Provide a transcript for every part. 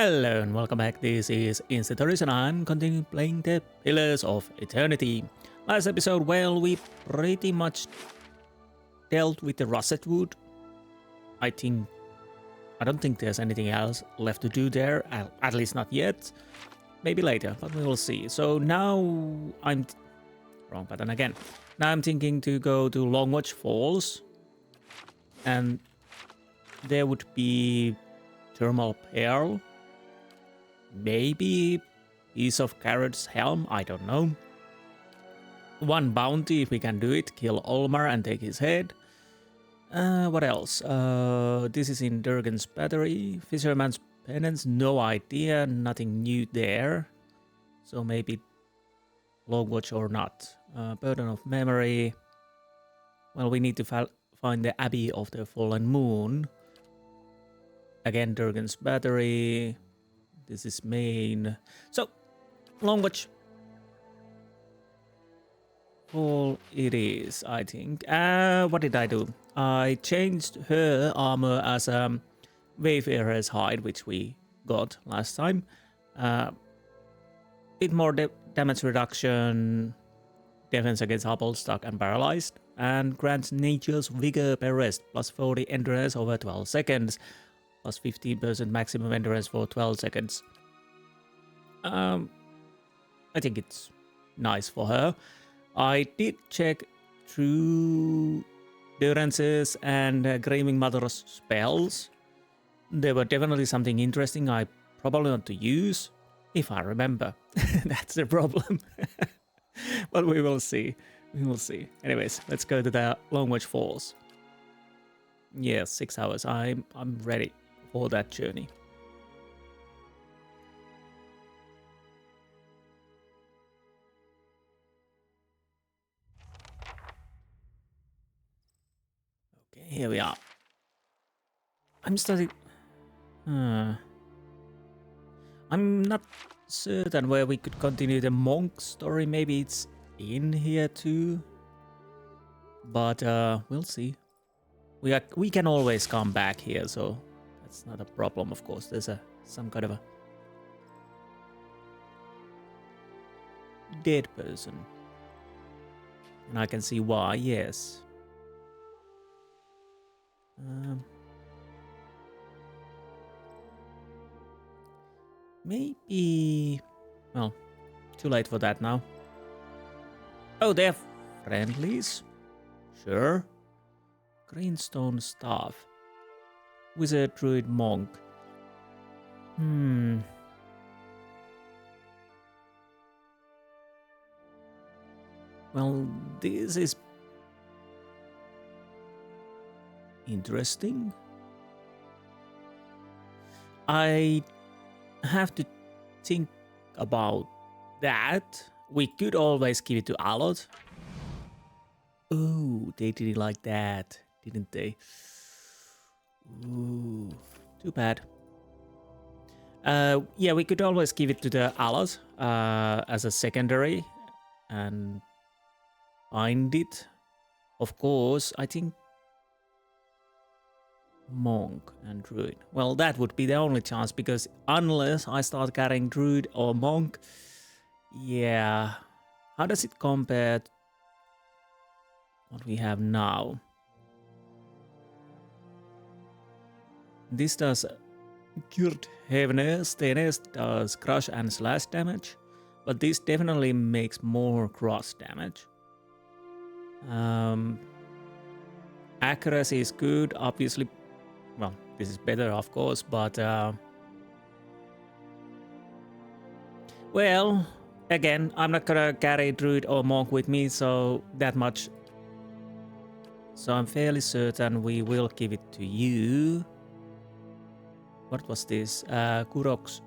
Hello and welcome back. This is Insti and I'm continuing playing the Pillars of Eternity. Last episode, well, we pretty much dealt with the russet wood. I don't think there's anything else left to do there, at least not yet. Maybe later, but we will see. So now wrong button again. Now I'm thinking to go to Longwatch Falls, and there would be Thermal Pearl. Maybe piece of Carrot's helm, I don't know. One bounty if we can do it, kill Olmar and take his head. What else? This is in Durgan's battery. Fisherman's penance, no idea, nothing new there. So maybe Longwatch or not. Burden of memory. Well, we need to find the Abbey of the Fallen Moon. Again, Durgan's battery. This is main. So, Longwatch Fall it is, I think. What did I do? I changed her armor as Wayfarer's hide, which we got last time. Bit more damage reduction, defense against hobble, stuck, and paralyzed, and grants nature's vigor per rest, plus 40 endurance over 12 seconds. Plus 15% maximum endurance for 12 seconds. I think it's nice for her. I did check through Durance's and Graving Mother's spells. There were definitely something interesting I probably want to use, if I remember. That's the problem. But we will see. We will see. Anyways, let's go to the Longwatch Falls. Yes, 6 hours. I'm ready for that journey. Okay, here we are. I'm starting. I'm not certain where we could continue the monk story. Maybe it's in here too. But we'll see. We can always come back here, so that's not a problem, of course. There's some kind of a dead person. And I can see why, yes. Maybe... Well, too late for that now. Oh, they're friendlies? Sure. Greenstone staff. Wizard, druid, monk. Well, this is interesting. I have to think about that. We could always give it to Alot. Oh, they didn't like that, didn't they? Ooh, too bad. Yeah, we could always give it to the Alot as a secondary and find it. Of course, I think monk and druid. Well, that would be the only chance, because unless I start carrying druid or monk, yeah. How does it compare to what we have now? This does Cured Heaviness, Stainless does crush and slash damage, but this definitely makes more cross damage. Accuracy is good, obviously. Well, this is better, of course, but well, again, I'm not gonna carry druid or monk with me, so that much. So I'm fairly certain we will give it to you. What was this? Caroc's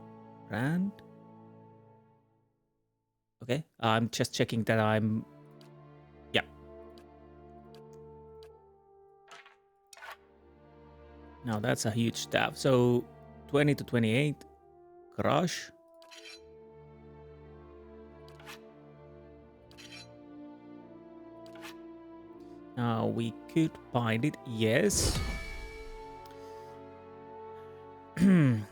brand? Okay, I'm just checking that I'm... Yeah. Now that's a huge staff. So 20 to 28. Crush. Now we could bind it, yes. 100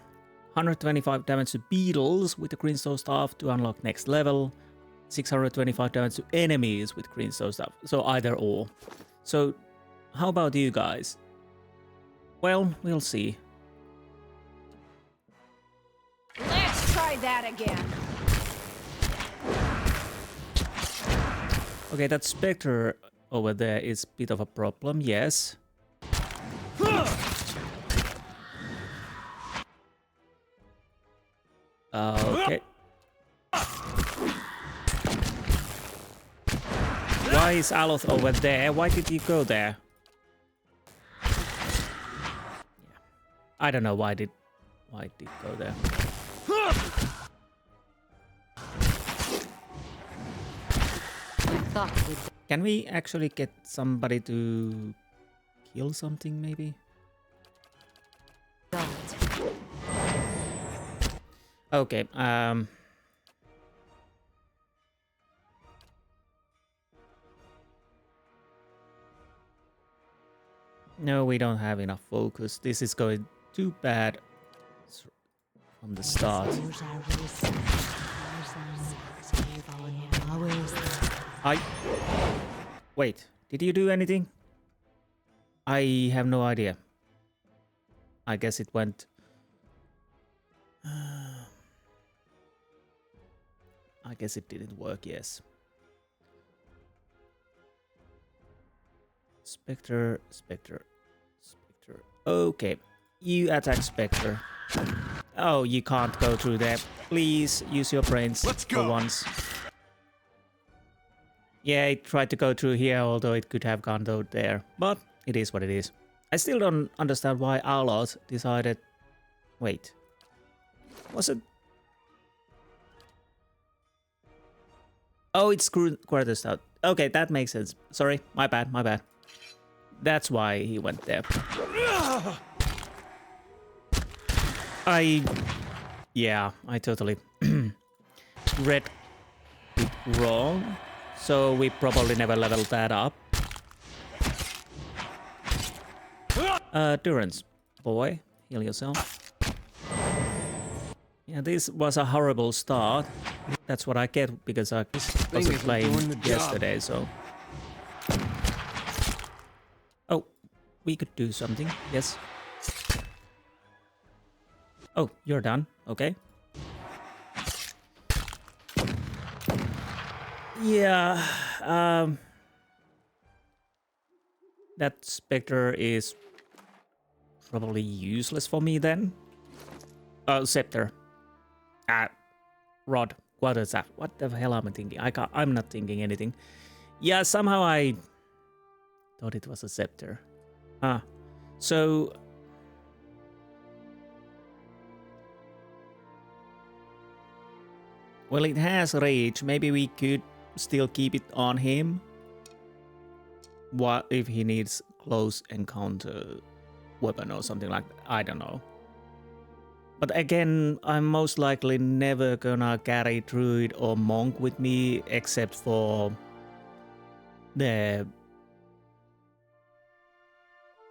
125 damage to beetles with the Greenstone Staff to unlock next level. 625 damage to enemies with Greenstone Staff. So either or. So how about you guys? Well, we'll see. Let's try that again. Okay, that Spectre over there is a bit of a problem, yes. Okay. Why is Aloth over there? Why did you go there? I don't know why did go there. Can we actually get somebody to kill something maybe? Okay, no, we don't have enough focus. This is going too bad from the start. Wait, did you do anything? I have no idea. I guess it went... I guess it didn't work, yes. Spectre. Okay, you attack Spectre. Oh, you can't go through there. Please use your brains for once. Yeah, it tried to go through here, although it could have gone though there. But it is what it is. I still don't understand why Aloth decided... Wait. Was it... Oh, it's quarters out. Okay, that makes sense. Sorry, my bad. That's why he went there. Yeah, I totally read it wrong. So we probably never leveled that up. Durance, boy, heal yourself. Yeah, this was a horrible start. That's what I get because I wasn't playing yesterday, so... Oh, we could do something, yes. Oh, you're done, okay. Yeah, that Spectre is probably useless for me then. Scepter. Rod. Quarterstaff. What the hell am I thinking? I'm not thinking anything. Yeah, somehow I thought it was a scepter. So... Well, it has rage. Maybe we could still keep it on him. What if he needs close encounter weapon or something like that? I don't know. But again, I'm most likely never gonna carry druid or monk with me except for the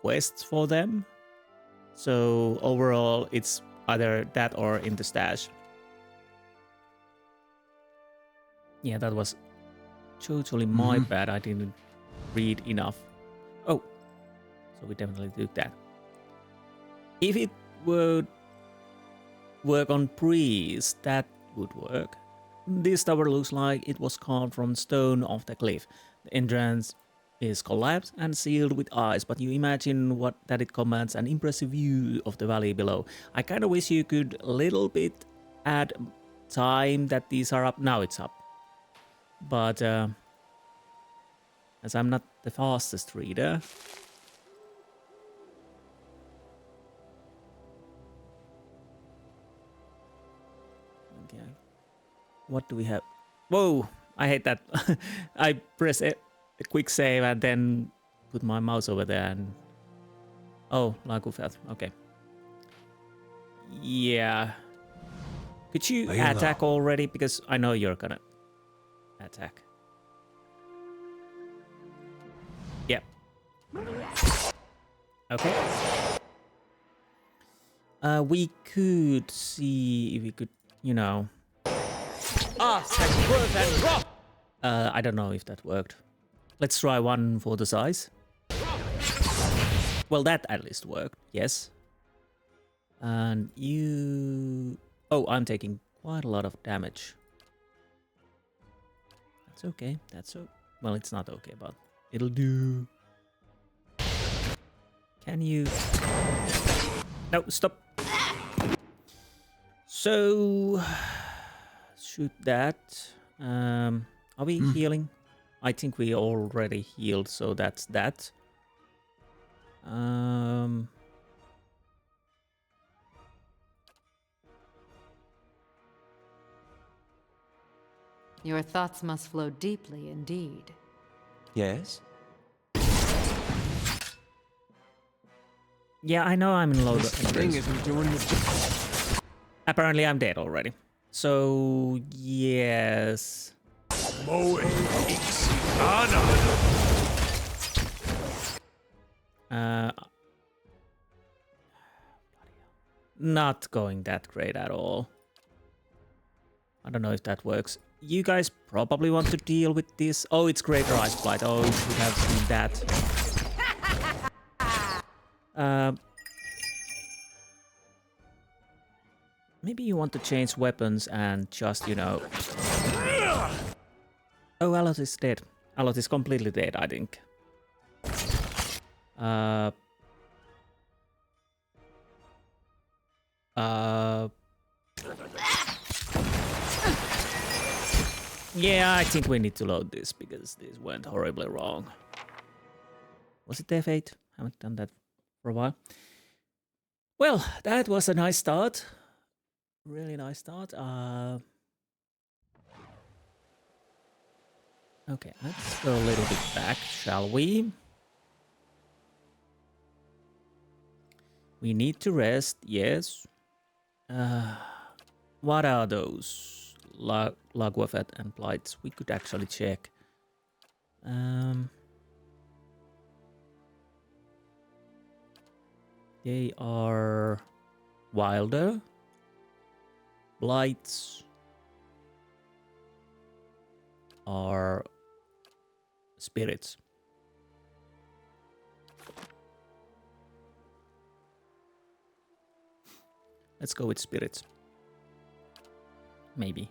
quests for them. So overall, it's either that or in the stash. Yeah, that was totally my bad. I didn't read enough. Oh, so we definitely do that. If it would work on priest, that would work. This tower looks like it was carved from stone off the cliff. The entrance is collapsed and sealed with ice, but you imagine that it commands an impressive view of the valley below. I kind of wish you could a little bit add time that these are up. Now it's up. But as I'm not the fastest reader, okay, what do we have? Whoa, I hate that. I press a quick save and then put my mouse over there and... Oh, Lagufeld, okay. Yeah. Could you attack already? Because I know you're gonna attack. Yep. Okay. We could see if we could, you know. I don't know if that worked. Let's try one for the size. Well, that at least worked, yes. And you... Oh, I'm taking quite a lot of damage. That's okay, that's so... Well, it's not okay, but it'll do. Can you... No, stop. So... Shoot that. Are we healing? I think we already healed, so that's that. Your thoughts must flow deeply indeed. Yes? Yeah, I know I'm in low. Thing isn't doing the... Apparently I'm dead already. So, yes. Not going that great at all. I don't know if that works. You guys probably want to deal with this. Oh, it's Greater Ice Blight. Oh, you should have seen that. Maybe you want to change weapons and just, you know... Oh, Alot is dead. Alot is completely dead, I think. Yeah, I think we need to load this because this went horribly wrong. Was it their fate? Haven't done that for a while. Well, that was a nice start. Really nice start. Okay, let's go a little bit back, shall we? We need to rest, yes. What are those? Lagwafet and Blights. We could actually check. They are wilder. Blights are spirits. Let's go with spirits. Maybe.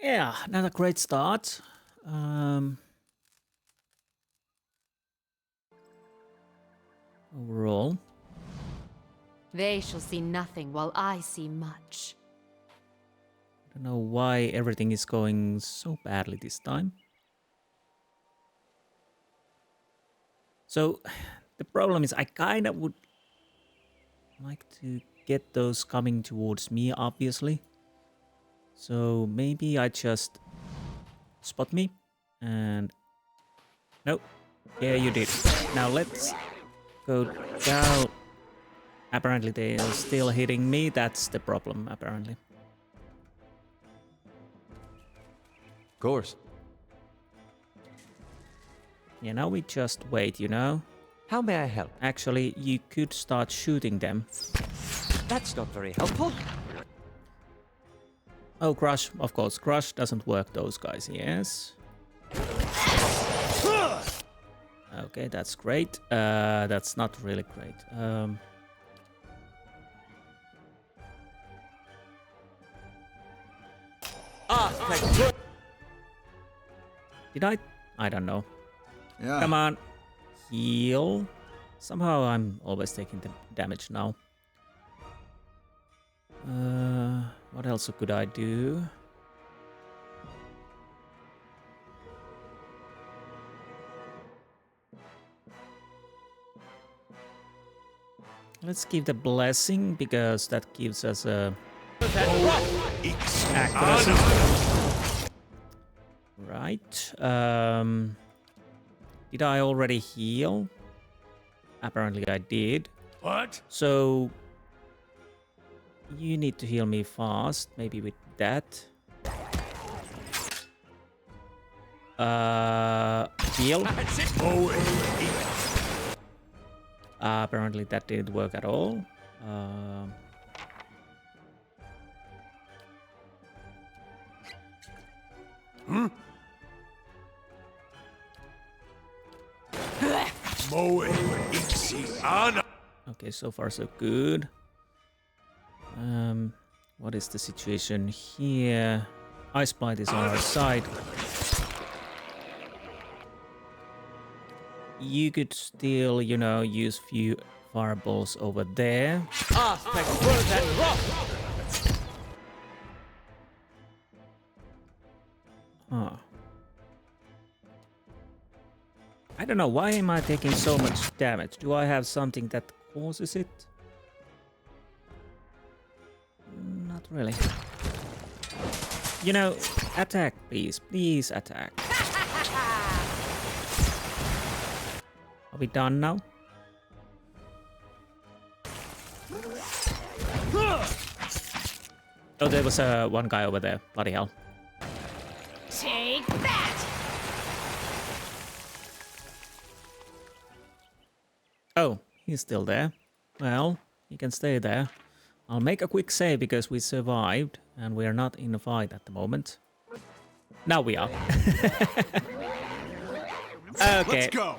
Yeah, not a great start. Overall. They shall see nothing while I see much. I don't know why everything is going so badly this time. So, the problem is I kind of would like to get those coming towards me, obviously. So maybe I just spot me and... Nope. Yeah, you did. Now let's go down. Apparently they are still hitting me. That's the problem, apparently. Of course. Yeah, now we just wait, you know? How may I help? Actually, you could start shooting them. That's not very helpful. Oh, Crush, of course. Crush doesn't work those guys, yes. Okay, that's great. That's not really great. Did I? I don't know. Yeah. Come on. Heal. Somehow I'm always taking the damage now. What else could I do? Let's give the blessing because that gives us a accuracy. Right. Did I already heal? Apparently I did. What? So You need to heal me fast, maybe with that. Heal. Apparently that didn't work at all. Okay, so far so good. What is the situation here? Ice Blight is on our side. You could still, you know, use few fireballs over there. Huh. I don't know, why am I taking so much damage? Do I have something that causes it? Not really. You know, attack, please. Please attack. Are we done now? Oh, there was one guy over there. Bloody hell. Take that! Oh, he's still there. Well, he can stay there. I'll make a quick save because we survived and we are not in a fight at the moment. Now we are. Okay. Let's go.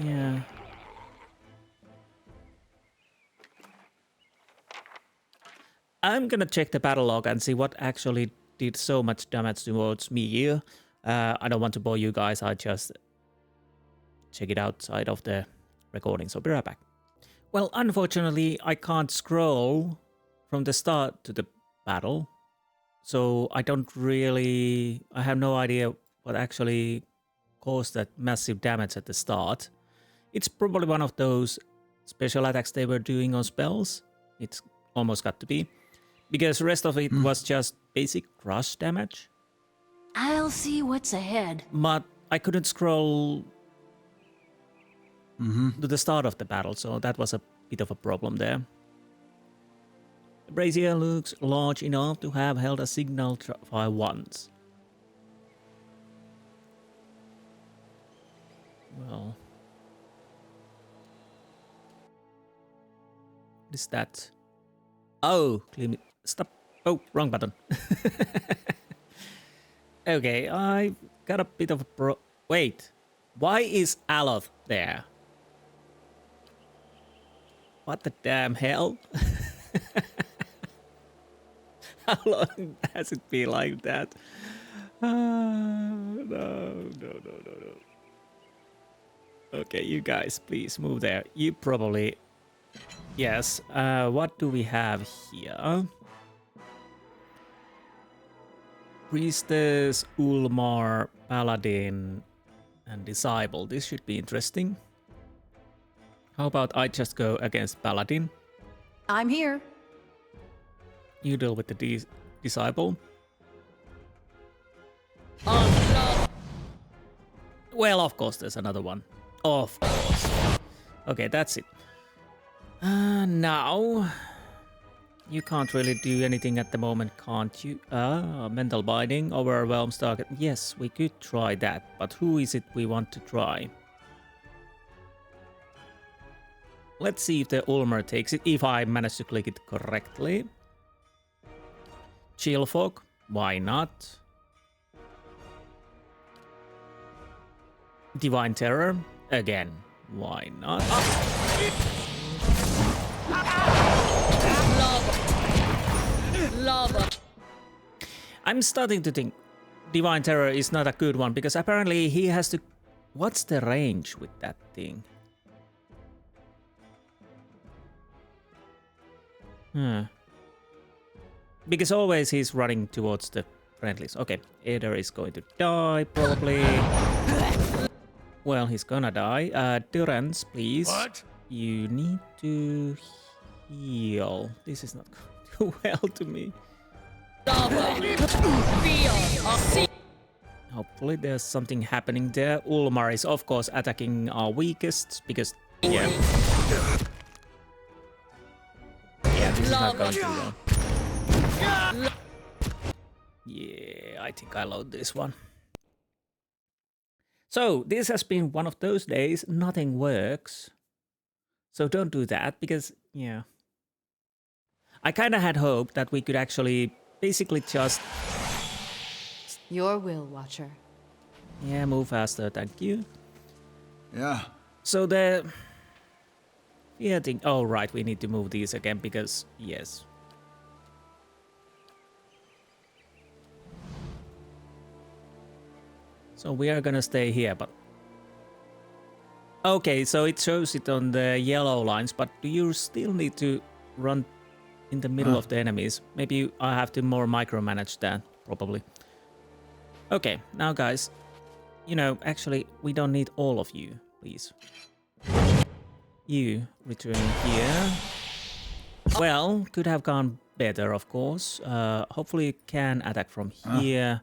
Yeah. I'm gonna check the battle log and see what actually did so much damage towards me here. I don't want to bore you guys, I just check it outside of the recording, so be right back. Well, unfortunately, I can't scroll from the start to the battle, so I have no idea what actually caused that massive damage at the start. It's probably one of those special attacks they were doing on spells. It's almost got to be. Because the rest of it was just basic crush damage. I'll see what's ahead. But I couldn't scroll to the start of the battle, so that was a bit of a problem there. The brazier looks large enough to have held a signal fire once. Well, what is that? Oh, stop. Oh, wrong button. Okay, I got a bit of a wait, why is Aloth there? What the damn hell? How long has it been like that? No. Okay, you guys, please move there. You probably... Yes, what do we have here? Priestess, Ulmar, Paladin, and Disciple. This should be interesting. How about I just go against Paladin? I'm here. You deal with the Disciple. Well, of course, there's another one. Of course. Okay, that's it. Now... You can't really do anything at the moment, can't you? Mental binding, overwhelms target. Yes, we could try that, but who is it we want to try? Let's see if the Ulmer takes it, if I manage to click it correctly. Chill Fog, why not? Divine Terror, again, why not? Lava. I'm starting to think Divine Terror is not a good one because apparently he has to... What's the range with that thing? Because always he's running towards the friendlies. Okay, Aether is going to die probably. Well, he's gonna die. Durance, please. What? You need to heal. This is not going too well to me. Hopefully there's something happening there. Ulmar is of course attacking our weakest because Yeah. Yeah, this is not going too well. Yeah, I think I load this one. So, this has been one of those days, nothing works. So don't do that, because, yeah. I kind of had hoped that we could actually basically just... Your will, Watcher. Yeah, move faster, thank you. Yeah. So the... Yeah, I think... Oh, right, we need to move these again, because, yes. So we are gonna stay here, but... Okay, so it shows it on the yellow lines, but do you still need to run in the middle of the enemies? Maybe I have to more micromanage that, probably. Okay, now guys, you know, actually, we don't need all of you, please. You return here. Well, could have gone better, of course. Hopefully you can attack from here.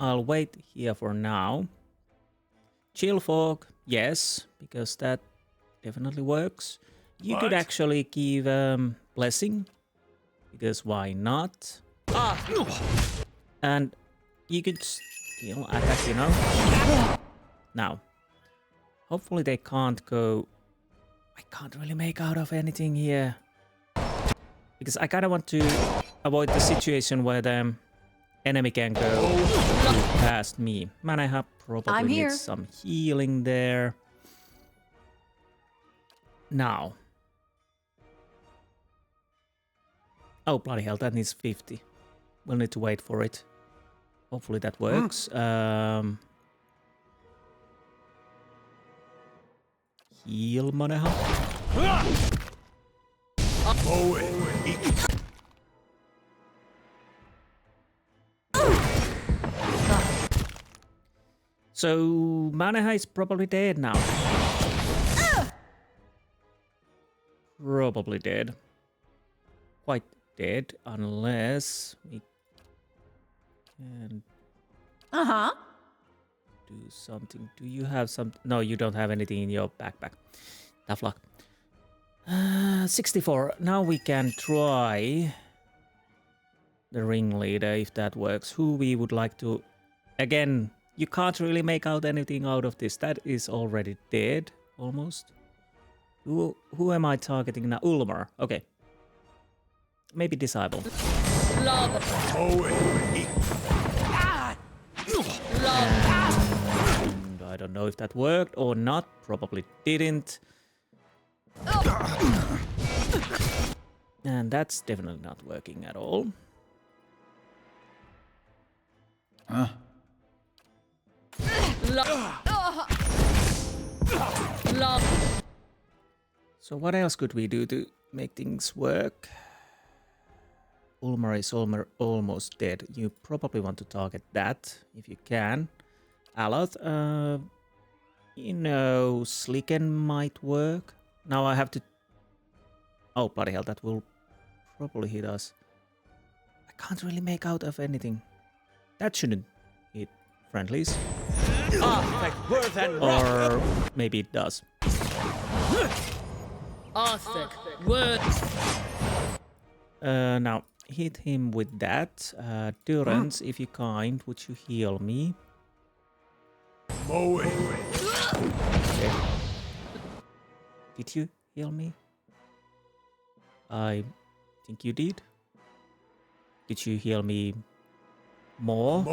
I'll wait here for now. Chill fog, yes, because that definitely works. You could actually give blessing, because why not? And you could still attack, you know. Now, hopefully they can't go. I can't really make out of anything here, because I kind of want to avoid the situation where the enemy can go past me. Manaha probably needs some healing there. Now. Oh, bloody hell, that needs 50. We'll need to wait for it. Hopefully that works. Heal Manaha. So Manaha is probably dead now. Probably dead. Quite dead, unless we can do something. Do you have some? No, you don't have anything in your backpack. Tough luck. 64. Now we can try the ringleader if that works. Who we would like to... Again, you can't really make out anything out of this. That is already dead, almost. Who am I targeting now? Ulmer. Okay. Maybe disciple. And I don't know if that worked or not. Probably didn't. And that's definitely not working at all. So what else could we do to make things work? Ulmer is almost dead. You probably want to target that if you can. Aloth, you know, Slicken might work. Now I have to... Oh, bloody hell, that will probably hit us. I can't really make out of anything. That shouldn't hit friendlies. Or maybe it does. Now, hit him with that. Durance, if you kind, would you heal me? Okay. Did you heal me? I think you did. Did you heal me more?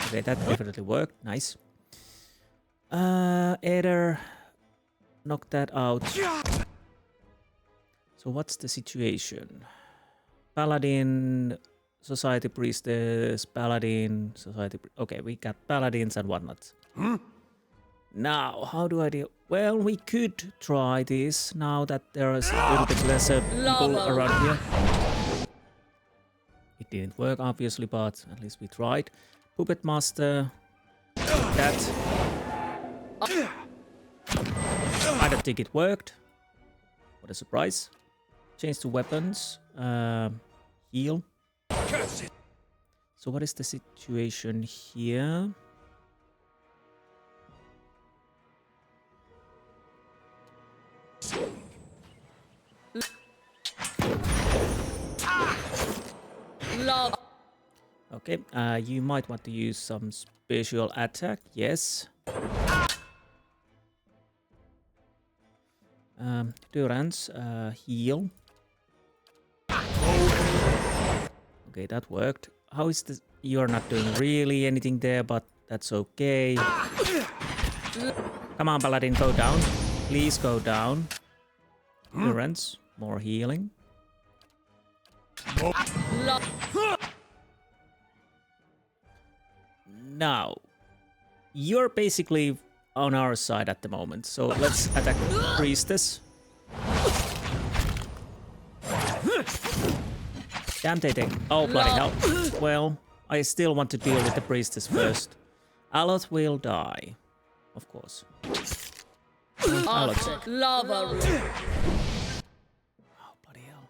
Okay, that definitely worked. Nice. Either knock that out. So what's the situation? Paladin, Society Priestess, Paladin, Society... Okay, we got Paladins and whatnot. Now, how do I deal... Well, we could try this now that there is a little bit lesser people around here. It didn't work, obviously, but at least we tried. Puppet Master. That. I don't think it worked. What a surprise. Change to weapons. Heal. So what is the situation here? Okay, you might want to use some special attack, yes. Durgan's heal. Okay, that worked. How is this? You're not doing really anything there, but that's okay. Come on, Paladin, go down. Please go down. Durgan's, more healing. Now, you're basically on our side at the moment, so let's attack the priestess. Damn, they take. Oh, bloody hell. Well, I still want to deal with the priestess first. Aloth will die, of course. Aloth. Lava room. Oh, bloody hell.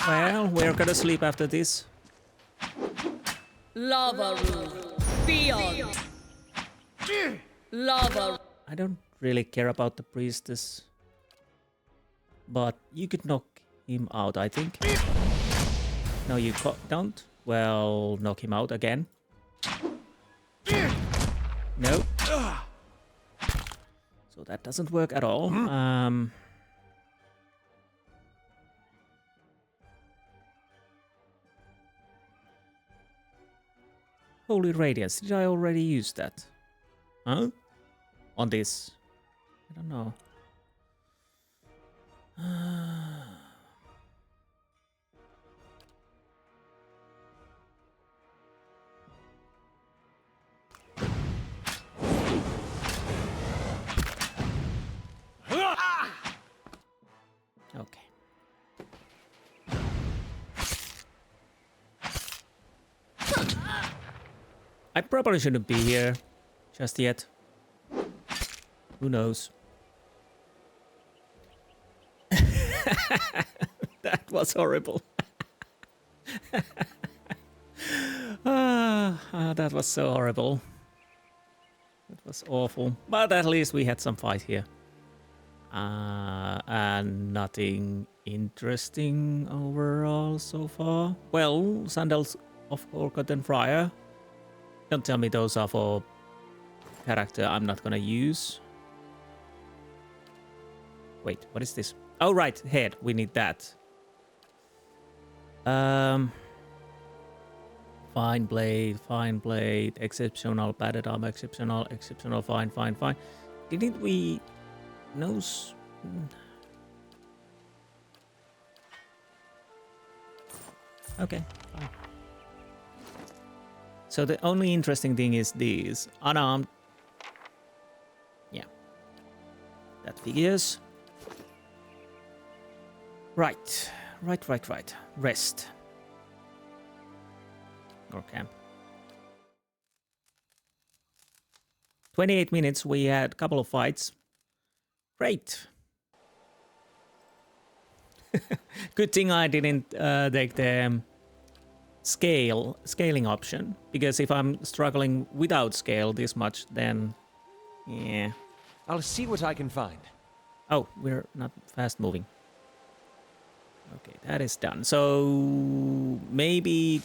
Well, we're gonna sleep after this. Lava room. Beyond. Lava. I don't really care about the priestess. But you could knock him out, I think. No, you don't? Well, knock him out again. No. So that doesn't work at all. Holy Radiance. Did I already use that? Huh? On this? I don't know. Okay. I probably shouldn't be here just yet. Who knows? That was horrible. That was so horrible. It was awful. But at least we had some fight here. And nothing interesting overall so far. Well, Sandals of Forgotten Friar. Don't tell me those are for character I'm not gonna use. Wait, what is this? Oh, right, head. We need that. Fine blade, exceptional, battered armor, exceptional, fine. Didn't we... Nose... Okay, fine. So the only interesting thing is these. Unarmed. Yeah. That figures. Right. Rest. Or camp. 28 minutes, we had a couple of fights. Great. Good thing I didn't take the scaling option, because if I'm struggling without scale this much, then yeah. I'll see what I can find. Oh, we're not fast moving. Okay, that is done. So maybe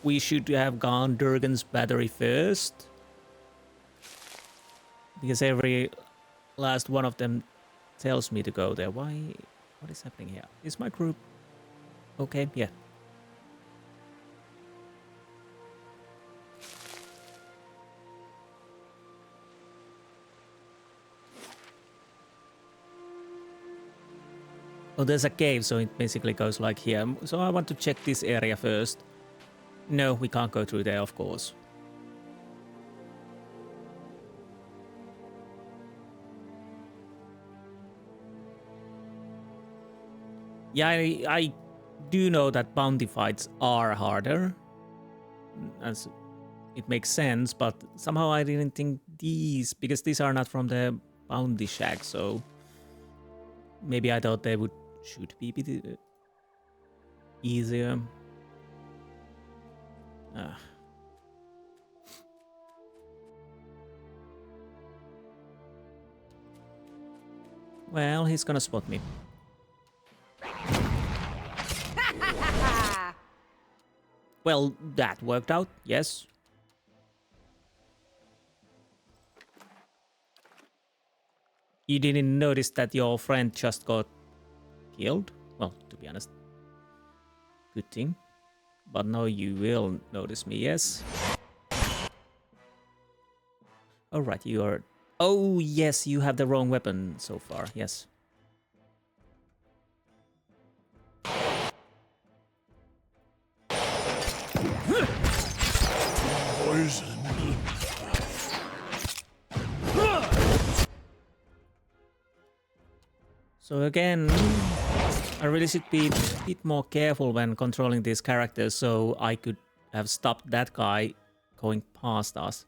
we should have gone Durgan's battery first, because every last one of them tells me to go there. Why? What is happening here? Is my group okay? Yeah. Oh, there's a cave, so it basically goes like here. So I want to check this area first. No, we can't go through there, of course. Yeah, I do know that bounty fights are harder. As it makes sense, but somehow I didn't think these, because these are not from the bounty shack, so maybe I thought they should be a bit easier. Well, he's gonna spot me. Well, that worked out, yes. You didn't notice that your friend just got killed? Well, to be honest. Good thing. But now you will notice me, yes? Alright, you are... Oh, yes, you have the wrong weapon so far, yes. Poison. So again, I really should be a bit more careful when controlling these characters, so I could have stopped that guy going past us.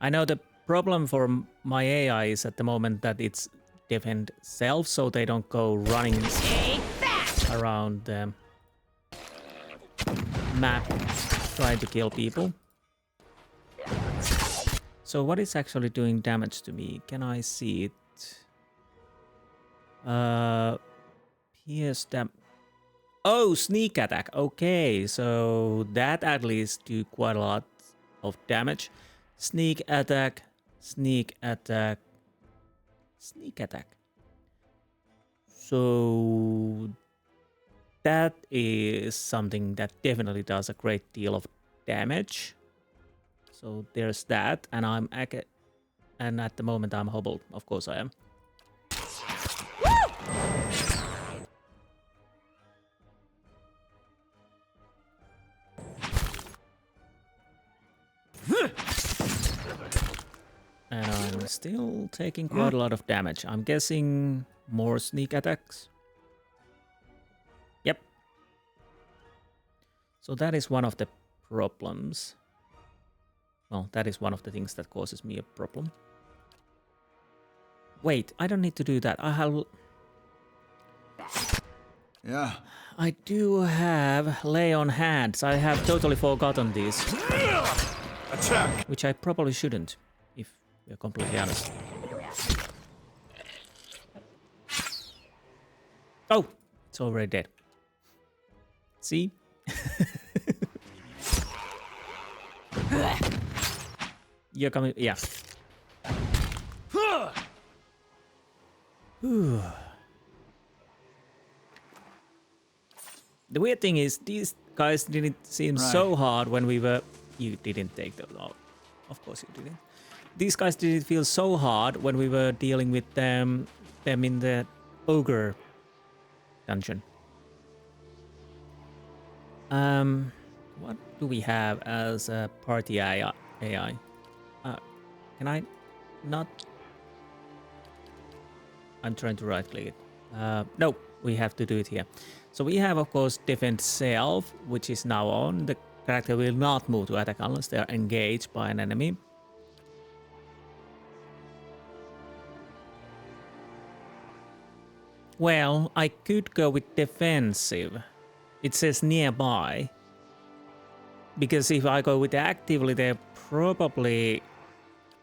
I know the problem for my AI is at the moment that it's defend self, so they don't go running around the map trying to kill people. So what is actually doing damage to me? Can I see it? Pierce dam... Oh, sneak attack. Okay, so that at least do quite a lot of damage. Sneak attack, sneak attack, sneak attack. So that is something that definitely does a great deal of damage. So there's that, and and at the moment I'm hobbled. Of course I am. And I'm still taking quite a lot of damage. I'm guessing more sneak attacks. Yep. So that is one of the problems. Well, that is one of the things that causes me a problem. Wait, I don't need to do that. I have... Yeah. I do have lay on hands. I have totally forgotten these. Attack. Which I probably shouldn't, if we're completely honest. Oh, it's already dead. See? You're coming, yeah. The weird thing is, these guys didn't seem so hard when we were... You didn't take them out. Of course you didn't. These guys didn't feel so hard when we were dealing with them in the ogre dungeon. What do we have as a party AI? Can I not? I'm trying to right click it. No, we have to do it here. So we have, of course, defend self, which is now on. The character will not move to attack unless they are engaged by an enemy. Well, I could go with defensive. It says nearby. Because if I go with actively, they probably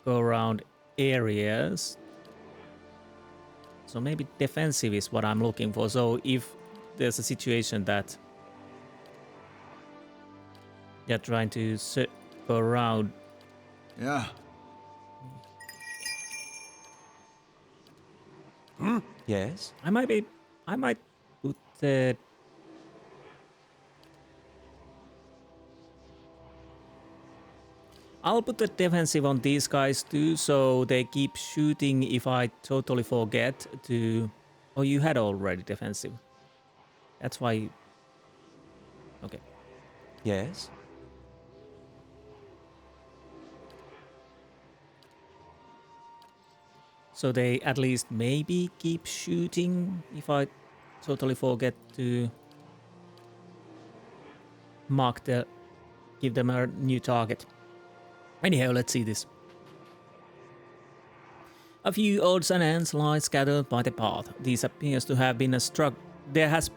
go around areas. So maybe defensive is what I'm looking for. So if there's a situation that they're trying to go around. Yeah. Yes? I might put the... I'll put the defensive on these guys too, so they keep shooting if I totally forget to... Oh, you had already defensive. That's why... Okay. Yes? So they at least maybe keep shooting if I totally forget to mark the... give them a new target. Anyhow, let's see this. A few odds and ends lie scattered by the path. This appears to have been a struggle. There has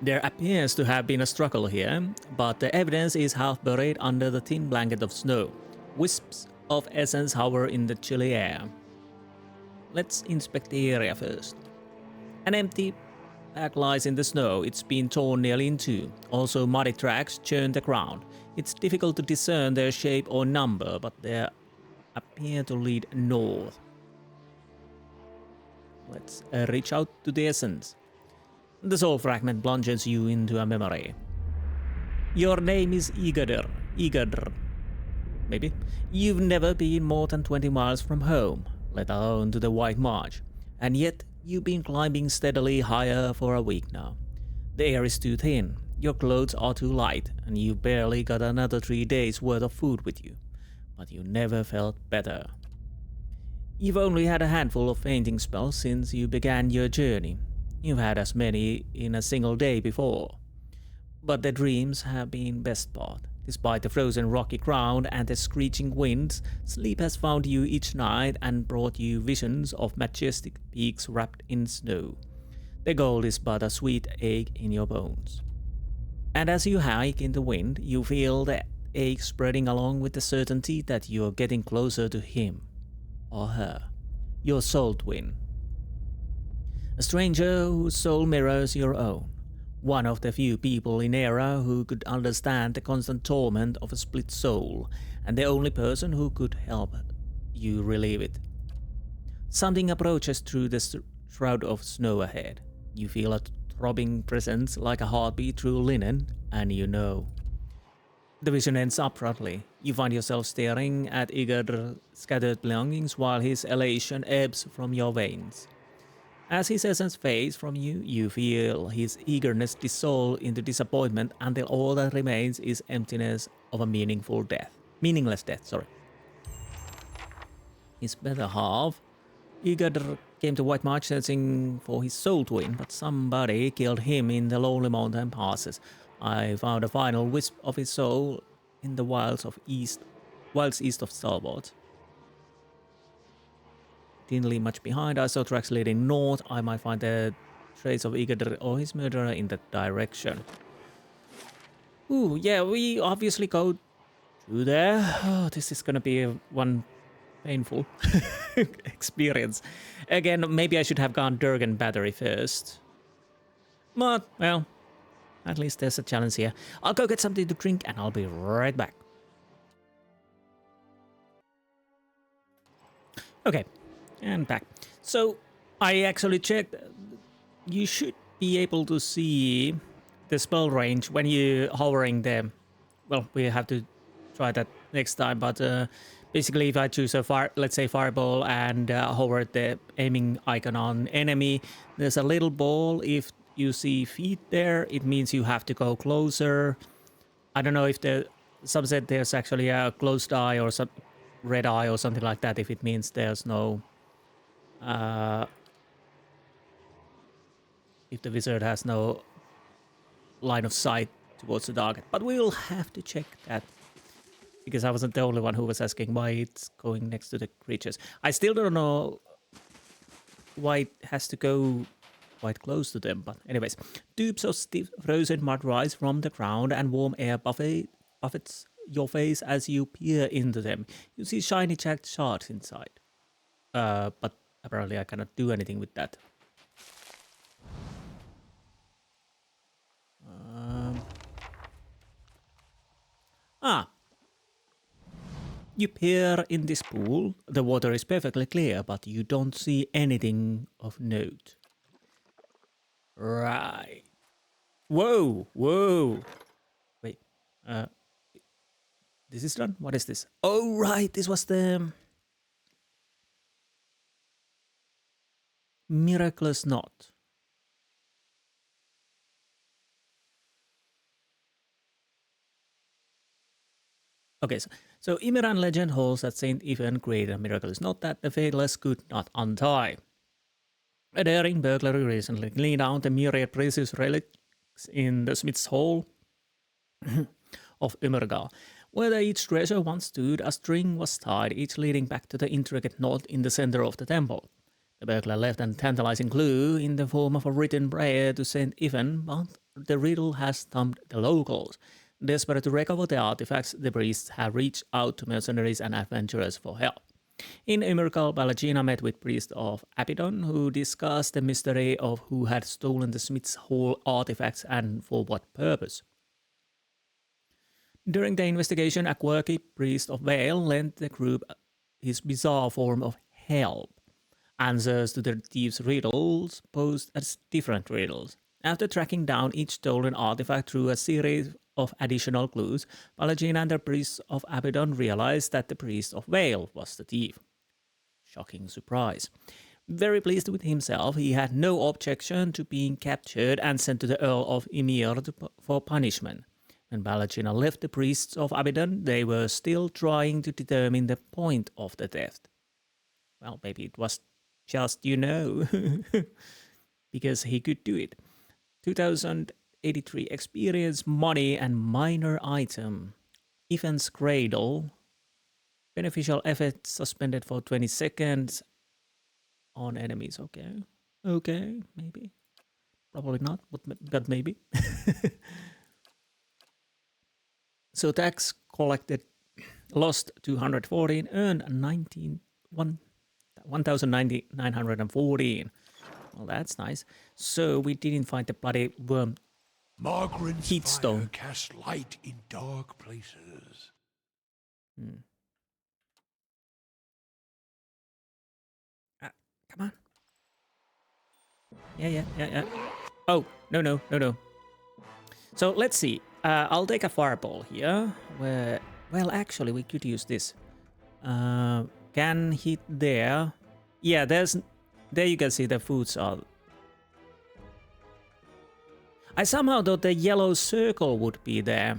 There appears to have been a struggle here, but the evidence is half buried under the thin blanket of snow. Wisps of essence hover in the chilly air. Let's inspect the area first. An empty bag lies in the snow. It's been torn nearly in two. Also, muddy tracks churn the ground. It's difficult to discern their shape or number, but they appear to lead north. Let's reach out to the essence. The soul fragment plunges you into a memory. Your name is Igedr. Maybe. You've never been more than 20 miles from home, let alone to the White March. And yet, you've been climbing steadily higher for a week now. The air is too thin, your clothes are too light, and you barely got another 3 days worth of food with you. But you never felt better. You've only had a handful of fainting spells since you began your journey. You've had as many in a single day before. But the dreams have been best part. Despite the frozen rocky ground and the screeching winds, sleep has found you each night and brought you visions of majestic peaks wrapped in snow. The gold is but a sweet ache in your bones. And as you hike in the wind, you feel the ache spreading along with the certainty that you're getting closer to him or her, your soul twin. A stranger whose soul mirrors your own. One of the few people in Era who could understand the constant torment of a split soul, and the only person who could help you relieve it. Something approaches through the shroud of snow ahead. You feel a throbbing presence like a heartbeat through linen, and you know. The vision ends abruptly. You find yourself staring at Igor's scattered belongings while his elation ebbs from your veins. As his essence fades from you, you feel his eagerness dissolve into disappointment until all that remains is emptiness of a meaningless death, sorry. His better half, Igor, came to White March searching for his soul twin, but somebody killed him in the lonely mountain passes. I found a final wisp of his soul in the wilds east of Stalwart. Didn't leave much behind. I saw tracks leading north. I might find the trace of Igor or his murderer in that direction. Ooh, yeah, we obviously go through there. Oh, this is gonna be one painful experience. Again, maybe I should have gone Durgan battery first. But, well, at least there's a challenge here. I'll go get something to drink and I'll be right back. Okay. And back. So I actually checked. You should be able to see the spell range when you're hovering them. Well, we have to try that next time. But basically, if I choose a let's say fireball and hover the aiming icon on enemy, there's a little ball. If you see feet there, it means you have to go closer. I don't know if some said there's actually a closed eye or some red eye or something like that. If it means there's no if the wizard has no line of sight towards the target. But we'll have to check that, because I wasn't the only one who was asking why it's going next to the creatures. I still don't know why it has to go quite close to them, but anyways. Tubes of stiff frozen mud rise from the ground and warm air buffets your face as you peer into them. You see shiny jagged shards inside. But apparently I cannot do anything with that. You peer in this pool. The water is perfectly clear, but you don't see anything of note. Right. Whoa. Wait. This is done? What is this? Oh, right. This was the miraculous knot. Okay, so Imiran legend holds that Saint Ivan created a miraculous knot that the faithless could not untie. A daring burglary recently cleaned out the myriad precious relics in the Smith's Hall of Umergal. Where each treasure once stood, a string was tied, each leading back to the intricate knot in the center of the temple. The burglar left a tantalizing clue in the form of a written prayer to Saint Ivan, but the riddle has stumped the locals. Desperate to recover the artifacts, the priests have reached out to mercenaries and adventurers for help. In Immortal, Balagina met with priest of Abaddon, who discussed the mystery of who had stolen the Smith's Hall artifacts and for what purpose. During the investigation, a quirky priest of Vale lent the group his bizarre form of help. Answers to the thieves' riddles posed as different riddles. After tracking down each stolen artifact through a series of additional clues, Balagina and the priest of Abaddon realized that the priest of Vale was the thief. Shocking surprise. Very pleased with himself, he had no objection to being captured and sent to the Earl of Ymir for punishment. When Balagina left the priests of Abaddon, they were still trying to determine the point of the theft. Well, maybe it was just, because he could do it. 2083 experience, money, and minor item. Ivan's Cradle. Beneficial effect suspended for 20 seconds on enemies. Okay, maybe. Probably not, but maybe. So tax collected, lost 214, earned 1,914. Well, that's nice. So we didn't find the bloody worm. Margaret's Heatstone. fire casts light in dark places. Come on. Yeah. Oh, no. So let's see. I'll take a fireball here. Well, actually, we could use this. Can hit there. Yeah, there you can see the foods are. I somehow thought the yellow circle would be the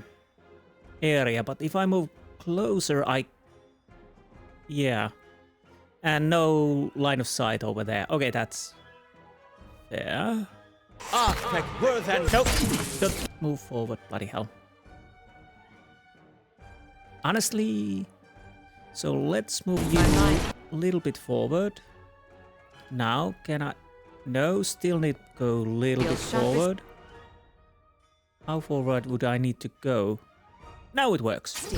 area, but if I move closer, yeah. And no line of sight over there. Okay, that's there. Artifact worth and Nope. Don't move forward, bloody hell. Honestly, so let's move you a little bit forward. Now, can I? No, still need to go a little bit forward. How forward would I need to go? Now it works.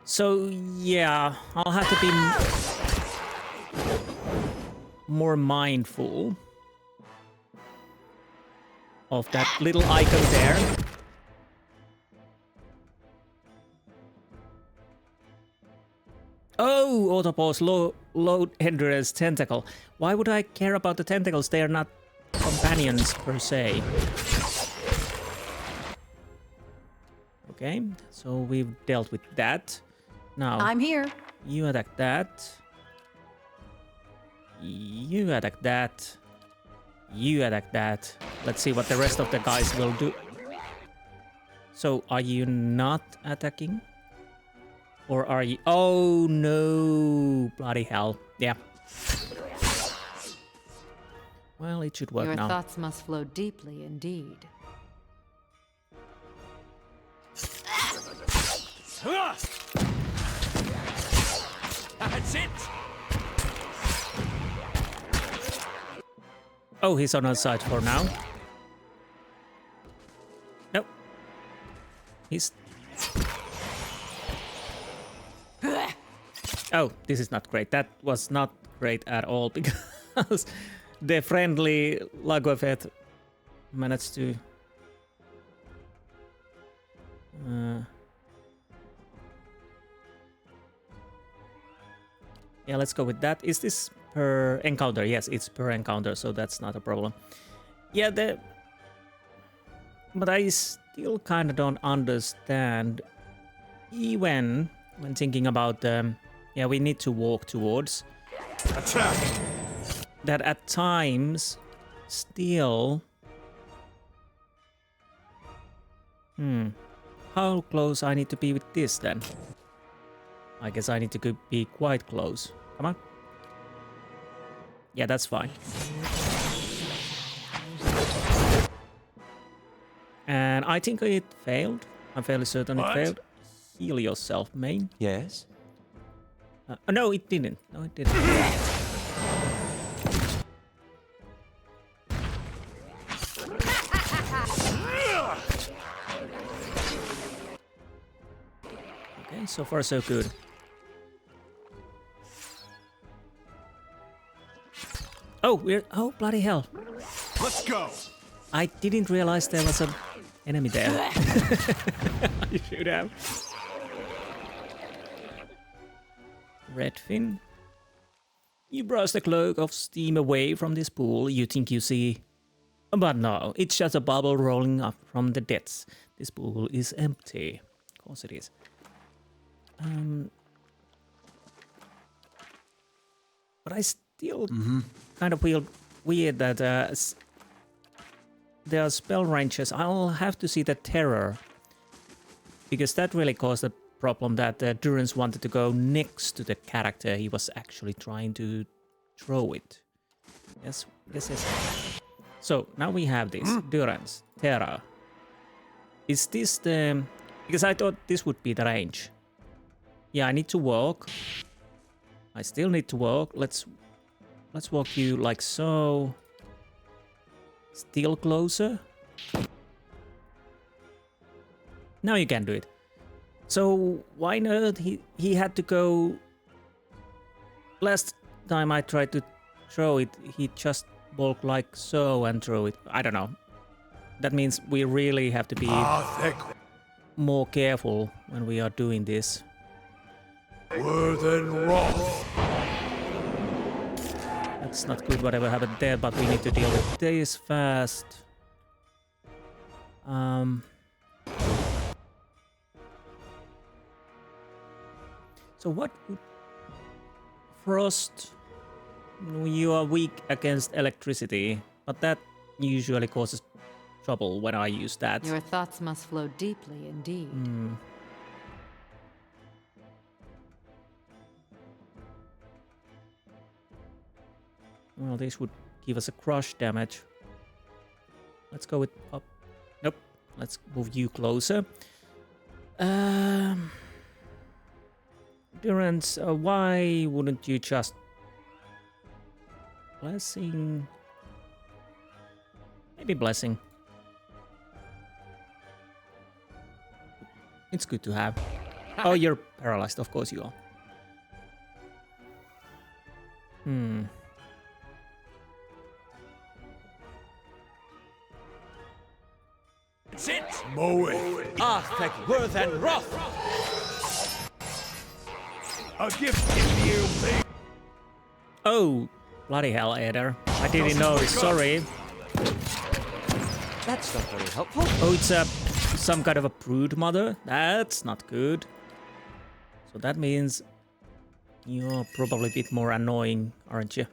So yeah, I'll have to be more mindful of that little icon there. Oh, autopause, load endurance tentacle. Why would I care about the tentacles? They are not companions per se. Okay, so we've dealt with that. Now, I'm here. you attack that. You attack that. You attack that. Let's see what the rest of the guys will do. So, are you not attacking? Or are you... Oh, no. Bloody hell. Yeah. Well, it should work Your now. thoughts must flow deeply indeed. That's it! Oh, he's on our side for now. Nope. He's... Oh, this is not great. That was not great at all because the friendly Lagofet managed to... Yeah, let's go with that. Is this per encounter? Yes, it's per encounter, so that's not a problem. Yeah, but I still kind of don't understand, even when thinking about yeah, we need to walk towards. Attack! That at times, still... How close I need to be with this then? I guess I need to be quite close. Come on. Yeah, that's fine. And I think it failed. I'm fairly certain it failed. Heal yourself, main. Yes? No, it didn't. No, it didn't. Okay, so far so good. Oh, bloody hell. Let's go. I didn't realize there was an enemy there. You should have. Redfin. You brush the cloak of steam away from this pool you think you see. But no, it's just a bubble rolling up from the depths. This pool is empty. Of course it is. But I still kind of feel weird that there are spell ranges. I'll have to see the terror. Because that really caused a problem that Durans wanted to go next to the character he was actually trying to throw it. Yes, this is. So now we have this. Durans, terror. Is this the... Because I thought this would be the range. Yeah, I need to walk. I still need to walk. Let's walk you like so. Still closer. Now you can do it. So why not? He had to go. Last time I tried to throw it, he just walked like so and throw it. I don't know. That means we really have to be more careful when we are doing this. Worth and wrath. That's not good whatever happened there, but we need to deal with this fast. So what would... Frost... You are weak against electricity, but that usually causes trouble when I use that. Your thoughts must flow deeply indeed. Well, this would give us a crush damage. Let's go with up. Nope. Let's move you closer. Durance, why wouldn't you just... Blessing... Maybe blessing. It's good to have. Oh, you're paralyzed. Of course you are. That's it. Mow it. Architect worth and wrath. A gift in you, thing. Oh, bloody hell, Eder. I didn't notice. Sorry. That's not very helpful. Oh, it's some kind of a brood mother. That's not good. So that means you're probably a bit more annoying, aren't you?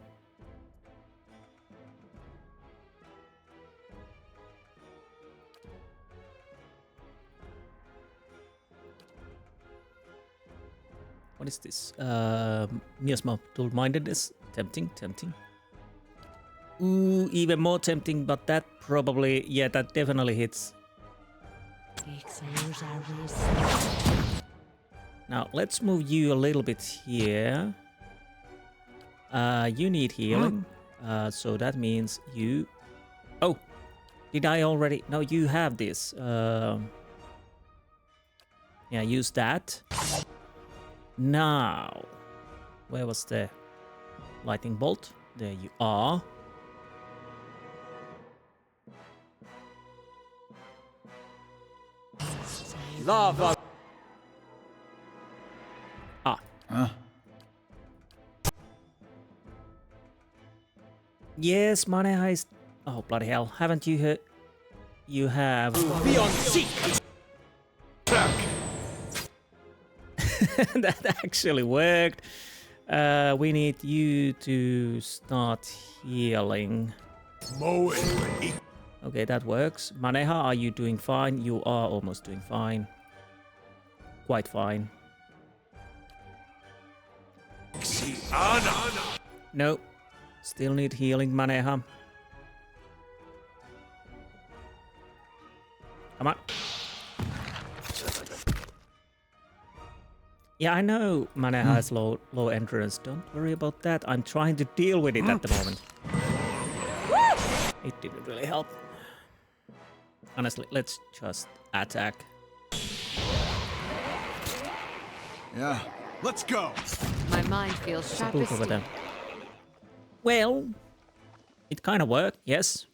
What is this? Miasma dual-mindedness. Tempting, tempting. Ooh, even more tempting, but that probably, yeah, that definitely hits. Now, let's move you a little bit here. You need healing. So that means you... Oh, did I already... No, you have this. Yeah, use that. Now, where was the lightning bolt? There you are. Lava. Yes, Maneha is... Oh, bloody hell. Haven't you heard... You have... Beyond seek. That actually worked. We need you to start healing. Mow it. Okay, that works. Maneha, are you doing fine? You are almost doing fine. Quite fine. No. Still need healing, Maneha. Come on. Yeah, I know mana has low endurance. Don't worry about that. I'm trying to deal with it at the moment. It didn't really help. Honestly, let's just attack. Yeah, let's go. My mind feels sharp as Over steel. there. Well, it kind of worked, yes.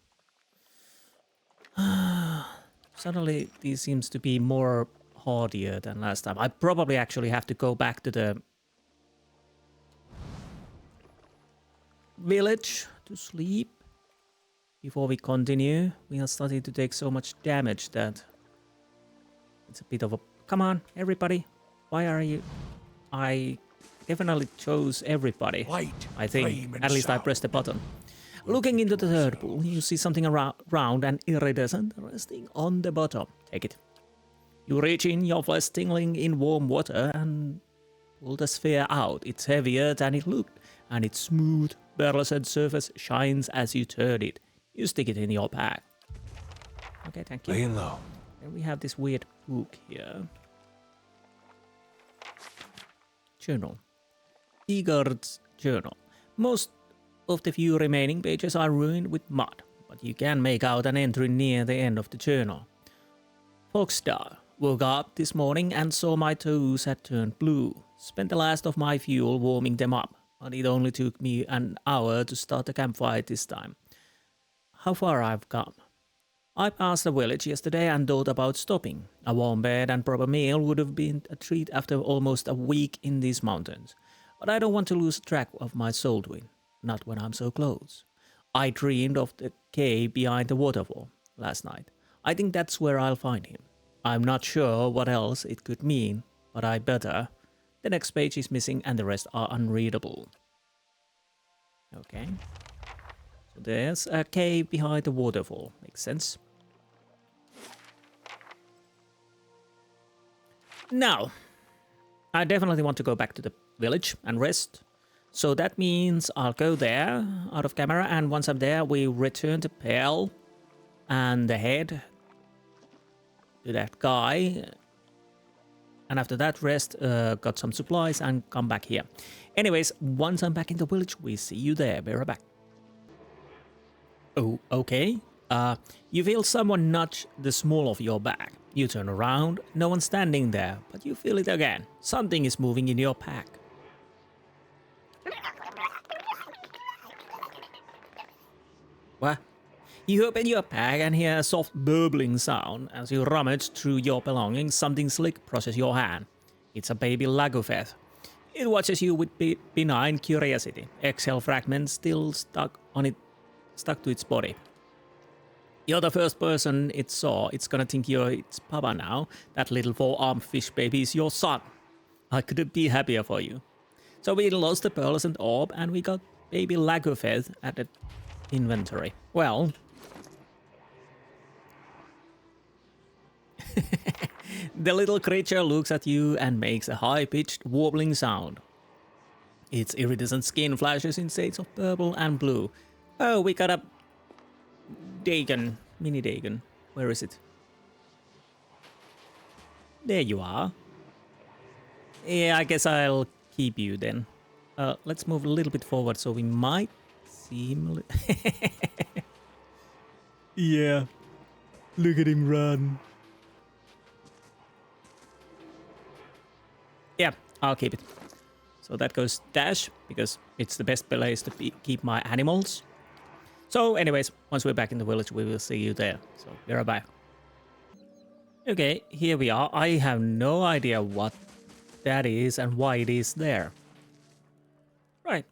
Suddenly, these seems to be more hardier than last time. I probably actually have to go back to the village to sleep before we continue. We are starting to take so much damage that it's a bit of a... Come on, everybody. Why are you... I definitely chose everybody. Light, I think. flame, and At least I sound. pressed the button. Looking into the third pool, you see something round and iridescent resting on the bottom. Take it. You reach in, your flesh tingling in warm water, and pull the sphere out. It's heavier than it looked, and its smooth, pearlescent surface shines as you turn it. You stick it in your pack. Okay, thank you. Laying low. Then we have this weird book here. Journal. Sigurd's journal. Most of the few remaining pages are ruined with mud, but you can make out an entry near the end of the journal. Foxstar. Woke up this morning and saw my toes had turned blue. Spent the last of my fuel warming them up, but it only took me an hour to start the campfire this time. How far I've come. I passed the village yesterday and thought about stopping. A warm bed and proper meal would have been a treat after almost a week in these mountains. But I don't want to lose track of my soul twin, not when I'm so close. I dreamed of the cave behind the waterfall last night. I think that's where I'll find him. I'm not sure what else it could mean, but I better. The next page is missing and the rest are unreadable. Okay. So there's a cave behind the waterfall. Makes sense. Now, I definitely want to go back to the village and rest. So that means I'll go there out of camera, and once I'm there, we return to Pale and the head to that guy. And after that, rest, got some supplies and come back here. Anyways, once I'm back in the village, we see you there. Be right back. Oh, okay. You feel someone nudge the small of your back. You turn around, no one's standing there, but you feel it again. Something is moving in your pack. What? You open your pack and hear a soft burbling sound. As you rummage through your belongings, something slick crosses your hand. It's a baby Lagufeth. It watches you with benign curiosity. Eggshell fragments still stuck to its body. You're the first person it saw. It's gonna think you're its papa now. That little four-armed fish baby is your son. I couldn't be happier for you. So we lost the pearlescent orb and we got baby Lagufeth at the inventory. Well... The little creature looks at you and makes a high-pitched, warbling sound. Its iridescent skin flashes in shades of purple and blue. Oh, we got a Dagon, mini Dagon. Where is it? There you are. Yeah, I guess I'll keep you then. Let's move a little bit forward so we might see him. Yeah. Look at him run. Yeah, I'll keep it. So that goes dash, because it's the best place to keep my animals. So anyways, once we're back in the village, we will see you there. So be right back. Okay, here we are. I have no idea what that is and why it is there. Right.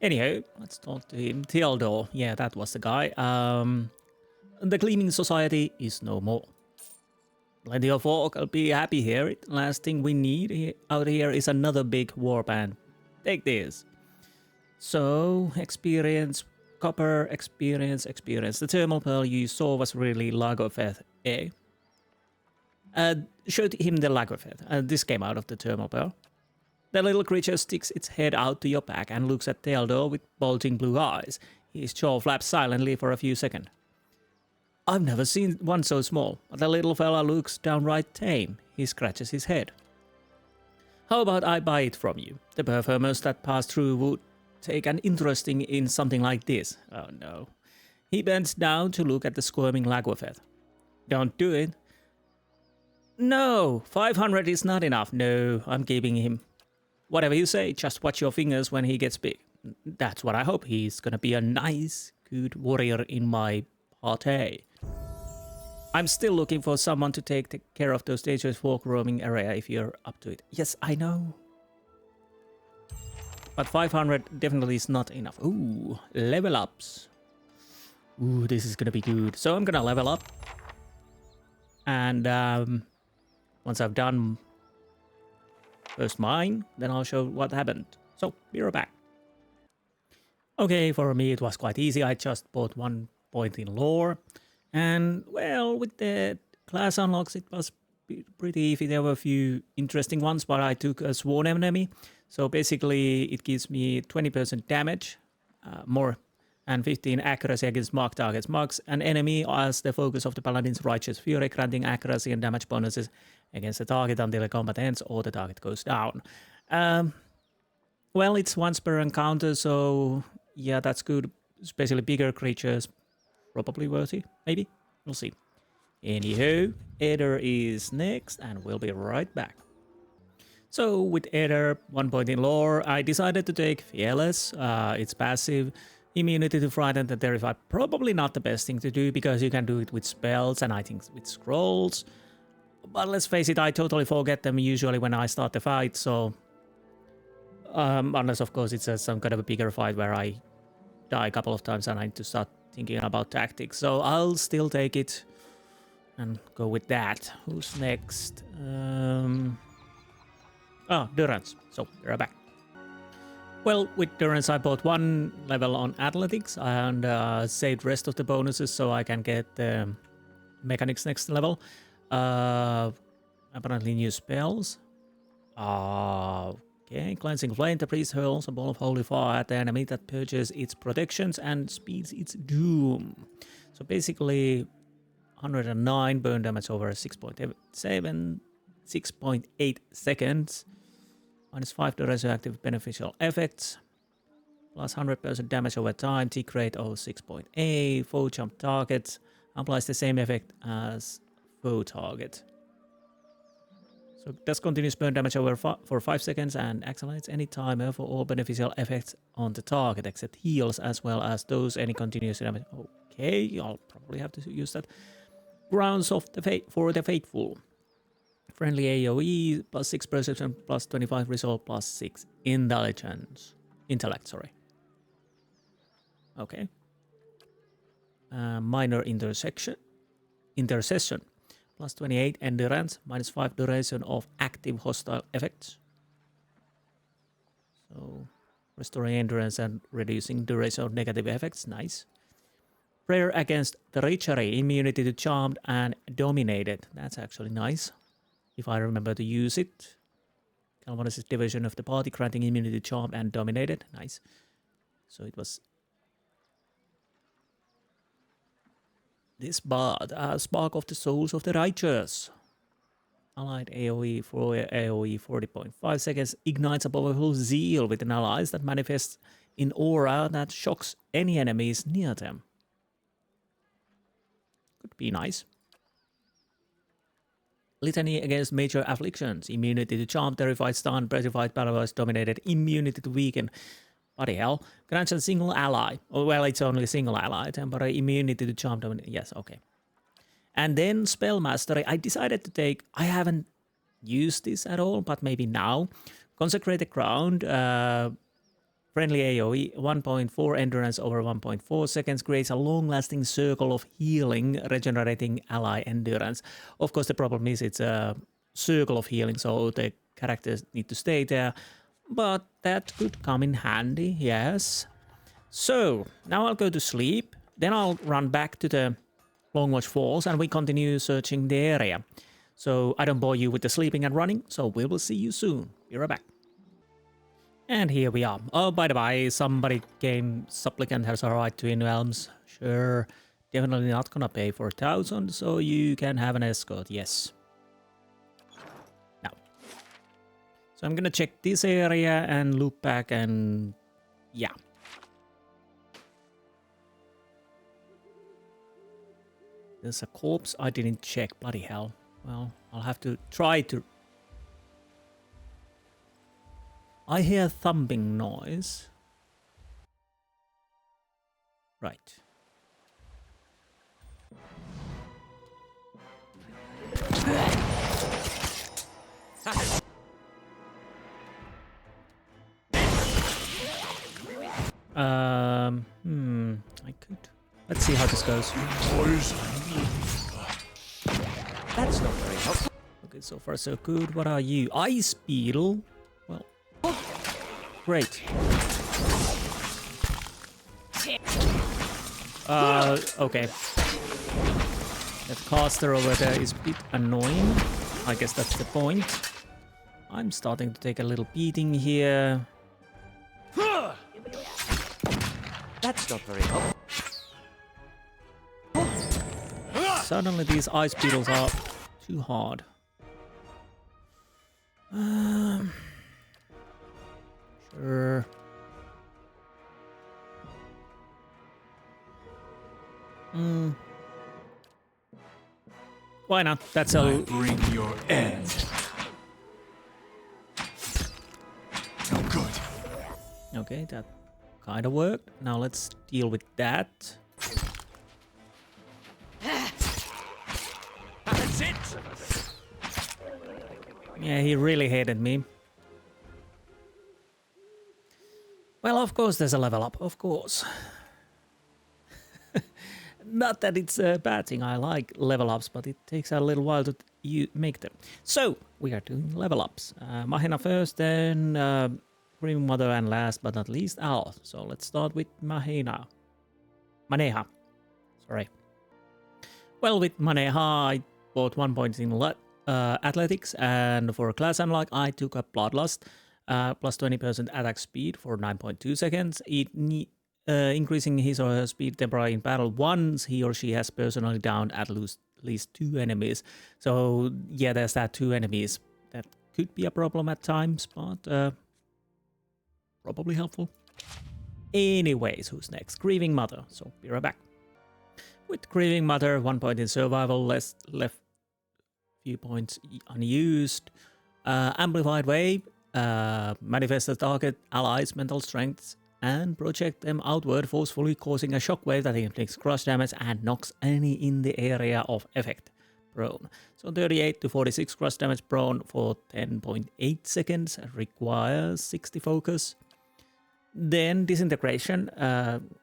Anyhow, let's talk to him. Theodore, yeah, that was the guy. The Gleaming Society is no more. Plenty of folk will be happy here. Last thing we need out here is another big warband. Take this. So, experience, copper, experience. The thermal pearl you saw was really Lagufeth, eh? Showed him the Lagufeth. This came out of the thermal pearl. The little creature sticks its head out to your back and looks at Theodore with bulging blue eyes. His jaw flaps silently for a few seconds. I've never seen one so small, but the little fella looks downright tame. He scratches his head. How about I buy it from you? The performers that pass through would take an interest in something like this. Oh no. He bends down to look at the squirming Lagwafeth. Don't do it. No, 500 is not enough. No, I'm keeping him. Whatever you say, just watch your fingers when he gets big. That's what I hope. He's gonna be a nice, good warrior in my party. I'm still looking for someone to take care of those dangerous walk roaming area if you're up to it. Yes, I know. But 500 definitely is not enough. Ooh, level ups. Ooh, this is gonna be good. So I'm gonna level up. And once I've done first mine, then I'll show what happened. So, be right back. Okay, for me it was quite easy. I just bought 1 point in lore. And, well, with the class unlocks, it was pretty easy. There were a few interesting ones, but I took a sworn enemy. So basically, it gives me 20% damage, more, and 15 accuracy against marked targets. Marks an enemy as the focus of the Paladin's Righteous Fury, granting accuracy and damage bonuses against the target until the combat ends or the target goes down. Well, it's once per encounter, so yeah, that's good. Especially bigger creatures, probably worthy, maybe? We'll see. Anywho, Aether is next, and we'll be right back. So, with Aether, 1 point in lore, I decided to take Fearless. It's passive. Immunity to Frightened and Terrified. Probably not the best thing to do, because you can do it with spells, and I think with scrolls. But let's face it, I totally forget them usually when I start the fight, so... unless, of course, it's some kind of a bigger fight where I die a couple of times and I need to start thinking about tactics. So I'll still take it and go with that. Who's next? Durance. So, we're back. Well, with Durance, I bought 1 level on Athletics and saved rest of the bonuses so I can get the Mechanics next level. Apparently new spells. Okay, Cleansing Flame. The priest hurls a ball of holy fire at the enemy that purges its protections and speeds its doom. So basically, 109 burn damage over 6.8 seconds. -5 to radioactive beneficial effects. Plus 100% damage over time. Tick rate of 6.8. Foe jump target. Applies the same effect as foe target. So it does continuous burn damage for 5 seconds and accelerates any timer for all beneficial effects on the target, except heals, as well as those any continuous damage. Okay, I'll probably have to use that. Grounds of the for the Faithful. Friendly AoE, plus 6 perception, plus 25 resolve, plus 6 intellect, sorry. Okay. Minor intercession, plus 28 endurance, -5 duration of active hostile effects. So, restoring endurance and reducing duration of negative effects, nice. Prayer against the Treachery, immunity to Charmed and Dominated, that's actually nice. If I remember to use it. Galvino's division of the party, granting immunity to Charmed and Dominated, nice. So it was... This bard, Spark of the Souls of the Righteous. Allied AoE for AoE 40.5 seconds. Ignites a powerful zeal within allies that manifests in aura that shocks any enemies near them. Could be nice. Litany against major afflictions. Immunity to Charm, Terrified, Stun, Petrified, Paralyzed, Dominated. Immunity to Weaken. Bloody hell. Grants a single ally. Oh, well, it's only a single ally. Temporary immunity to Charm, Dominated. Yes, okay. And then Spell Mastery. I decided to take... I haven't used this at all, but maybe now. Consecrated Ground. Friendly AoE. 1.4 endurance over 1.4 seconds. Creates a long-lasting circle of healing, regenerating ally endurance. Of course, the problem is it's a circle of healing, so the characters need to stay there. But that could come in handy, yes. So, now I'll go to sleep. Then I'll run back to the Longwatch Falls and we continue searching the area. So, I don't bore you with the sleeping and running, so we will see you soon. Be right back. And here we are. Oh, by the way, somebody came, Supplicant has a right to Twin Realms. Sure, definitely not gonna pay 4,000, so you can have an escort, yes. So I'm gonna check this area and loop back and yeah. There's a corpse I didn't check, bloody hell. Well, I'll have to try to... I hear thumping noise. Right. I could. Let's see how this goes. That's not very helpful. Okay, so far so good. What are you? Ice beetle? Well, great. Okay. That caster over there is a bit annoying. I guess that's the point. I'm starting to take a little beating here. That's not very helpful. Suddenly these ice beetles are too hard. Sure. Why not? That's I a... bring your end. No good. Okay, that kind of worked. Now let's deal with that. That's it. Yeah, he really hated me. Well, of course there's a level up, of course. Not that it's a bad thing, I like level ups, but it takes a little while to make them. So, we are doing level ups. Mahena first, then Grim Mother, and last but not least, Al. So let's start with Maneha. Sorry. Well, with Maneha, I bought 1 point in athletics, and for class unlock, I took a Bloodlust, plus 20% attack speed for 9.2 seconds. Increasing his or her speed temporarily in battle once he or she has personally downed at least 2 enemies. So yeah, there's that 2 enemies. That could be a problem at times, but probably helpful. Anyways, who's next? Grieving Mother. So be right back. With Grieving Mother, 1 point in survival, left few points unused. Amplified Wave, manifest the target allies' mental strengths and project them outward forcefully, causing a shockwave that inflicts crush damage and knocks any in the area of effect prone. So 38 to 46 crush damage prone for 10.8 seconds, requires 60 focus. Then Disintegration,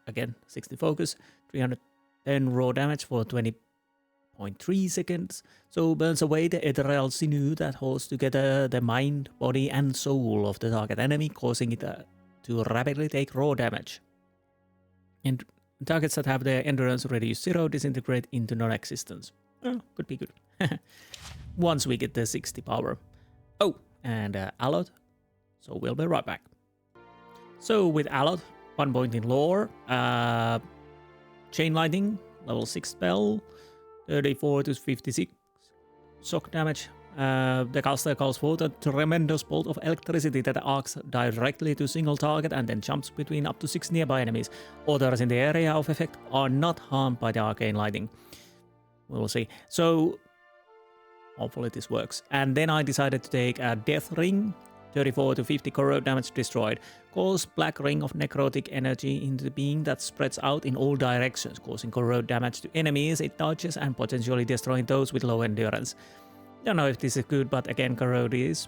again 60 focus, 310 raw damage for 20.3 seconds. So burns away the ethereal sinew that holds together the mind, body and soul of the target enemy, causing it to rapidly take raw damage. And targets that have their endurance reduced 0 disintegrate into non-existence. Oh, could be good. Once we get the 60 power. Oh, and Allot. So we'll be right back. So with Allot, 1 point in lore. Chain Lightning, level 6 spell. 34 to 56 shock damage. The caster calls forth a tremendous bolt of electricity that arcs directly to a single target and then jumps between up to 6 nearby enemies. Others in the area of effect are not harmed by the arcane lightning. We'll see. So, hopefully this works. And then I decided to take a Death Ring. 34 to 50 corrode damage destroyed. Cause black ring of necrotic energy into the being that spreads out in all directions, causing corrode damage to enemies it touches and potentially destroying those with low endurance. Don't know if this is good, but again, corrode is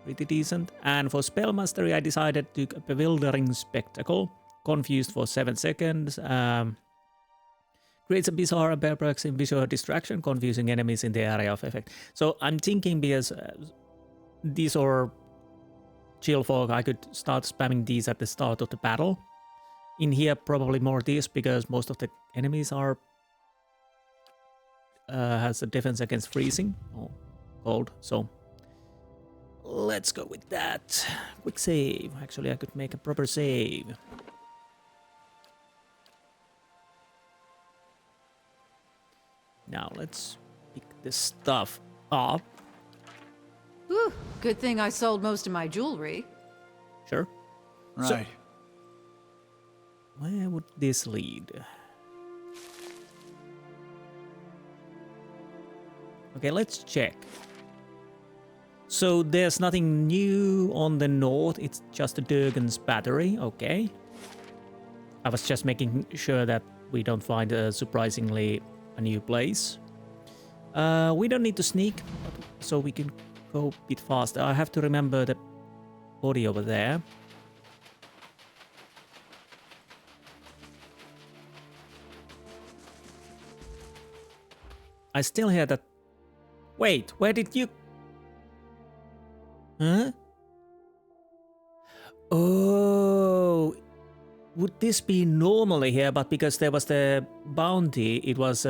pretty decent. And for spell mastery, I decided to Bewildering Spectacle. Confused for 7 seconds. Creates a bizarre and perplexing visual distraction, confusing enemies in the area of effect. So I'm thinking because these are Chill Fog, I could start spamming these at the start of the battle. In here, probably more this because most of the enemies are has a defense against freezing or cold. So let's go with that. Quick save. Actually, I could make a proper save. Now let's pick this stuff up. Whew. Good thing I sold most of my jewelry. Sure. Right. Where would this lead? Okay, let's check. So there's nothing new on the north, it's just the Durgan's battery, okay. I was just making sure that we don't find surprisingly a new place. We don't need to sneak, so we can go a bit faster. I have to remember the body over there. I still hear that. Wait, where did you... Huh? Oh, would this be normally here, but because there was the bounty, it was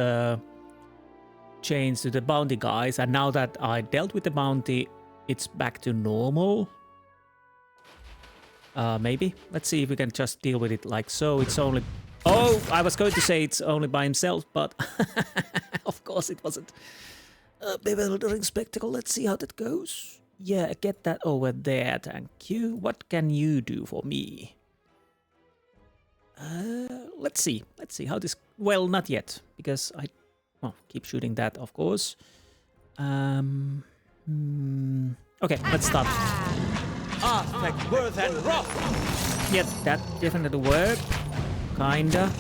changed to the bounty guys, and now that I dealt with the bounty, it's back to normal. Maybe. Let's see if we can just deal with it like so. It's only... Oh, I was going to say it's only by himself, but of course it wasn't. Bewildering spectacle. Let's see how that goes. Yeah, get that over there, thank you. What can you do for me? Let's see how this... Well, not yet, because I... Well, keep shooting that, of course. Okay, let's start. Aspect worth and rough. Yep, that definitely worked. Kinda.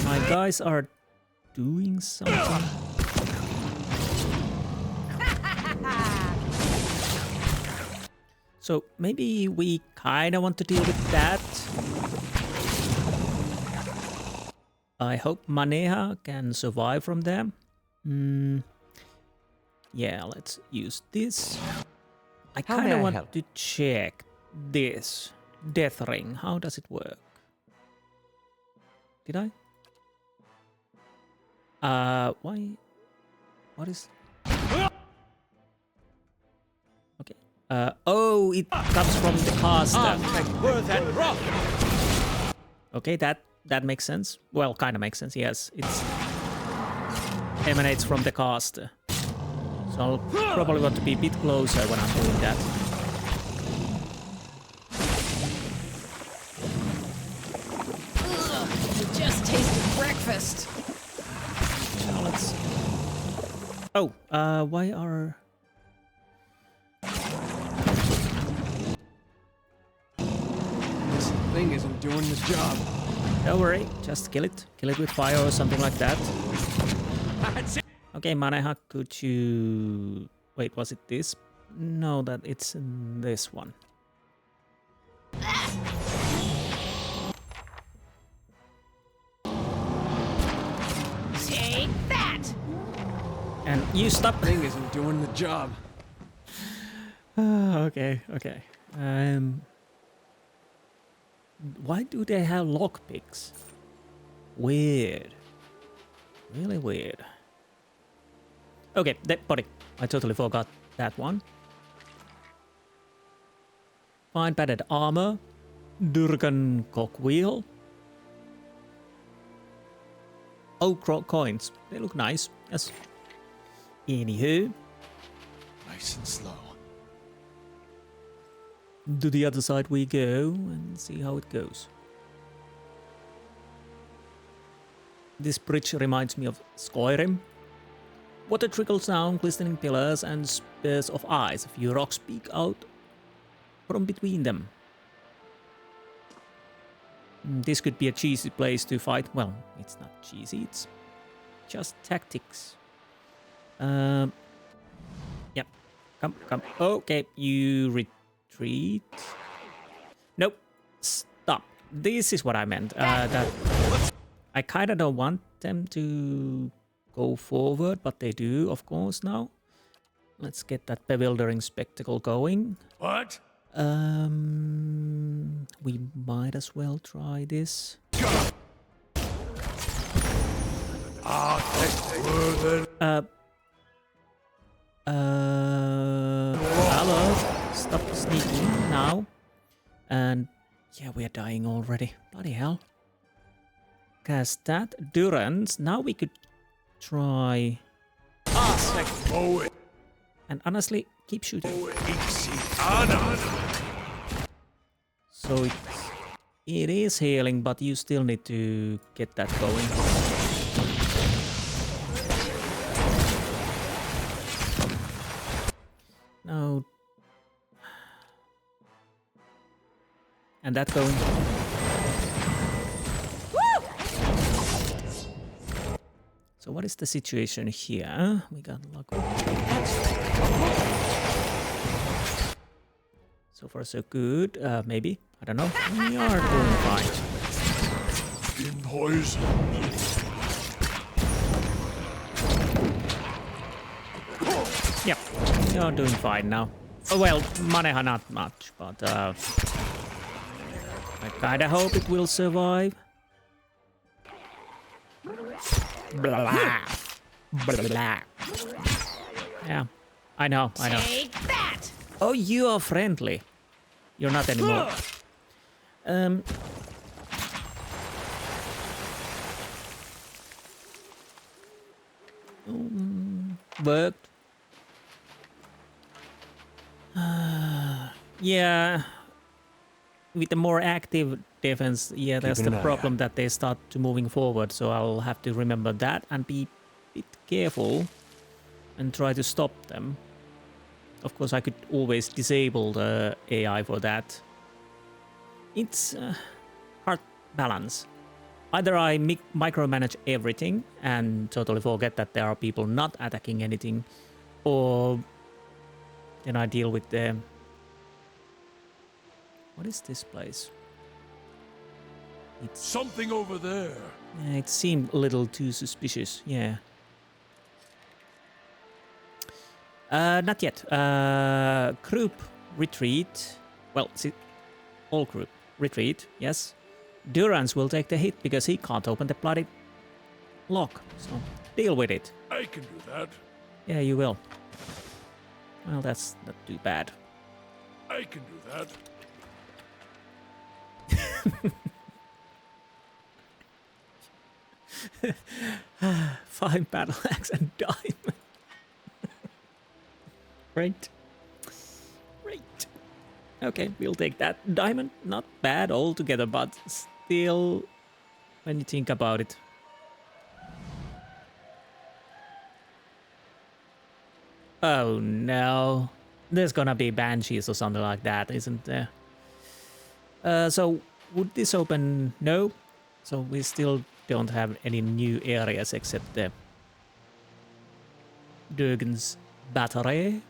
My guys are doing something. So maybe we kinda want to deal with that. I hope Maneha can survive from them. Yeah, let's use this. I kinda want to check this. Death ring, how does it work? Did I? Why? What is... Okay. Oh, it comes from the caster. Okay, that makes sense. Well, kind of makes sense, yes. It's emanates from the caster. So I'll probably want to be a bit closer when I'm doing that. It just tasted breakfast. Now let's... Oh, why are... This thing isn't doing the job. Don't worry, just kill it. Kill it with fire or something like that. Okay, Maneha, could you... Wait, was it this? No, that it's this one. Take that! And you stop. Thing isn't doing the job. Okay. Why do they have lockpicks? Weird. Really weird. Okay, that body. I totally forgot that one. Fine padded armor. Durgan cogwheel. Oh, coins. They look nice. Yes. Anywho. Nice and slow. To the other side we go and see how it goes. This bridge reminds me of Skyrim. Water trickles down glistening pillars and spears of ice. A few rocks peek out from between them. This could be a cheesy place to fight. Well, it's not cheesy, it's just tactics. Yep. Come. Okay, you retreat. Nope. Stop. This is what I meant. That I kinda don't want them to go forward, but they do, of course, now. Let's get that bewildering spectacle going. What? We might as well try this. Hello. Stop sneaking now. And yeah, we're dying already. Bloody hell. Cast that. Durance. Now we could try... And honestly, keep shooting. Honor. So it is healing, but you still need to get that going. No. And that going. So what is the situation here? We got luck. So far so good. Maybe. I don't know. We are doing fine. In poison. Yep. We are doing fine now. Oh well, Maneha not much, but I kinda hope it will survive. Blah. Blah. Yeah, I know. Take that! Oh, you are friendly. You're not anymore. Worked. Yeah. With the more active defense, yeah, there's Keeping the an eye problem that they start to moving forward, so I'll have to remember that and be a bit careful and try to stop them. Of course, I could always disable the AI for that. It's hard balance. Either I micromanage everything and totally forget that there are people not attacking anything, or then I deal with the... What is this place? It's... Something over there. Yeah, it seemed a little too suspicious, yeah. Not yet. Group retreat. Well, see, all group retreat, yes. Durans will take the hit because he can't open the bloody lock, so deal with it. I can do that. Yeah, you will. Well, that's not too bad. I can do that. Five battle axe and diamond. Right. Great. Okay, we'll take that. Diamond, not bad altogether, but still, when you think about it. Oh no. There's gonna be banshees or something like that, isn't there? So, would this open? No. So we still don't have any new areas except the Durgan's battery.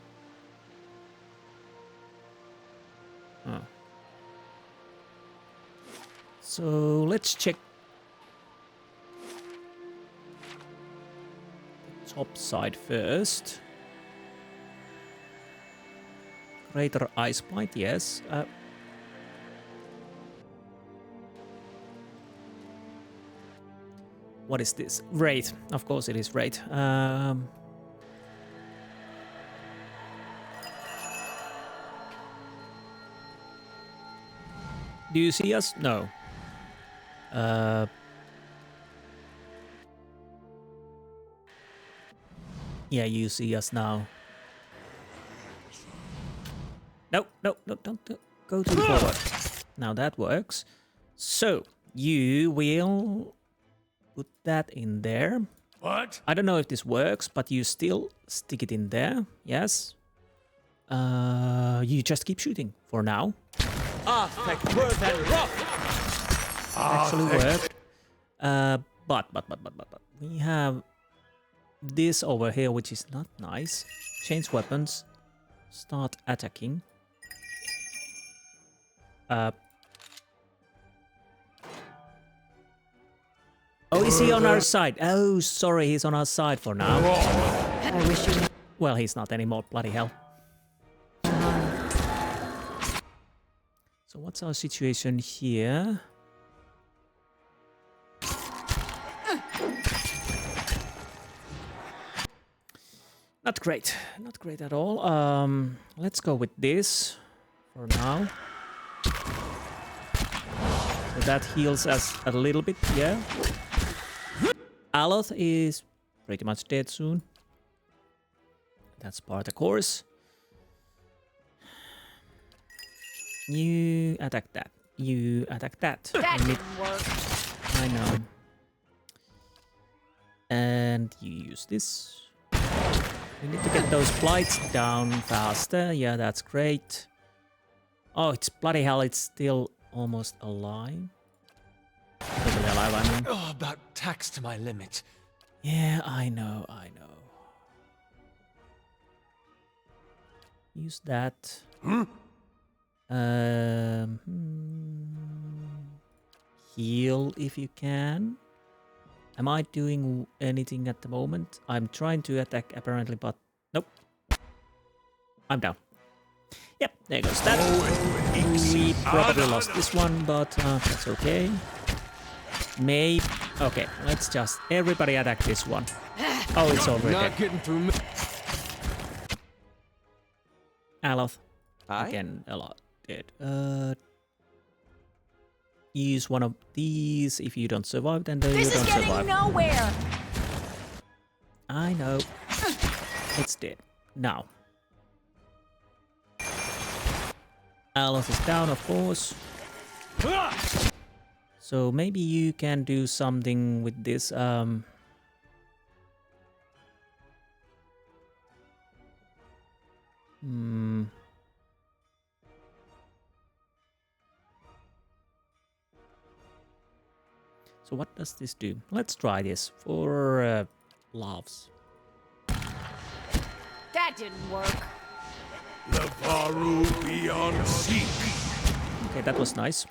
Oh. So let's check the top side first. Greater Ice Blight, yes. What is this? Wraith. Of course it is Wraith. Do you see us? No. Yeah, you see us now. No, don't go too forward. Now that works. So, you will put that in there. What? I don't know if this works, but you still stick it in there. Yes. You just keep shooting for now. Actually worked. But we have this over here, which is not nice. Change weapons. Start attacking. Oh, is he on our side? Oh, sorry, he's on our side for now. I wish you... Well, he's not anymore, bloody hell. So what's our situation here? Not great. Not great at all. Let's go with this for now. So that heals us a little bit, yeah. Aloth is pretty much dead soon. That's part of the course. You attack that. You attack that. That You need- didn't work. I know. And you use this. We need to get those blights down faster. Yeah, that's great. Oh, it's bloody hell, it's still almost alive. Totally alive, I mean. Oh, about taxed to my limit. Yeah, I know, I know. Use that. Heal if you can. Am I doing anything at the moment? I'm trying to attack apparently, but nope. I'm down. Yep, there goes that. We probably lost this one, but that's okay. Maybe. Okay, let's just everybody attack this one. Oh, it's already dead. Not getting through me. Aloth. Aye? Again, a lot dead. Use one of these. If you don't survive, then you This is don't getting survive. nowhere. I know. It's dead. Now. Aloth is down, of course. So maybe you can do something with this. So what does this do? Let's try this for laughs. That didn't work. Levaru beyond seek. Okay, that was nice.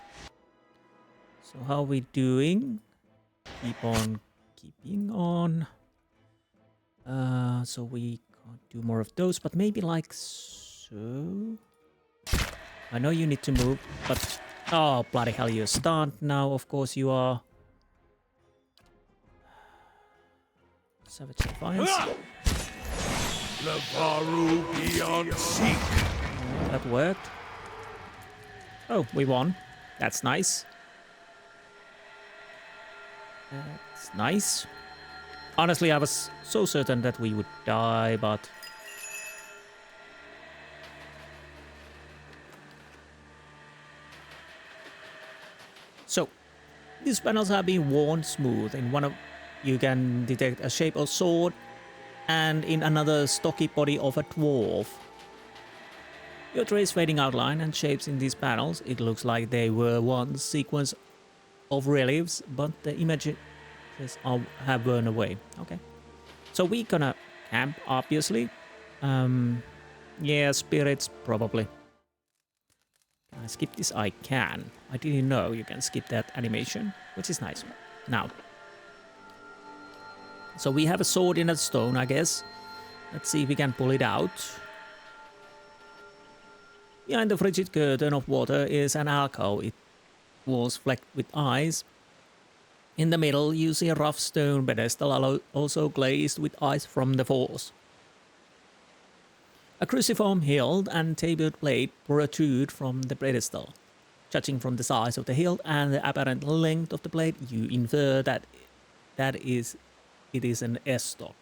So how are we doing? Keep on keeping on. So we can't do more of those, but maybe like so. I know you need to move, but oh bloody hell, you're stunned now. Of course you are. Savage Defiance. Levaru beyond seek. That worked. Oh, we won. That's nice. That's nice. Honestly, I was so certain that we would die, but... So, these panels have been worn smooth. In one of you can detect a shape of sword, and in another stocky body of a dwarf. You trace fading outline and shapes in these panels. It looks like they were one sequence of reliefs, but the images have worn away. Okay. So we're gonna camp, obviously. Yeah, spirits, probably. Can I skip this? I can. I didn't know you can skip that animation, which is nice. Now. So we have a sword in a stone, I guess. Let's see if we can pull it out. Behind the frigid curtain of water is an alcove. It was flecked with ice. In the middle, you see a rough stone pedestal, also glazed with ice from the falls. A cruciform hilt and tapered blade protrude from the pedestal. Judging from the size of the hilt and the apparent length of the blade, you infer that it is an S-stock.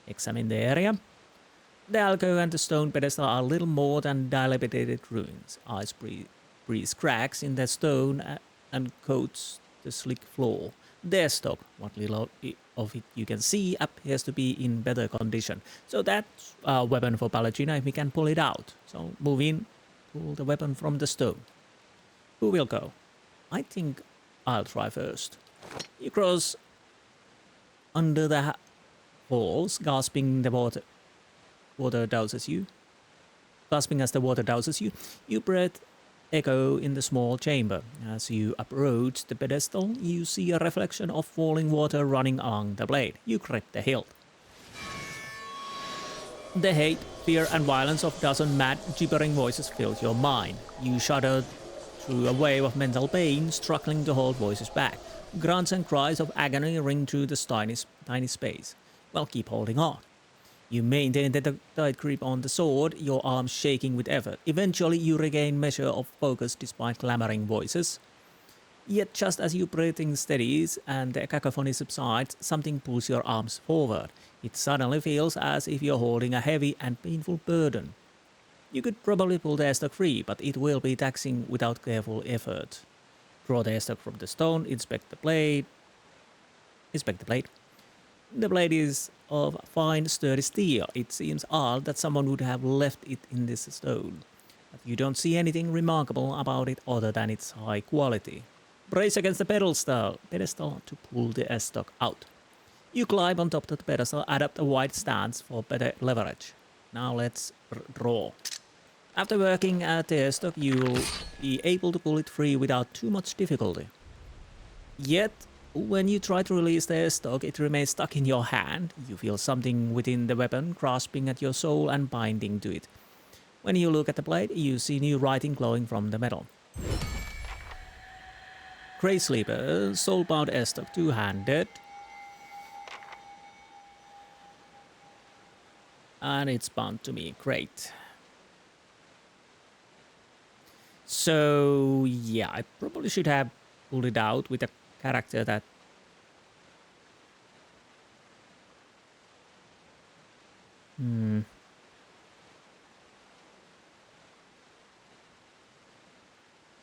Examine the area. The alcove and the stone pedestal are little more than dilapidated ruins. Ice breeze cracks in the stone and coats the slick floor. The S-stock, what little of it you can see, appears to be in better condition. So that's a weapon for Pallegina if we can pull it out. So move in, pull the weapon from the stone. Who will go? I think I'll try first. You cross under the falls, gasping the water douses you. Gasping as the water douses you, your breath echo in the small chamber. As you approach the pedestal, you see a reflection of falling water running along the blade. You grip the hilt. The hate, fear and violence of dozen mad, gibbering voices fills your mind. You shudder through a wave of mental pain, struggling to hold voices back. Grunts and cries of agony ring through the tiny space. Well, keep holding on. You maintain the tight grip on the sword, your arms shaking with effort. Eventually, you regain measure of focus despite clamoring voices. Yet, just as your breathing steadies and the cacophony subsides, something pulls your arms forward. It suddenly feels as if you're holding a heavy and painful burden. You could probably pull the stock free, but it will be taxing without careful effort. Draw the stock from the stone, inspect the blade. Inspect the blade. The blade is of fine, sturdy steel. It seems odd that someone would have left it in this stone. But you don't see anything remarkable about it other than its high quality. Brace against the pedestal to pull the stock out. You climb on top of the pedestal, adapt a wide stance for better leverage. Now let's draw. After working at the stock, you'll be able to pull it free without too much difficulty. Yet, when you try to release the stock, it remains stuck in your hand. You feel something within the weapon grasping at your soul and binding to it. When you look at the blade, you see new writing glowing from the metal. Grey Sleeper, soulbound stock, two-handed. And it's bound to me. Great. So, yeah, I probably should have pulled it out with a character that...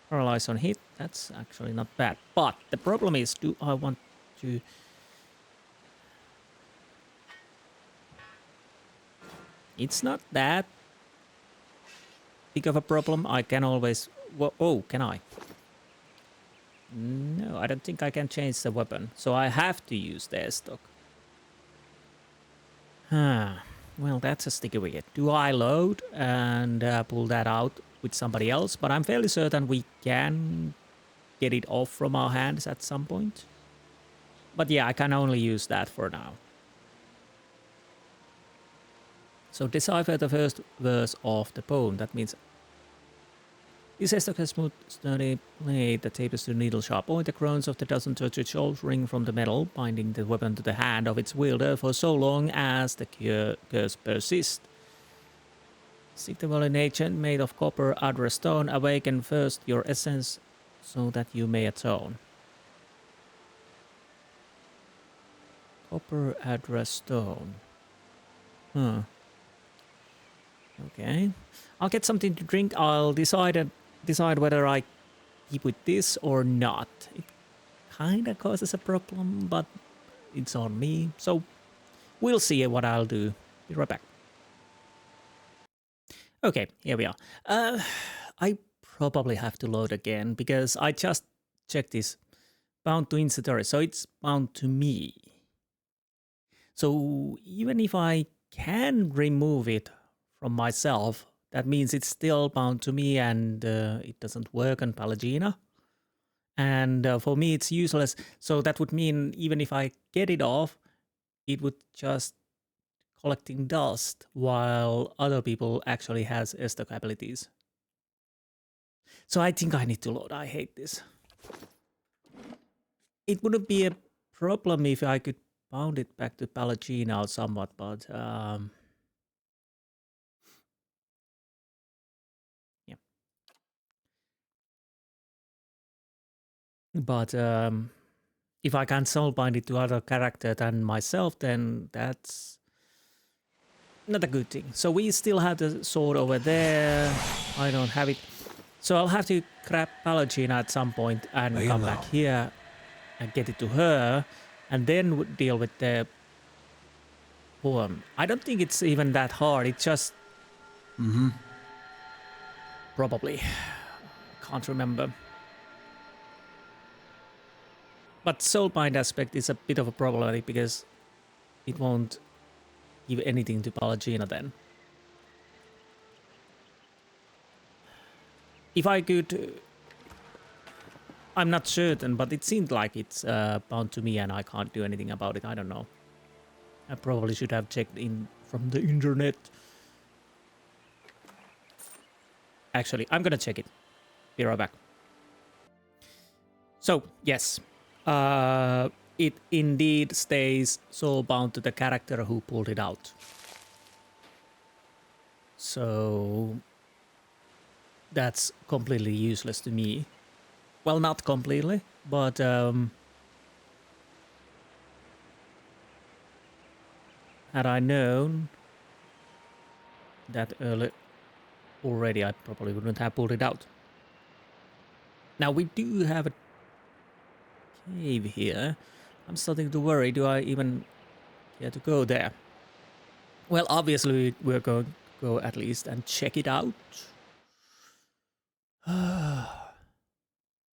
Paralyze on hit, that's actually not bad. But the problem is, do I want to... It's not that big of a problem. I can always... Oh, can I? No, I don't think I can change the weapon. So I have to use their stock. Well, that's a sticky wicket. Do I load and pull that out with somebody else? But I'm fairly certain we can get it off from our hands at some point. But yeah, I can only use that for now. So decipher the first verse of the poem. That means this stock has smooth, sturdy blade that tapers to needle sharp point. The crowns of the dozen tortured shells ring from the metal, binding the weapon to the hand of its wielder for so long as the curse persists. Seek the valley nature made of copper, adder stone. Awaken first your essence so that you may atone. Copper, adder stone. Okay. I'll get something to drink. I'll decide whether I keep with this or not. It kind of causes a problem, but it's on me. So we'll see what I'll do. Be right back. Okay, here we are. I probably have to load again because I just checked this. Bound to Insti, so it's bound to me. So even if I can remove it from myself, that means it's still bound to me and it doesn't work on Pallegina. And for me it's useless, so that would mean even if I get it off, it would just collecting dust while other people actually has stock abilities. So I think I need to load. I hate this. It wouldn't be a problem if I could bound it back to Pallegina somewhat, but But if I can't soul bind it to other character than myself, then that's not a good thing. So we still have the sword over there. I don't have it. So I'll have to grab Pallegina at some point and come back here and get it to her and then deal with the poem. I don't think it's even that hard. It's just... Probably. Can't remember. But soulbind aspect is a bit of a problem because it won't give anything to Pallegina then. If I could... I'm not certain, but it seemed like it's bound to me and I can't do anything about it. I don't know. I probably should have checked in from the internet. Actually, I'm gonna check it. Be right back. So, yes. It indeed stays soulbound to the character who pulled it out. So that's completely useless to me. Well, not completely, but had I known that early... already, I probably wouldn't have pulled it out. Now we do have a cave here. I'm starting to worry, do I even care to go there? Well, obviously we're going to go at least and check it out.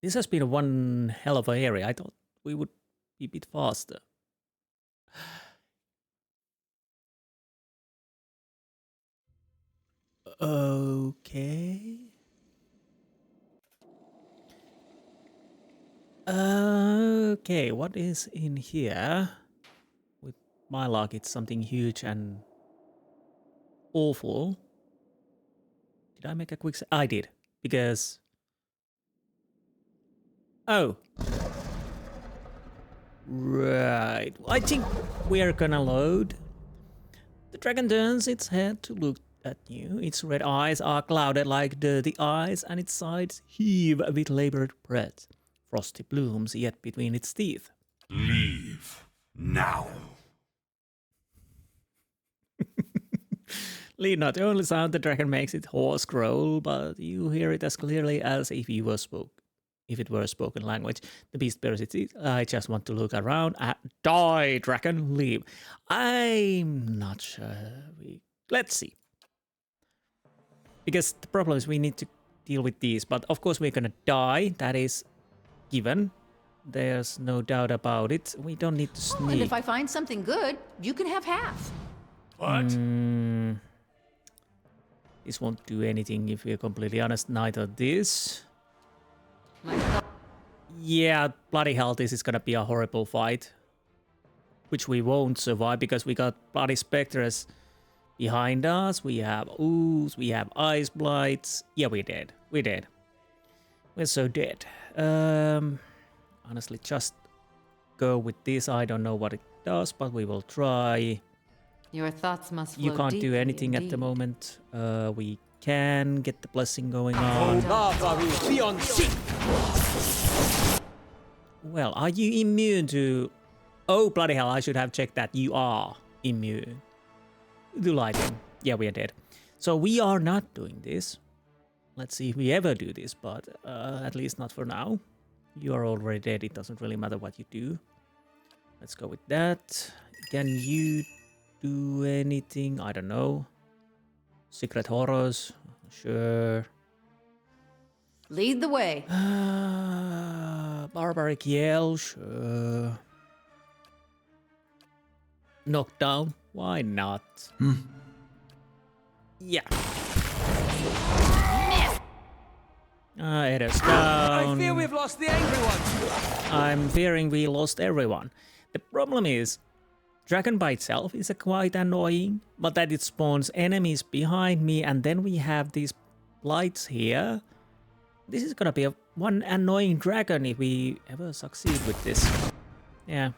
This has been one hell of an area. I thought we would be a bit faster. Okay. Okay, what is in here? With my luck, it's something huge and awful. Did I make a quick... I did, because... Oh. Right. I think we're gonna load. The dragon turns its head to look at you. Its red eyes are clouded like dirty eyes, and its sides heave with labored breath. Frosty blooms yet between its teeth. Leave now. Lee, not only sound the dragon makes its hoarse growl, but you hear it as clearly as if it were a spoken language. The beast bares its teeth. I just want to look around. Die, dragon, leave. I'm not sure. Let's see. Because the problem is we need to deal with these, but of course we're gonna die. That is given. There's no doubt about it. We don't need to sneak. And if I find something good, you can have half. What? This won't do anything if we're completely honest. Neither this. Yeah, bloody hell, this is gonna be a horrible fight. Which we won't survive because we got bloody spectres behind us. We have ooze, we have ice blights. Yeah, we're dead. We're dead. We're so dead. Honestly, just go with this. I don't know what it does, but we will try. Your thoughts must flow You can't do deeply anything at the indeed. moment. We can get the blessing going on. Well, are you immune to... Oh, bloody hell, I should have checked that. You are immune to lightning. Yeah, we are dead. So we are not doing this. Let's see if we ever do this, but at least not for now. You are already dead. It doesn't really matter what you do. Let's go with that. Can you do anything? I don't know. Secret horrors? Sure. Lead the way. Barbaric yell? Sure. Knockdown? Why not? Yeah. It is down. I fear we've lost the angry ones. I'm fearing we lost everyone. The problem is, Dragon by itself is quite annoying, but that it spawns enemies behind me, and then we have these lights here. This is gonna be one annoying dragon if we ever succeed with this. Yeah.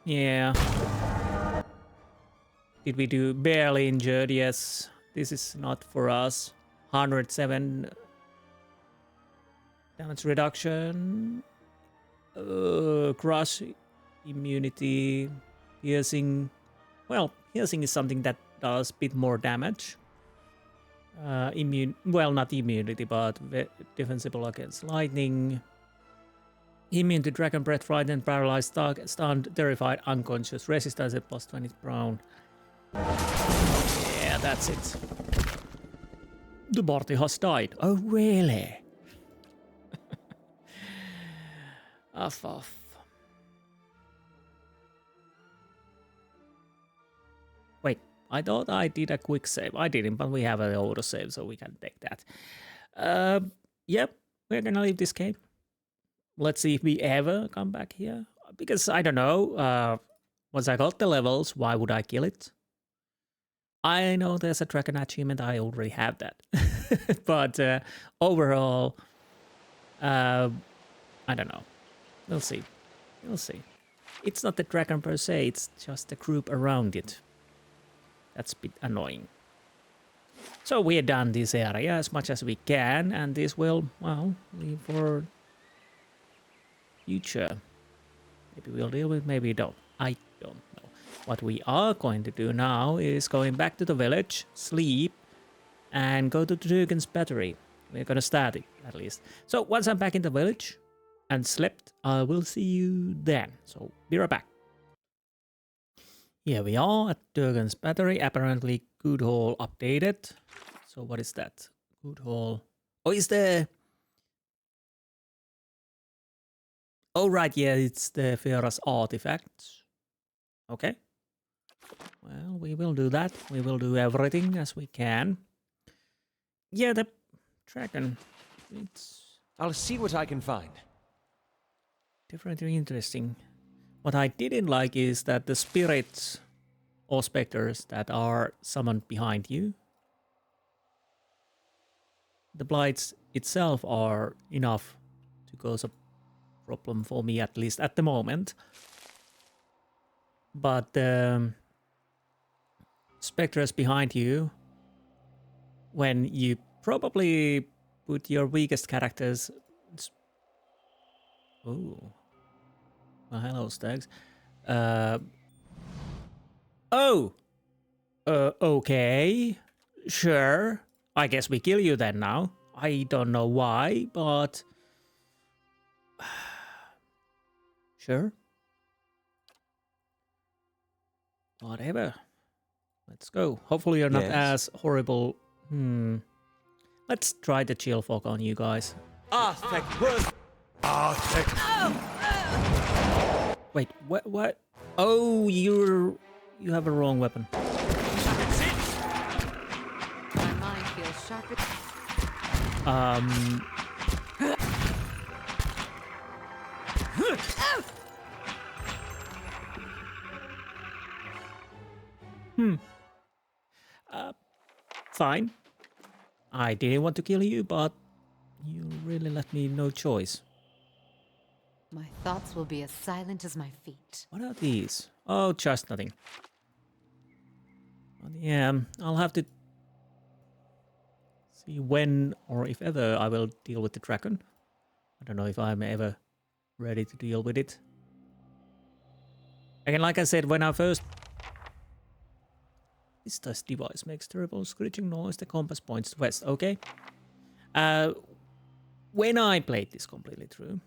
Yeah. Did we do barely injured? Yes. This is not for us. 107 damage reduction. Crush immunity. Piercing. Well, piercing is something that does a bit more damage. Well, not immunity, but defensible against lightning. Immune to dragon breath, frightened, paralyzed, stunned, terrified, unconscious, resistance at plus 20 brown. Yeah, that's it. The party has died. Oh, really? Off. Wait, I thought I did a quick save. I didn't, but we have an auto save, so we can take that. Yep, we're gonna leave this game. Let's see if we ever come back here. Because, I don't know, once I got the levels, why would I kill it? I know there's a dragon achievement, I already have that. But overall, I don't know. We'll see. We'll see. It's not the dragon per se, it's just the group around it. That's a bit annoying. So we're done this area as much as we can, and this will, well, leave for future. Maybe we'll deal with, maybe we don't. I don't know. What we are going to do now is going back to the village, sleep, and go to Durgan's battery. We're gonna start it, at least. So once I'm back in the village and slept, I will see you then. So be right back. Here we are at Durgan's battery. Apparently Good Hall updated. So what is that? Good Hall. Oh, is there... Oh, right, yeah, it's the Fera's artifacts. Okay. Well, we will do that. We will do everything as we can. Yeah, the dragon. It's I'll see what I can find. definitely interesting. What I didn't like is that the spirits or specters that are summoned behind you, the blights itself are enough to cause a problem for me, at least at the moment. But the specters behind you, when you probably put your weakest characters... Oh. Well, hello, Stags. Okay. Sure. I guess we kill you then now. I don't know why, but... Sure. Whatever. Let's go. Hopefully you're not as horrible. Let's try the chill fog on you guys. Wait, what? Oh, you have a wrong weapon. My mind feels sharper. Fine. I didn't want to kill you, but you really left me no choice. My thoughts will be as silent as my feet. What are these? Oh, just nothing. But yeah, I'll have to see when or if ever I will deal with the dragon. I don't know if I'm ever ready to deal with it. Again, like I said, when I first... This device makes terrible screeching noise. The compass points west. Okay. When I played this completely through,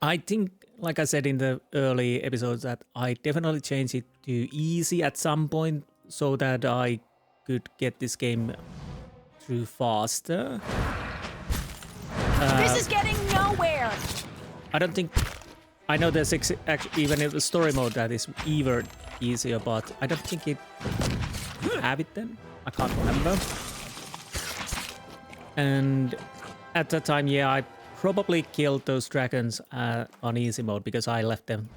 I think, like I said in the early episodes, that I definitely changed it to easy at some point so that I could get this game through faster. This is getting nowhere. I don't think... I know there's even in the story mode that is even easier, but I don't think it have it then. I can't remember. And at that time, yeah, I probably killed those dragons on easy mode because I left them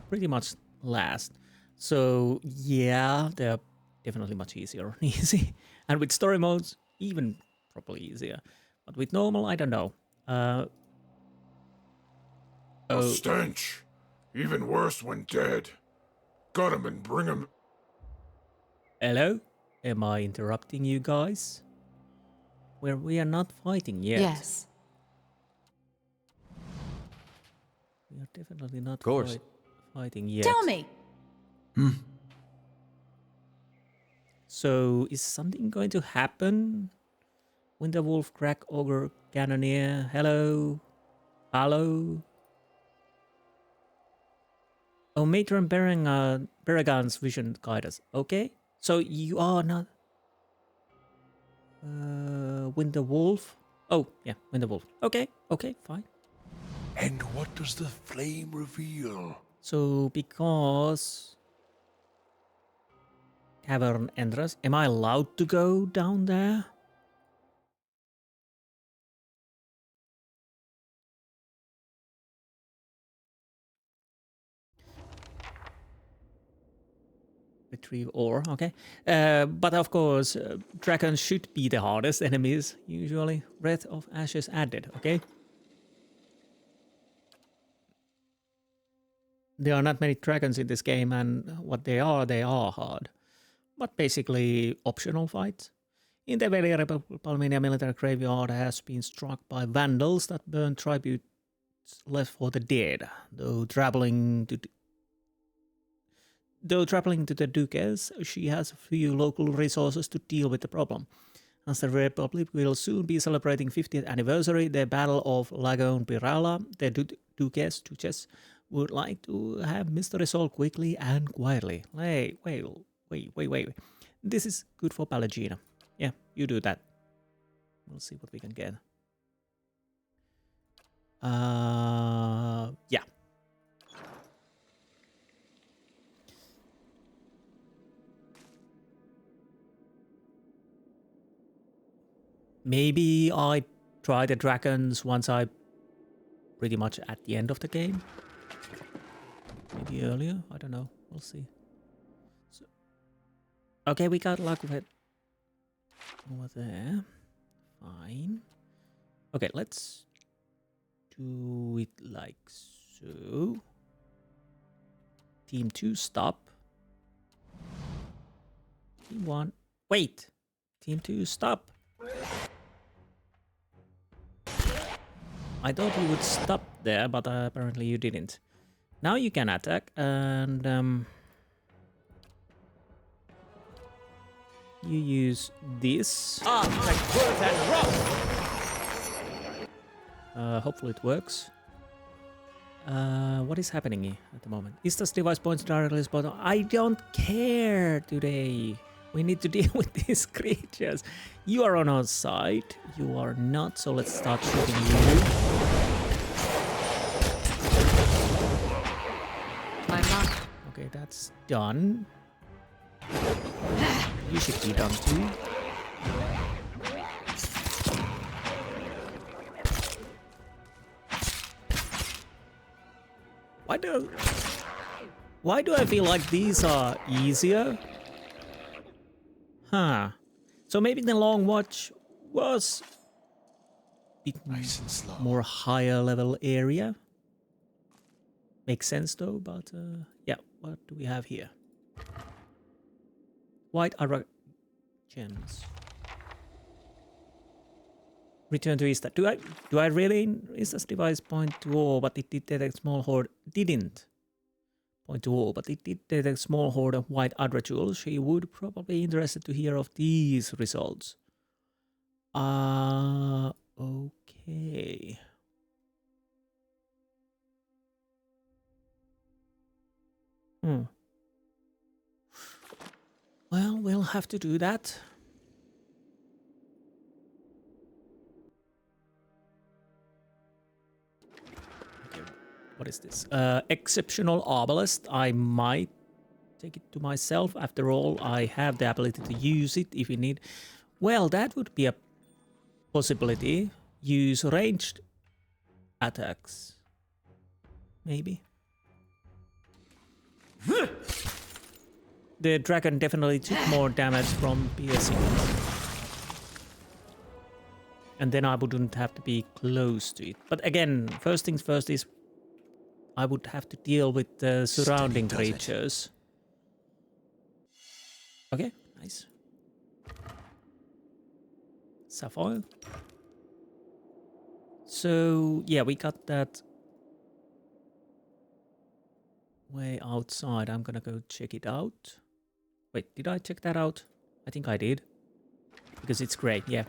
pretty much last. So yeah, they're definitely much easier on easy. And with story modes, even probably easier. But with normal, I don't know. A stench. Even worse when dead. Gut him and bring him. Hello? Am I interrupting you guys? Where we are not fighting yet. Yes. We are definitely not course. fighting yet. Tell me. So, is something going to happen? Winterwolf, Crack, Ogre, Cannoneer, hello? Hello? Oh, Matron Baragon's vision guide us. Okay. So you are not... Winterwolf? Oh, yeah, Winterwolf. Okay, okay, fine. And what does the flame reveal? So, because... Cavern entrance, am I allowed to go down there? Retrieve ore, okay. But of course, dragons should be the hardest enemies, usually. Wreath of Ashes added, okay. There are not many dragons in this game, and what they are hard. But basically, optional fights. In the Valley Palmenia military graveyard has been struck by vandals that burn tributes left for the dead, though traveling to Though traveling to the Duchess, she has few local resources to deal with the problem. As the Republic will soon be celebrating 50th anniversary, the Battle of Lagoon Pirala, the Duchess would like to have mystery solved quickly and quietly. Wait. This is good for Pallegina. Yeah, you do that. We'll see what we can get. Yeah. Maybe I try the dragons once I pretty much at the end of the game. Maybe earlier, I don't know. We'll see. So, okay, we got luck with it over there. Fine. Okay, let's do it like so. Team 2, stop. Team 1, wait. Team 2, stop. I thought you would stop there, but apparently you didn't. Now you can attack, and you use this. Hopefully it works. What is happening here at the moment? Is this device points directly spot on? I don't care today. We need to deal with these creatures. You are on our side. You are not, so let's start shooting you. I'm not. Okay, that's done. You should be done too. Why do I feel like these are easier? Huh. So maybe the Longwatch was a bit Nice and slow. more higher level area. Makes sense though, but yeah, what do we have here? White arrow gems. Return to Insta. Do I really? Is this device point to all, but it did detect small horde? Didn't point to all, but it did detect small horde of white adra jewels. She would probably be interested to hear of these results. Okay. Well, we'll have to do that. Okay, what is this? Exceptional Obelisk. I might take it to myself. After all, I have the ability to use it if we need. Well, that would be a possibility. Use ranged attacks. Maybe. The dragon definitely took more damage from piercing. And then I wouldn't have to be close to it. But again, first things first is I would have to deal with the surrounding creatures. Okay, nice. Sapphire. So, yeah, we got that way outside. I'm gonna go check it out. Wait, did I check that out? I think I did. Because it's great, yeah.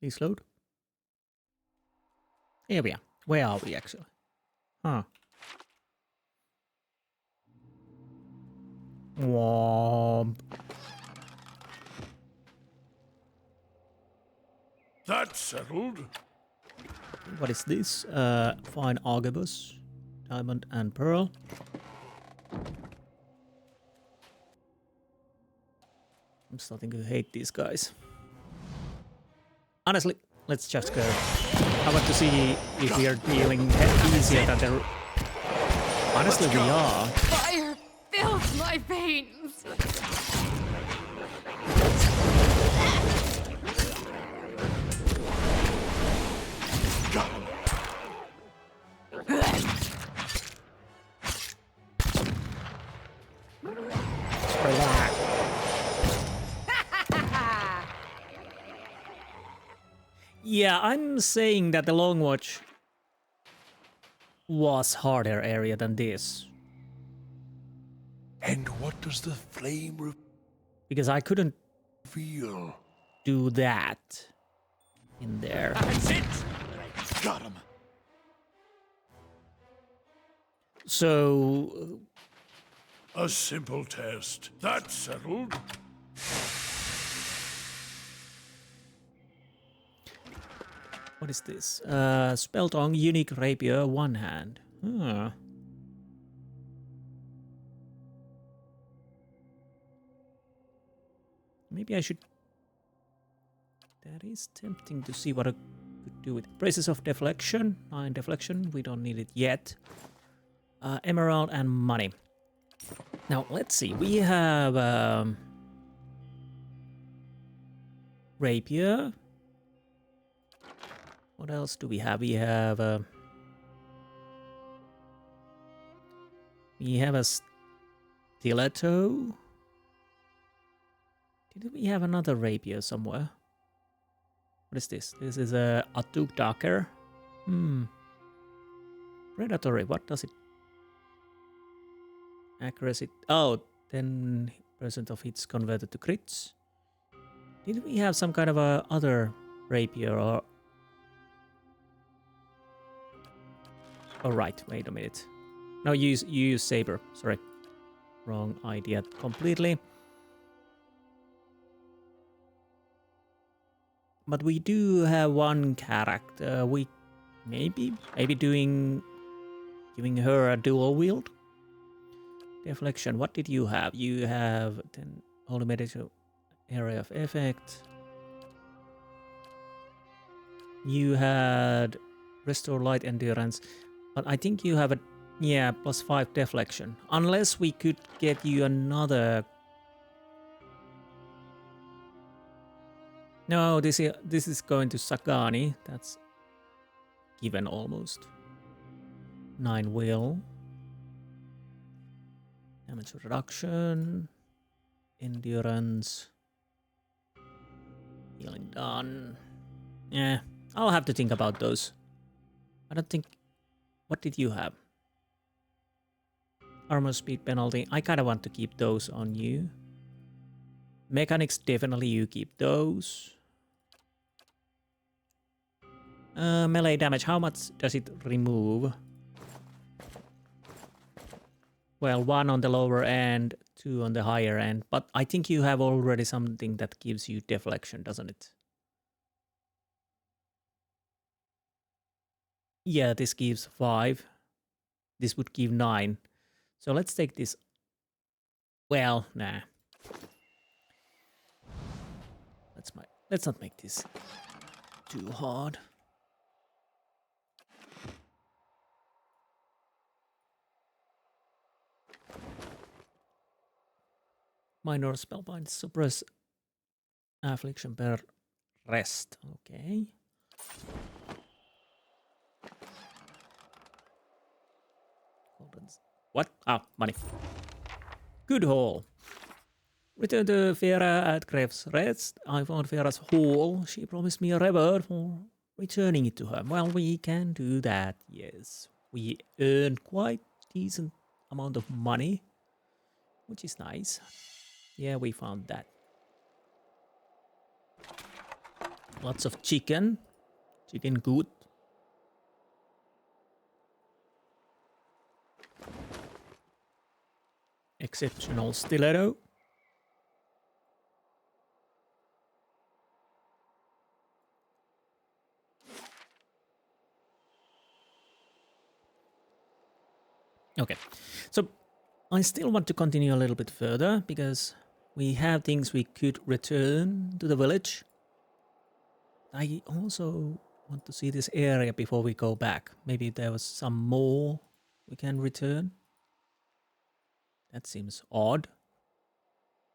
Please load. Here we are. Where are we actually? Huh. Womp. That's settled. What is this? Fine Argibus, diamond and pearl. I'm starting to hate these guys. Honestly, let's just go. I want to see if we are dealing easier than the... Honestly, we are. Fire fills my veins. Yeah, I'm saying that the Longwatch was harder area than this. And what does the flame Because I couldn't reveal? do that in there. That's it! Got him. So... A simple test. That's settled. What is this? Spelltong, unique rapier, one hand. Huh. Maybe I should... That is tempting to see what I could do with it. Braces of deflection, 9 deflection, we don't need it yet. Emerald and money. Now, let's see, we have... rapier. What else do we have? We have a stiletto. Did we have another rapier somewhere? What is this? This is a Atuk Darker. Predatory. What does it? Accuracy. Oh, 10% of hits converted to crits. Did we have some kind of a other rapier or? Oh, right, wait a minute. No, you use saber. Sorry. Wrong idea completely. But we do have one character. We maybe giving her a dual wield. Deflection. What did you have? You have 10 holy medical area of effect. You had restore light endurance. But I think you have a, yeah, +5 deflection. Unless we could get you another... No, this is going to Sagani. That's given almost. 9 will. Damage reduction. Endurance. Healing done. Yeah, I'll have to think about those. I don't think... What did you have? Armor speed penalty. I kind of want to keep those on you. Mechanics, definitely you keep those. Melee damage, how much does it remove? Well, 1 on the lower end, 2 on the higher end. But I think you have already something that gives you deflection, doesn't it? Yeah, this gives 5. This would give 9. So let's take this. Well, nah. Let's not make this too hard. Minor spellbind suppress affliction per rest. Okay. What? Ah, money. Good haul. Return to Vera at Grave's Rest. I found Vera's haul. She promised me a reward for returning it to her. Well, we can do that, yes. We earned quite decent amount of money, which is nice. Yeah, we found that. Lots of chicken. Chicken good. Exceptional stiletto. Okay, so I still want to continue a little bit further because we have things we could return to the village. I also want to see this area before we go back. Maybe there was some more we can return. That seems odd.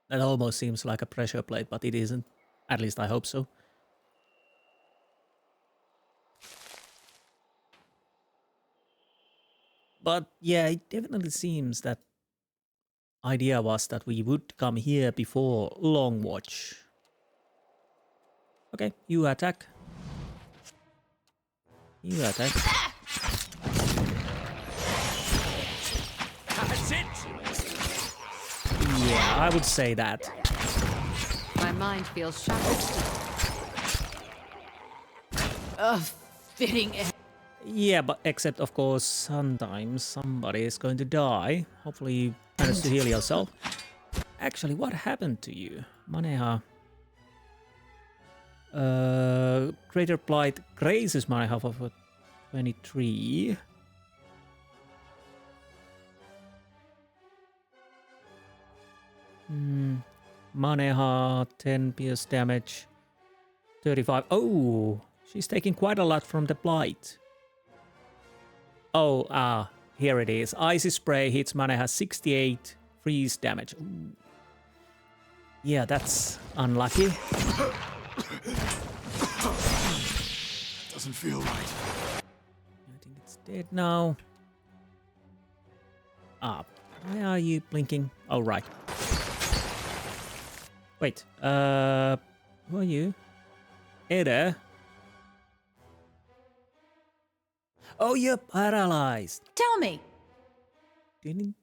That almost seems like a pressure plate, but it isn't. At least I hope so. But yeah, it definitely seems that idea was that we would come here before Longwatch. Okay, you attack. You attack. That's it! Yeah, I would say that. My mind feels sharp as steel. Fitting. Yeah, but except of course sometimes somebody is going to die. Hopefully you manage to heal yourself. Actually, what happened to you? Maneha. Greater Blight grazes Maneha for 23. Maneha 10 pierce damage. 35. Oh, she's taking quite a lot from the Blight. Oh, here it is. Icy Spray hits Maneha 68 freeze damage. Ooh. Yeah, that's unlucky. Doesn't feel right. I think it's dead now. Why are you blinking? Oh, right. Wait, who are you? Ada? Oh, you're paralyzed. Tell me. Didn't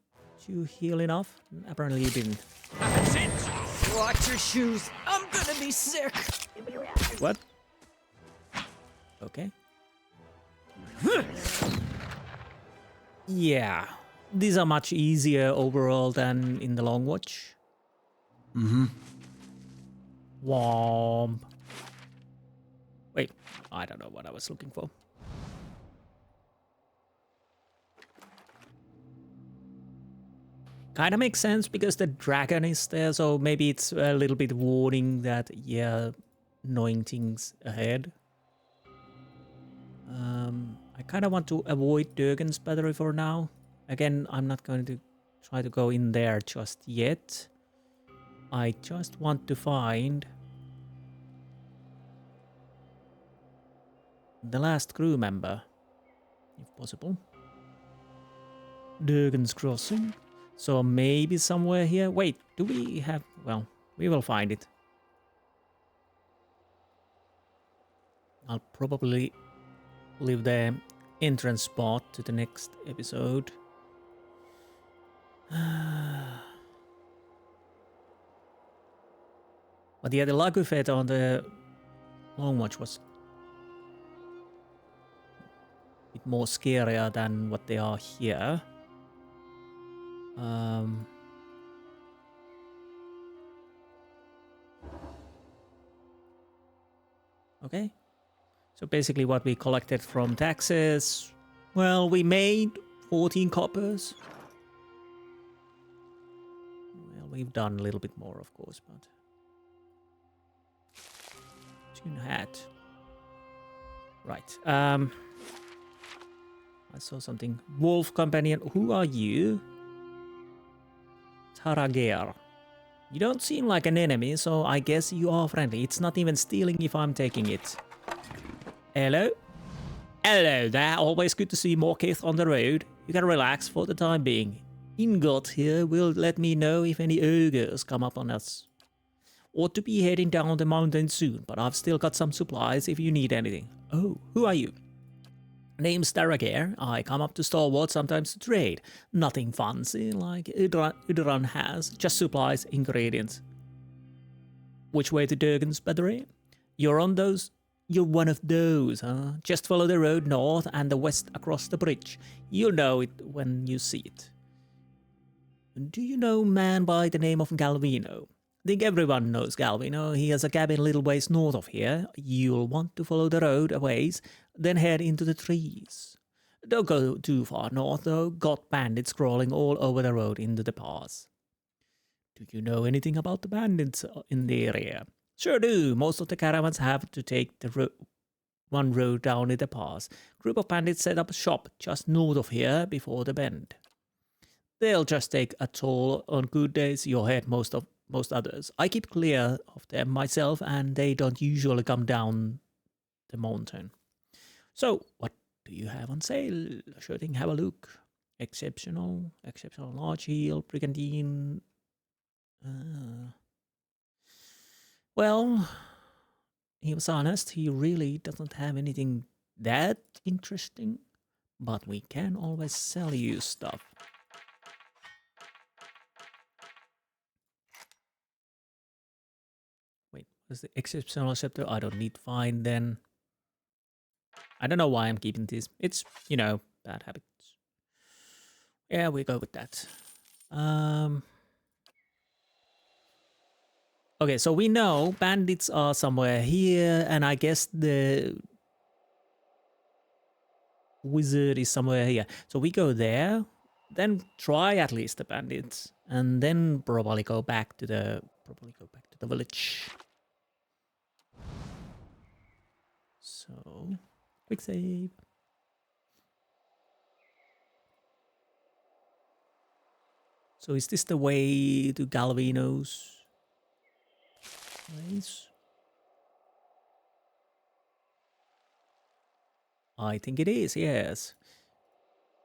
you heal enough? Apparently you didn't. That's it! Watch your shoes. I'm gonna be sick. What? Okay. Yeah, these are much easier overall than in the Longwatch. Womp. Wait, I don't know what I was looking for. Kind of makes sense because the dragon is there, so maybe it's a little bit warning that, yeah, knowing things ahead. I kind of want to avoid Durgan's battery for now. Again, I'm not going to try to go in there just yet. I just want to find the last crew member, if possible. Durgan's Crossing. So maybe somewhere here. Wait, do we have... Well, we will find it. I'll probably leave the entrance spot to the next episode. But yeah, the Lagufet on the Longwatch was a bit more scarier than what they are here. Okay. So basically what we collected from taxes, well, we made 14 coppers. Well, we've done a little bit more, of course, but... Tune hat. Right. I saw something. Wolf Companion. Who are you? Tarager. You don't seem like an enemy, so I guess you are friendly. It's not even stealing if I'm taking it. Hello? Hello there. Always good to see more Kith on the road. You can relax for the time being. Ingot here will let me know if any ogres come up on us. Ought to be heading down the mountain soon, but I've still got some supplies if you need anything. Oh, who are you? Name's Tarager. I come up to Stalwart sometimes to trade. Nothing fancy like Udran has, just supplies, ingredients. Which way to Durgan's battery? You're one of those, huh? Just follow the road north and the west across the bridge. You'll know it when you see it. Do you know a man by the name of Galvino? I think everyone knows Galvino. He has a cabin little ways north of here. You'll want to follow the road a ways, then head into the trees. Don't go too far north, though. Got bandits crawling all over the road into the pass. Do you know anything about the bandits in the area? Sure do. Most of the caravans have to take the one road down in the pass. Group of bandits set up shop just north of here before the bend. They'll just take a toll on good days. You'll head most others. I keep clear of them myself, and they don't usually come down the mountain. So, what do you have on sale? Sure thing, have a look. Exceptional large heel, brigandine. Well, he was honest. He really doesn't have anything that interesting, but we can always sell you stuff. Wait, what's the exceptional scepter? I don't need fine then. I don't know why I'm keeping this. It's, you know, bad habits. Yeah, we go with that. Okay, so we know bandits are somewhere here, and I guess the wizard is somewhere here. So we go there, then try at least the bandits, and then probably go back to the village. So quick save. So is this the way to Galvino's place? I think it is, yes.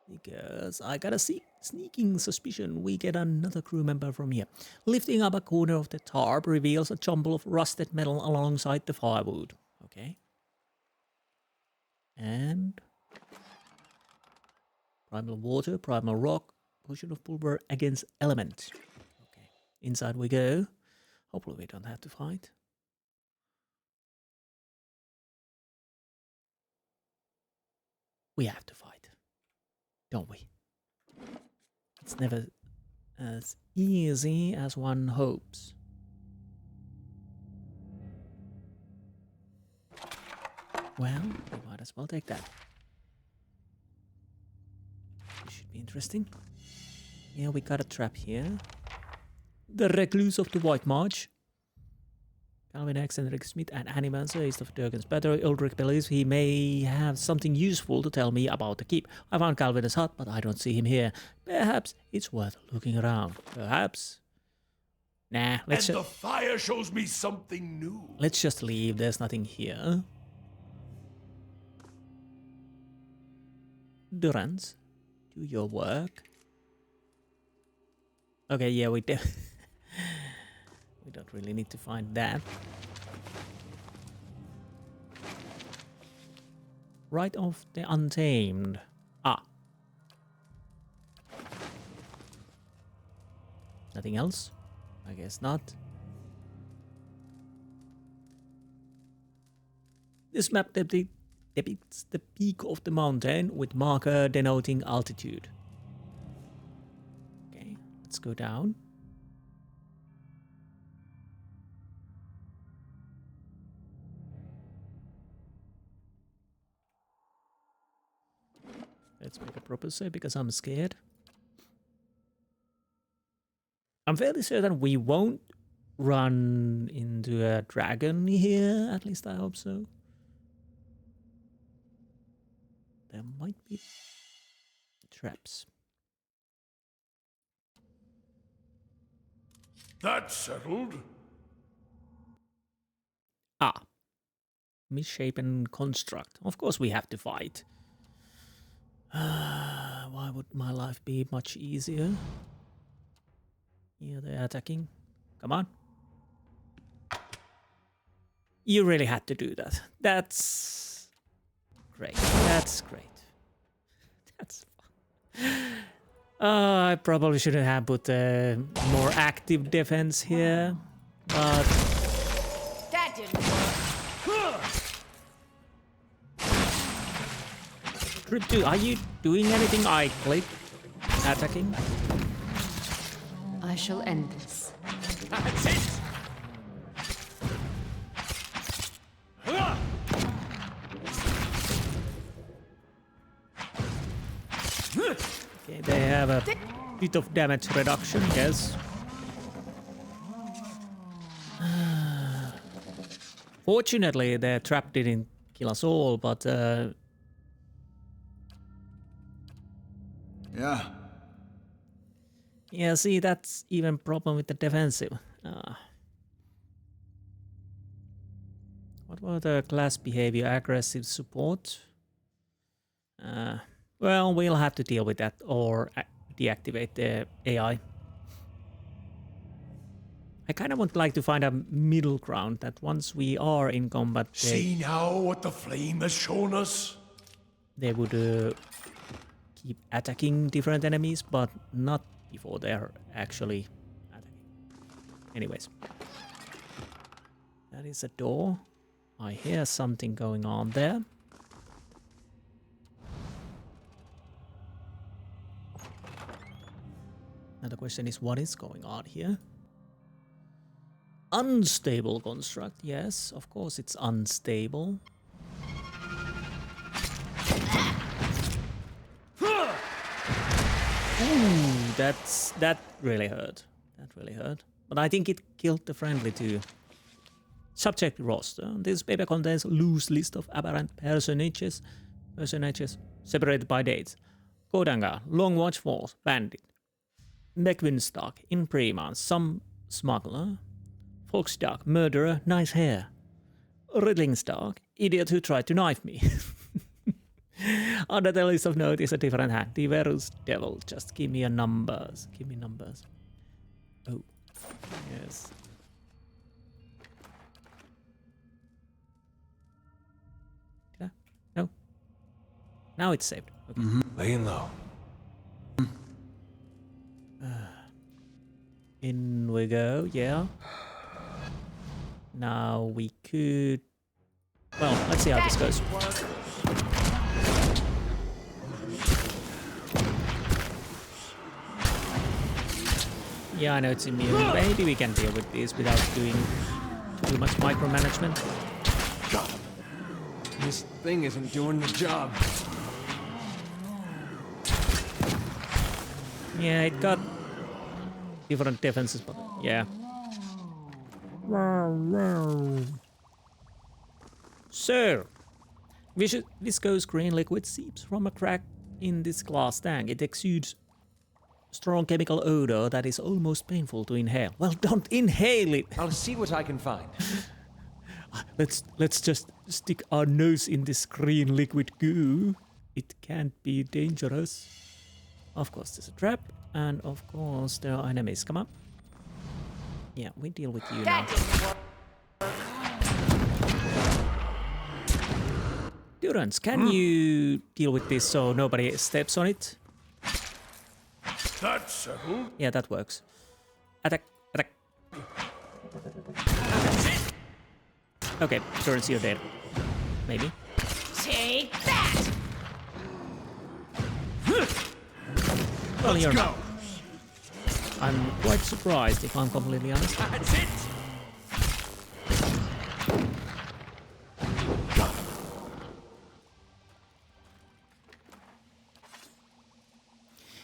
Because I got a sneaking suspicion we get another crew member from here. Lifting up a corner of the tarp reveals a jumble of rusted metal alongside the firewood. Okay. And primal water, primal rock, potion of pulver against element. Okay. Inside we go. Hopefully we don't have to fight. We have to fight, don't we? It's never as easy as one hopes. Well, we might as well take that. This should be interesting. Yeah, we got a trap here. The Recluse of the White March. Calvin Eccentric Smith and Animancer, east of Durgan's battery. Ulrich believes he may have something useful to tell me about the keep. I found Calvin's hut, but I don't see him here. Perhaps it's worth looking around. Perhaps. Nah, let's And the fire shows me something new. let's just leave. There's nothing here. Durans, do your work. Okay, yeah, we do. We don't really need to find that. Right of the Untamed. Ah. Nothing else? I guess not. This map depicts the peak of the mountain with marker denoting altitude. Okay, let's go down. Let's make a proper save because I'm scared. I'm fairly certain we won't run into a dragon here. At least I hope so. There might be traps. That's settled. Ah. Misshapen construct. Of course we have to fight. Why would my life be much easier? Yeah, they're attacking. Come on. You really had to do that. That's great. That's great. That's fun. I probably shouldn't have put a more active defense here, but That didn't work. Group 2, are you doing anything? I click attacking. I shall end this. That's it. Okay, they have a bit of damage reduction, yes. Fortunately, their trap didn't kill us all, but Yeah. yeah, see, that's even problem with the defensive. What about the class behavior? Aggressive support? Well, we'll have to deal with that or deactivate the AI. I kind of would like to find a middle ground that once we are in combat... See now what the flame has shown us? they would keep attacking different enemies, but not before they're actually attacking. Anyways. That is a door. I hear something going on there. Now the question is, what is going on here? Unstable construct. Yes, of course it's unstable. Ooh, that really hurt. That really hurt. But I think it killed the friendly too. Subject roster. This paper contains a loose list of aberrant personages separated by dates. Kodanga, Longwatch Falls, bandit. Beckwinstalk, Impriman, some smuggler. Foxduck, murderer, nice hair. Riddlingstalk, idiot who tried to knife me. Under the list of note is a different hand. The Verus Devil, just give me your numbers. Give me numbers. Oh, yes. Did I? No. Now it's saved. Okay. Laying low. In we go, yeah. Now we could... Well, let's see how this goes. Yeah, I know it's immune. Maybe we can deal with this without doing too much micromanagement. This thing isn't doing the job. Yeah, it got different defenses, but yeah. So, viscous green liquid seeps from a crack in this glass tank. It exudes strong chemical odor that is almost painful to inhale. Well, don't inhale it. I'll see what I can find. Let's just stick our nose in this green liquid goo. It can't be dangerous. Of course, there's a trap, and of course there are enemies. Come up. Yeah, we deal with you now. Durans, can you deal with this so nobody steps on it? That's settled. Yeah, that works. Attack, attack. Okay, Durans, you're dead. Maybe. Take that! Well, you're not. I'm quite surprised, if I'm completely honest. That's it.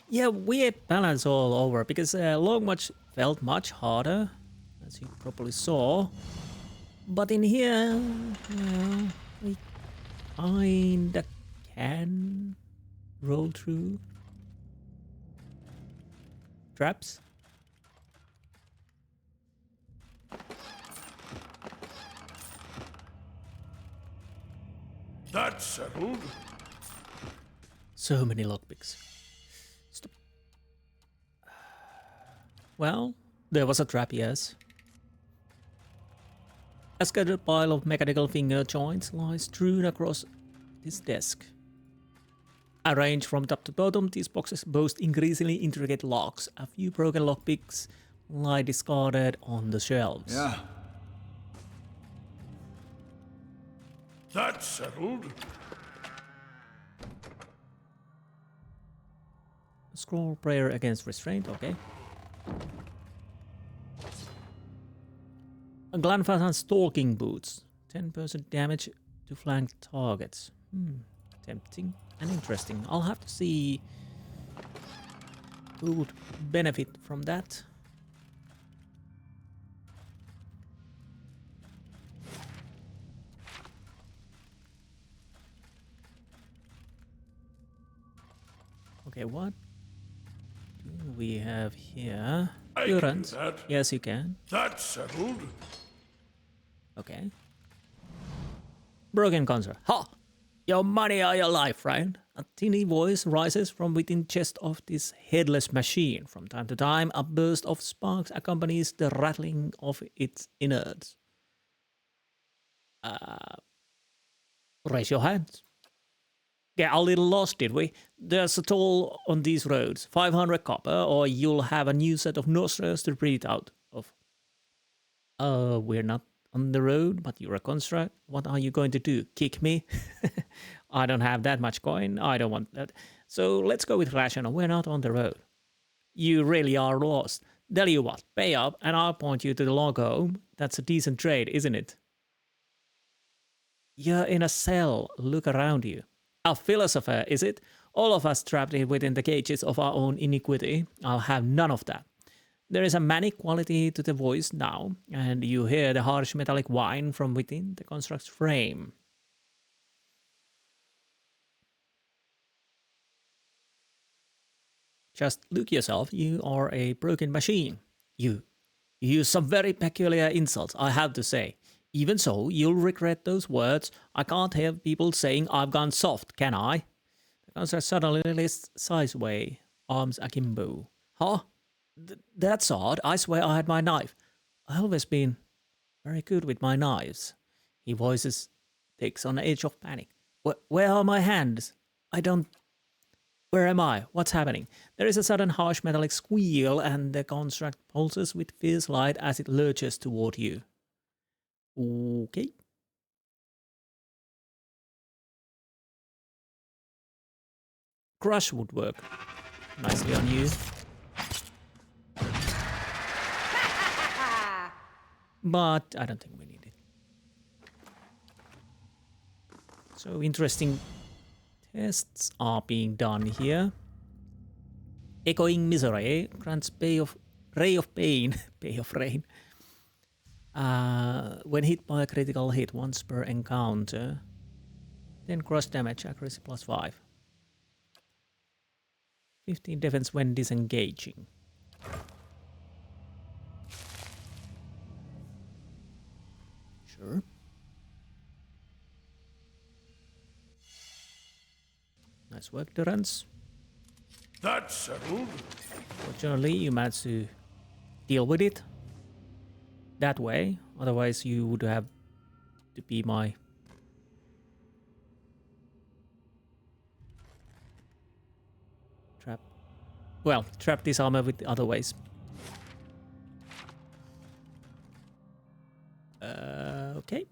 Yeah, weird balance all over, because Longwatch felt much harder, as you probably saw. But in here, we kinda can roll through. Traps. That's settled. So many lockpicks. Stop. Well, there was a trap, yes. A scattered pile of mechanical finger joints lies strewn across this desk. Arranged from top to bottom, these boxes boast increasingly intricate locks. A few broken lockpicks lie discarded on the shelves. Yeah. That's settled. Scroll prayer against restraint, okay. A Glanfathan stalking boots. 10% damage to flank targets. Tempting and interesting. I'll have to see who would benefit from that. Okay, what do we have here? I can do Durant. that. Yes, you can. That's settled. Okay. Broken concert. Ha! Your money or your life, right? A tinny voice rises from within chest of this headless machine. From time to time, a burst of sparks accompanies the rattling of its innards. Raise your hands. get a little lost, did we? There's a toll on these roads, 500 copper, or you'll have a new set of nostrils to breathe out of. We're not on the road, but you're a construct. What are you going to do? Kick me? I don't have that much coin. I don't want that. So let's go with rational. We're not on the road. You really are lost. Tell you what, pay up and I'll point you to the log home. That's a decent trade, isn't it? You're in a cell. Look around you. A philosopher, is it? All of us trapped within the cages of our own iniquity. I'll have none of that. There is a manic quality to the voice now, and you hear the harsh metallic whine from within the construct's frame. Just look yourself, you are a broken machine. You use some very peculiar insults, I have to say. Even so, you'll regret those words. I can't have people saying I've gone soft, can I? The construct suddenly lifts sideways, arms akimbo. Huh? That's odd. I swear I had my knife. I've always been very good with my knives. He voices takes on the edge of panic. Where are my hands? I don't... Where am I? What's happening? There is a sudden harsh metallic squeal and the construct pulses with fierce light as it lurches toward you. Okay. Crush would work nicely on you. But I don't think we need it. So interesting tests are being done here. Echoing Misery grants Ray of Pain, Bay of Rain. When hit by a critical hit once per encounter, then cross damage, accuracy +5. 15 defense when disengaging. Sure. Nice work, Durans. That's settled. Fortunately, you managed to deal with it that way. Otherwise, you would have to be my trap. Well, trap this armor with the other ways. Okay.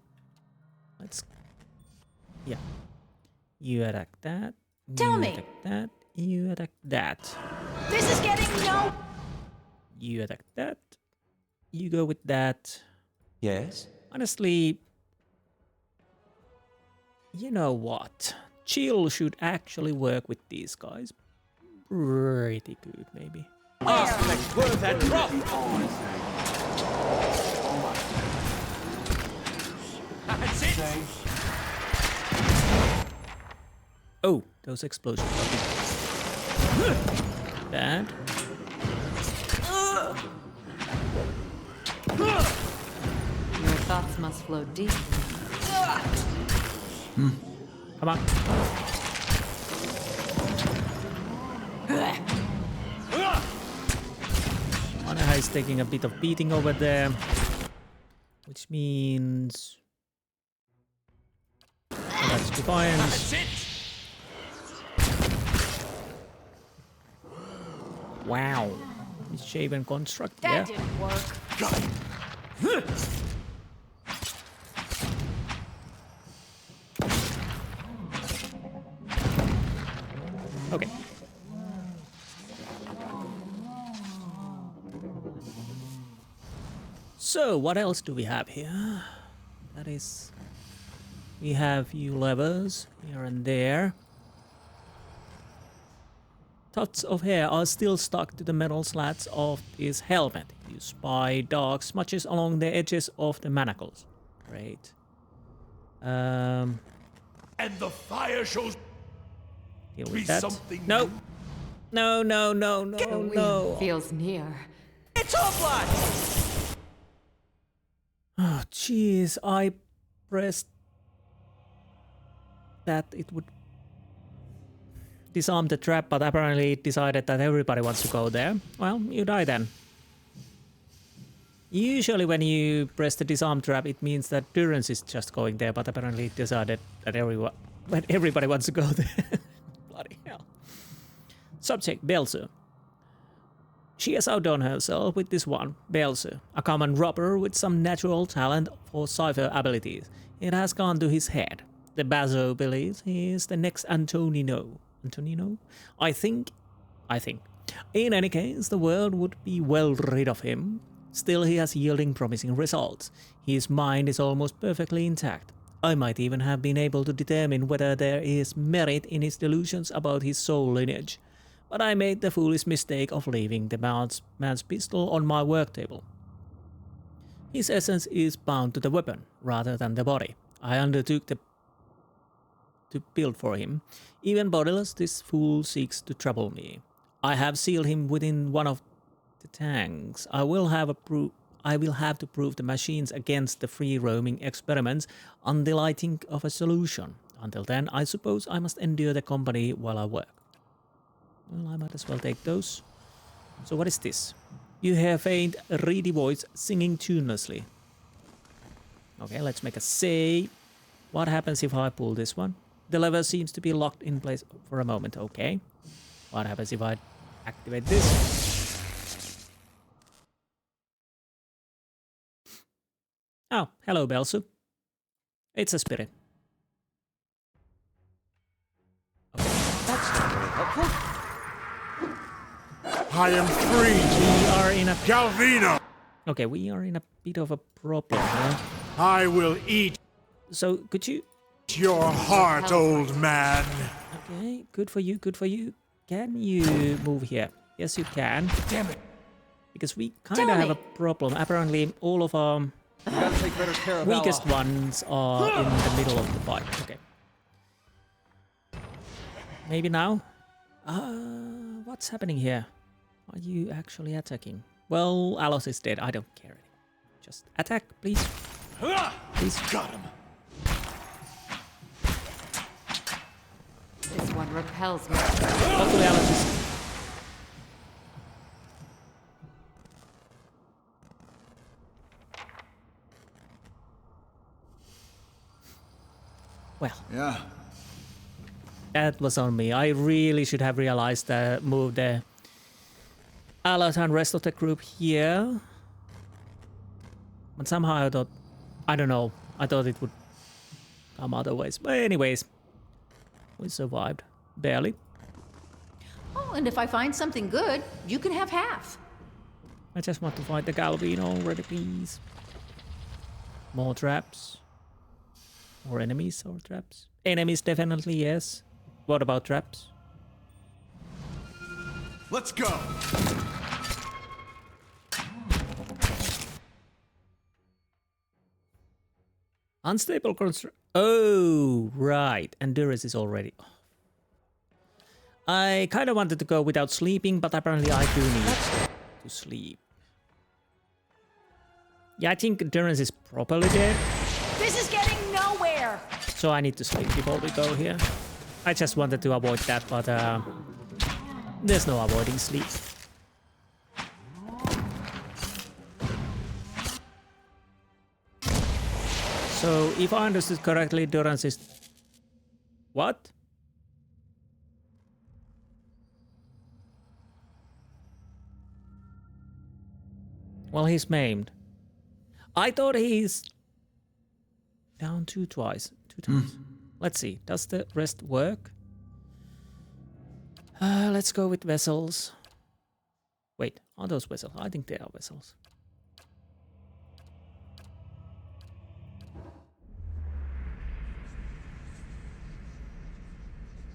Let's... Yeah. You attack that. Tell me. Attack that. You attack that. This is getting no. You attack that. You go with that. Yes? Honestly, you know what? Chill should actually work with these guys. Pretty good, maybe. Worth that drop. That's it. Oh, those explosions. Bad. Your thoughts must flow deep. Come on. Manaha is taking a bit of beating over there, which means that's defiance. That's it. Wow, misshapen construct. That Yeah. didn't work. Okay. So, what else do we have here? That is... We have few levers here and there. Tufts of hair are still stuck to the metal slats of his helmet. You spy dark smudges along the edges of the manacles. Great. And the fire shows Deal me with that. something No. new. No, no, no, no, The wind no. feels near. It's offline. Oh, jeez. I pressed that it would disarm the trap, but apparently it decided that everybody wants to go there. Well, you die then. Usually when you press the disarm trap, it means that Durance is just going there, but apparently it decided that But everybody wants to go there. Bloody hell. Subject, Baldur. She has outdone herself with this one, Baldur, a common robber with some natural talent for cipher abilities. It has gone to his head. The Bazo believes he is the next Antonino. Antonino? I think. In any case, the world would be well rid of him. Still, he has yielding promising results. His mind is almost perfectly intact. I might even have been able to determine whether there is merit in his delusions about his soul lineage. But I made the foolish mistake of leaving the man's pistol on my work table. His essence is bound to the weapon, rather than the body. I undertook to build for him. Even bodiless, this fool seeks to trouble me. I have sealed him within one of the tanks. I will have to prove the machines against the free-roaming experiments until I think of a solution. Until then, I suppose I must endure the company while I work. Well, I might as well take those. So what is this? You hear faint, reedy voice singing tunelessly. Okay, let's make a save. What happens if I pull this one? The lever seems to be locked in place for a moment. Okay. What happens if I activate this? Oh, hello, Baldur. It's a spirit. Okay. That's not very helpful. I am free. We are in a... Galvino! Okay, we are in a bit of a problem here. I will eat So, could you... your heart, old man. Okay, good for you, good for you. Can you move here? Yes, you can. Damn it. Because we kind of have a problem. Apparently, all of our You gotta take better care of weakest Vala. ones are in the middle of the fight. Okay. Maybe now? What's happening here? Are you actually attacking? Well, Alos is dead. I don't care anymore. Just attack, please. Please. Got him. This one repels me. Hopefully Alos is... Well. Yeah. That was on me. I really should have realized that move the Alos and rest of the group here. But somehow I thought, I don't know, I thought it would come other ways. But anyways, we survived. Barely. Oh, and if I find something good, you can have half. I just want to fight the Galvino already, please. More traps. More enemies or traps? Enemies definitely, yes. What about traps? Let's go. Unstable construct. Oh, right. Endurance is already. I kind of wanted to go without sleeping, but apparently I do need to sleep. Yeah, I think endurance is properly dead. This is getting nowhere. So I need to sleep before we go here. I just wanted to avoid that, but there's no avoiding sleep. So, if I understood correctly, Durgan is... What? Well, he's maimed. I thought he's... down two times. Let's see, does the rest work? Let's go with vessels. Wait, are those vessels? I think they are vessels.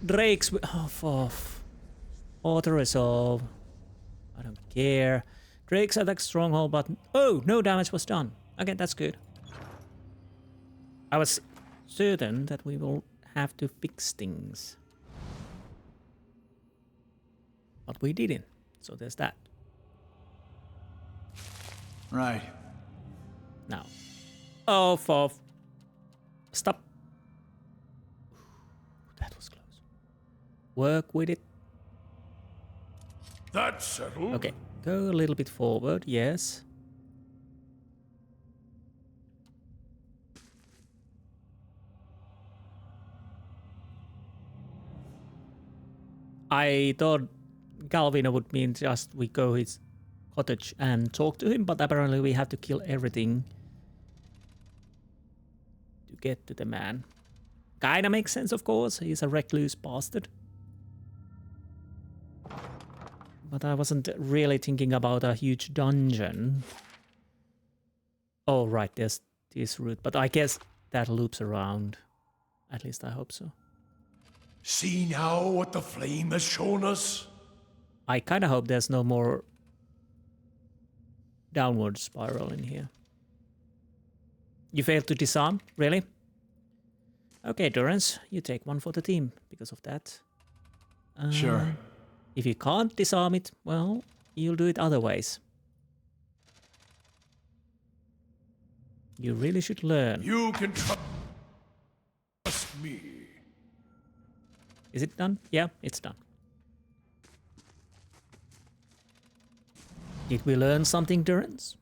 Drake's... Oh, off. Auto resolve. I don't care. Drake's attack stronghold button. Oh, no damage was done. Okay, that's good. I was certain that we will have to fix things. But we didn't. So there's that. Right. Now. Oh, for... Stop. That was close. Work with it. That's settled. Okay. Go a little bit forward. Yes. I thought Galvino would mean just we go his cottage and talk to him, but apparently we have to kill everything to get to the man. Kinda makes sense, of course. He's a recluse bastard. But I wasn't really thinking about a huge dungeon. Oh, right, there's this route. But I guess that loops around. At least I hope so. See now what the flame has shown us? I kind of hope there's no more downward spiral in here. You failed to disarm? Really? Okay, Durance, you take one for the team because of that. Sure. If you can't disarm it, well, you'll do it other ways. You really should learn. You can trust me. Is it done? Yeah, it's done. Did we learn something, Durance?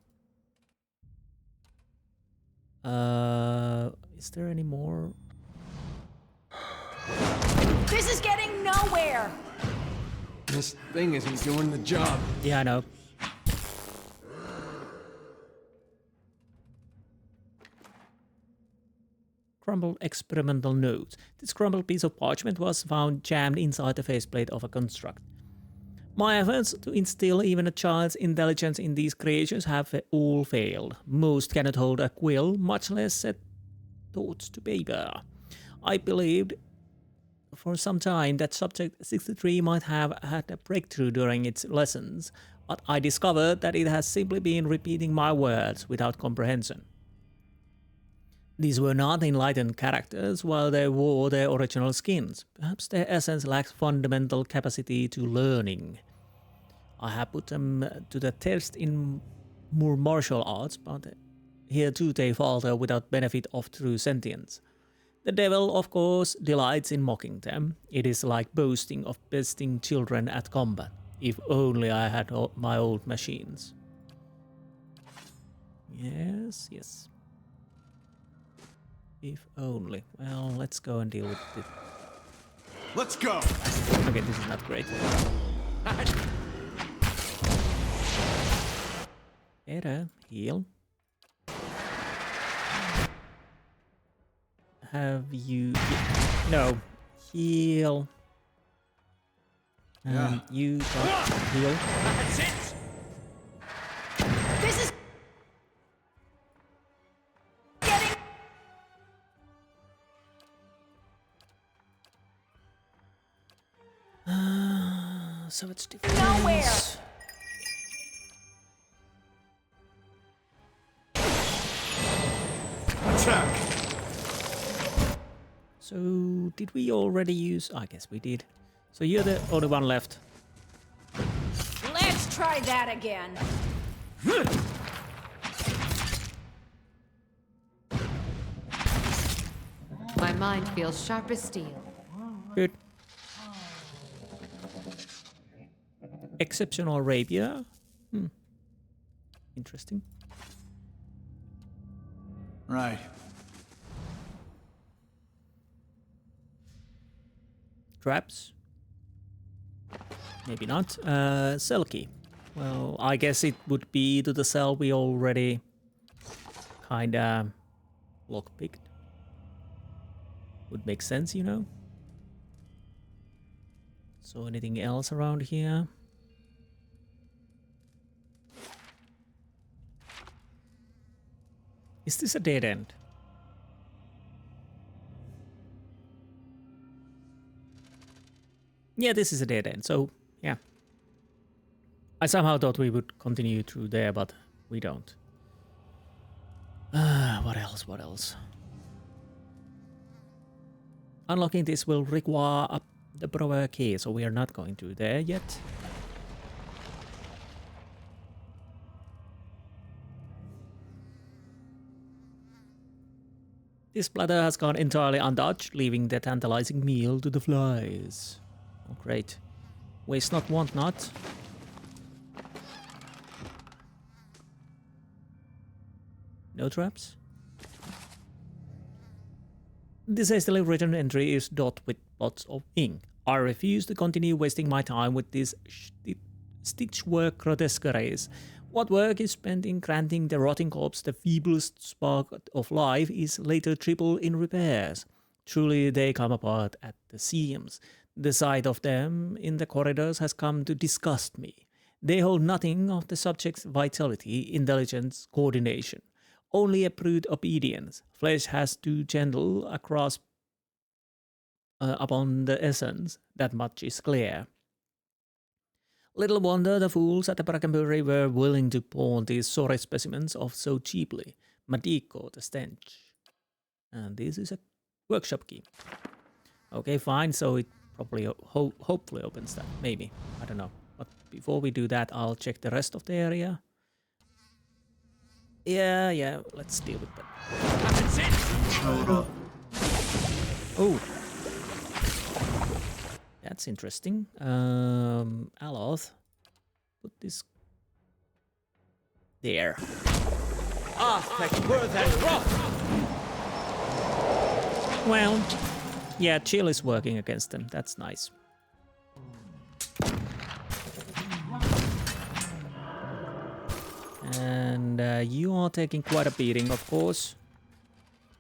Is there any more? This is getting nowhere! This thing isn't doing the job. Yeah, I know. Crumbled experimental notes. This crumbled piece of parchment was found jammed inside the faceplate of a construct. My efforts to instill even a child's intelligence in these creatures have all failed. Most cannot hold a quill, much less set thoughts to paper. I believed for some time that Subject 63 might have had a breakthrough during its lessons, but I discovered that it has simply been repeating my words without comprehension. These were not enlightened characters while they wore their original skins. Perhaps their essence lacks fundamental capacity to learning. I have put them to the test in more martial arts, but here too they falter without benefit of true sentience. The devil, of course, delights in mocking them. It is like boasting of besting children at combat. If only I had my old machines. Yes, yes. If only. Well, let's go and deal with it. Let's go. Okay, this is not great. Better heal. Have you... No. Heal. And you don't heal. That's it! This is getting... So it's different. Nowhere. Attack. So, did we already use... I guess we did. So you're the only one left. Let's try that again. My mind feels sharp as steel. Good. Exceptional rapier. Interesting. Right. Traps? Maybe not. Cell key. Well, I guess it would be to the cell we already kinda lockpicked. Would make sense, you know? So anything else around here? Is this a dead end? Yeah, this is a dead end, so yeah. I somehow thought we would continue through there, but we don't. What else? What else? Unlocking this will require the proper key, so we are not going to there yet. This platter has gone entirely untouched, leaving the tantalizing meal to the flies. Oh, great. Waste not, want not. No traps? This hastily written entry is dotted with spots of ink. I refuse to continue wasting my time with these stitchwork grotesqueries. What work is spent in granting the rotting corpse the feeblest spark of life is later triple in repairs. Truly they come apart at the seams. The sight of them in the corridors has come to disgust me. They hold nothing of the subject's vitality, intelligence, coordination. Only a brute obedience. Flesh has too gentle a grasp upon the essence, that much is clear. Little wonder the fools at the Brackenbury were willing to pawn these sorry specimens off so cheaply. Madico, the stench. And this is a workshop key. Okay, fine, so it probably hopefully opens that. Maybe, I don't know. But before we do that, I'll check the rest of the area. Yeah, let's deal with that. Oh. That's interesting. Aloth, put this there. Well, yeah, chill is working against them. That's nice. And you are taking quite a beating, of course.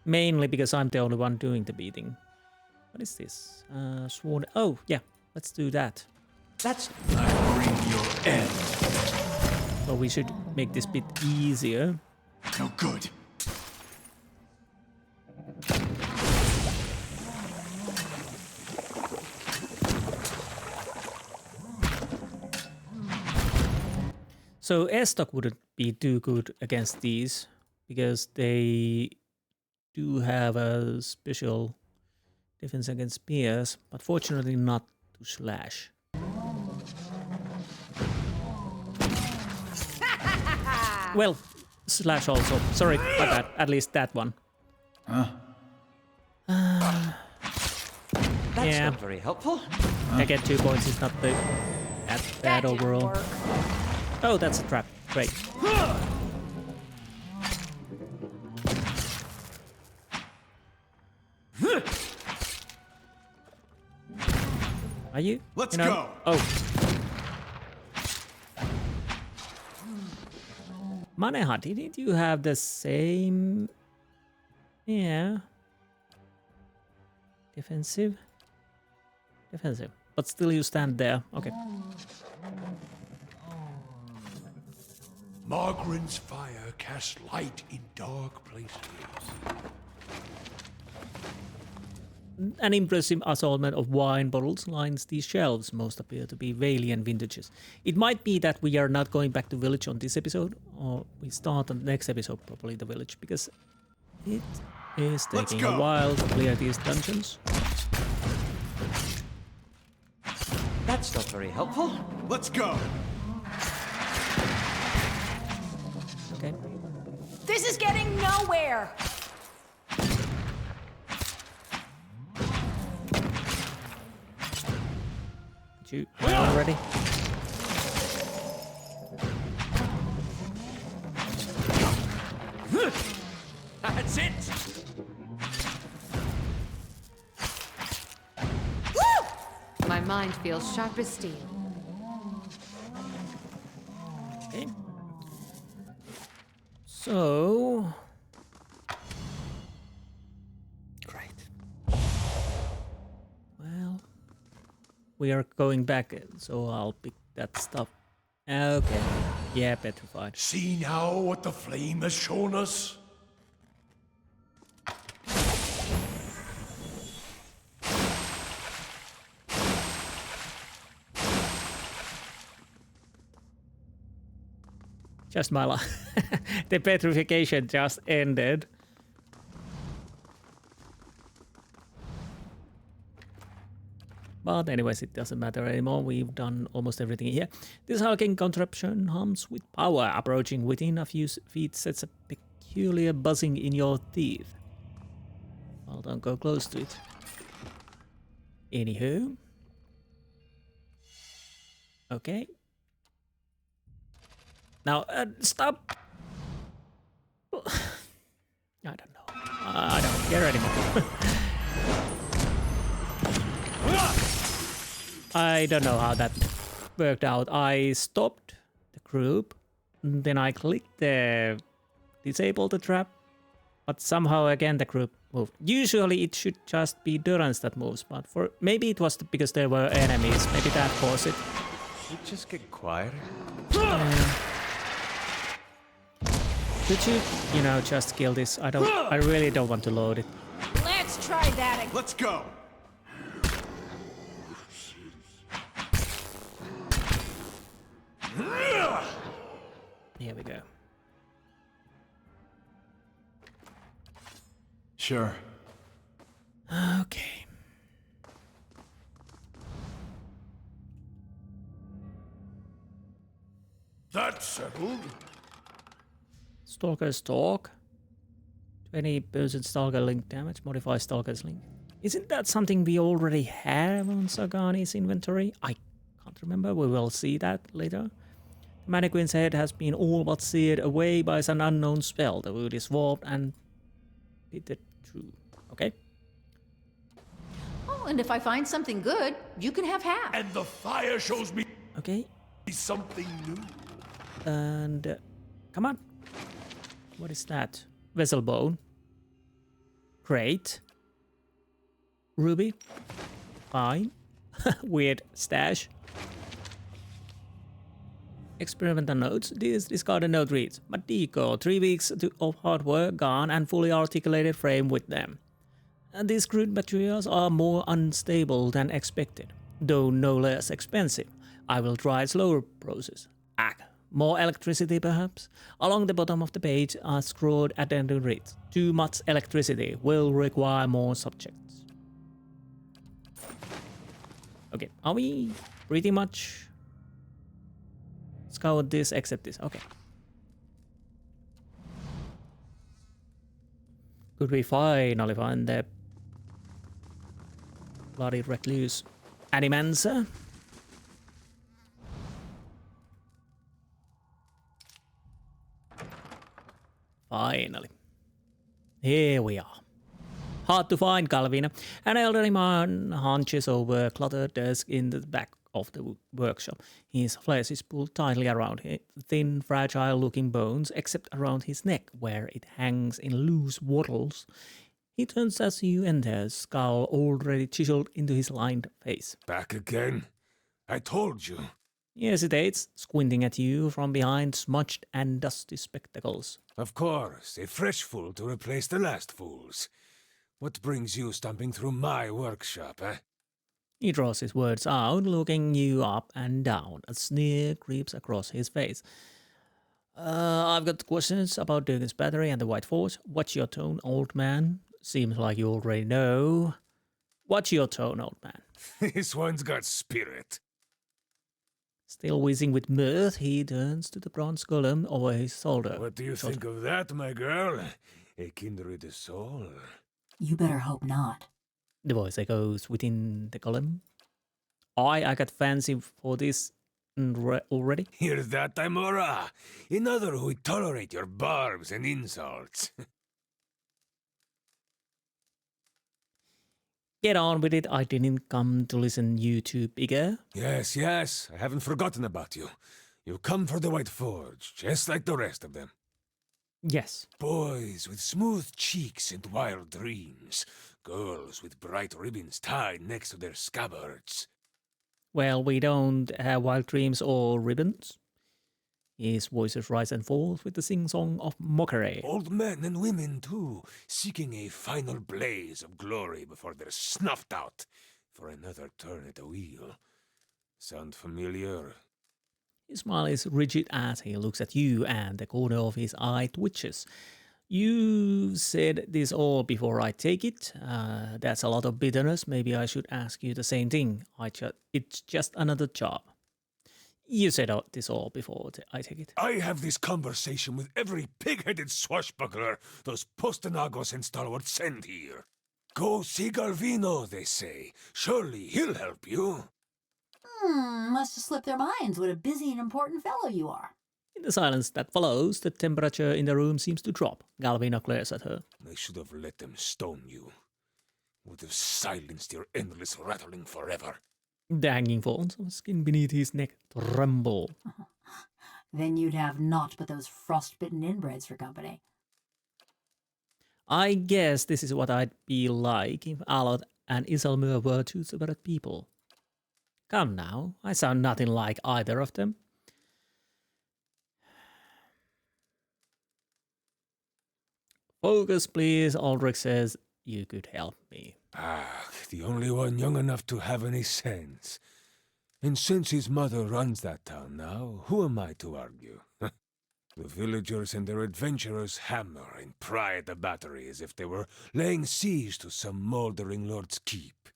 Mainly because I'm the only one doing the beating. What is this? Sworn. Oh, yeah. Let's do that. I bring your end. So we should make this bit easier. No good. So Airstock wouldn't be too good against these because they do have a special defense against spears, but fortunately not to slash. Well, slash also. Sorry, my bad. At least that one. That's not very helpful. I get 2 points. It's not that bad overall. Oh, that's a trap. Great. Are you? Let's you know? go. Oh. Maneha, didn't you have the same? Yeah. Defensive. But still you stand there. Okay. Margaren's fire casts light in dark places. An impressive assortment of wine bottles lines these shelves. Most appear to be Valian vintages. It might be that we are not going back to village on this episode, or we start on the next episode, probably the village, because it is taking a while to clear these dungeons. That's not very helpful. Let's go. Okay. This is getting nowhere! You already? That's it. My mind feels sharp as steel. Okay. So... Great. Well... We are going back, so I'll pick that stuff. Okay. Yeah, petrified. See now what the flame has shown us? Just my luck. The petrification just ended. But anyways, it doesn't matter anymore. We've done almost everything here. This hulking contraption hums with power. Approaching within a few feet sets a peculiar buzzing in your teeth. Well, don't go close to it. Anywho. Okay. Now, stop. I don't know. I don't care anymore. I don't know how that worked out. I stopped the group, then I clicked the disable the trap, but somehow again the group moved. Usually it should just be Durgan's that moves, but for maybe it was because there were enemies. Maybe that caused it. You just get quieter. Could you know, just kill this? I really don't want to load it. Let's try that again. Let's go. Here we go. Sure. Okay. That's settled. Stalker's Talk. 20% Stalker link damage. Modify Stalker's link. Isn't that something we already have on Sagani's inventory? I can't remember. We will see that later. The mannequin's head has been all but seared away by some unknown spell. The wood is warped and pitted through. Okay. Oh, and if I find something good, you can have half. And the fire shows me Okay. something new. And come on. What is that? Vessel bone. Great. Ruby. Fine. Weird stash. Experimental notes. This discarded note reads, but Deco, 3 weeks of hard work gone and fully articulated frame with them. And these crude materials are more unstable than expected, though no less expensive. I will try a slower process. More electricity perhaps? Along the bottom of the page are scrawled addendum reads, too much electricity will require more subjects. Okay, are we pretty much scout this except this? Okay. Could we finally find the bloody recluse Animancer? Finally. Here we are. Hard to find, Galvino. An elderly man hunches over a cluttered desk in the back of the workshop. His flesh is pulled tightly around his thin, fragile-looking bones, except around his neck, where it hangs in loose wattles. He turns as you enter, scowl already chiseled into his lined face. Back again? I told you. He hesitates, squinting at you from behind smudged and dusty spectacles. Of course, a fresh fool to replace the last fools. What brings you stomping through my workshop, eh? He draws his words out, looking you up and down. A sneer creeps across his face. I've got questions about Durgan's battery and the White Force. What's your tone, old man? Seems like you already know. What's your tone, old man? This one's got spirit. Still whizzing with mirth, he turns to the bronze golem over his shoulder. What do you think of that, my girl? A kindred soul? You better hope not. The voice echoes within the golem. I got fancy for this already. Hear that, Timora? Another who would tolerate your barbs and insults. Get on with it, I didn't come to listen you two bigger. Yes, I haven't forgotten about you. You come for the White Forge, just like the rest of them. Yes. Boys with smooth cheeks and wild dreams. Girls with bright ribbons tied next to their scabbards. Well, we don't have wild dreams or ribbons. His voices rise and fall with the sing-song of mockery. Old men and women, too, seeking a final blaze of glory before they're snuffed out for another turn at the wheel. Sound familiar? His smile is rigid as he looks at you, and the corner of his eye twitches. You said this all before I take it. That's a lot of bitterness. Maybe I should ask you the same thing. It's just another job. You said this all before I take it. I have this conversation with every pig-headed swashbuckler those Postenagos and Stalwart send here. Go see Galvino, they say. Surely he'll help you. Must have slipped their minds what a busy and important fellow you are. In the silence that follows, the temperature in the room seems to drop. Galvino glares at her. I should have let them stone you. Would have silenced your endless rattling forever. The hanging folds of skin beneath his neck tremble. Then you'd have naught but those frostbitten inbreds for company. I guess this is what I'd be like if Alod and Isilmur were two separate people. Come now, I sound nothing like either of them. Focus, please, Aldrich says you could help me. Ah, the only one young enough to have any sense. And since his mother runs that town now, who am I to argue? The villagers and their adventurers hammer and pry at the battery as if they were laying siege to some mouldering lord's keep.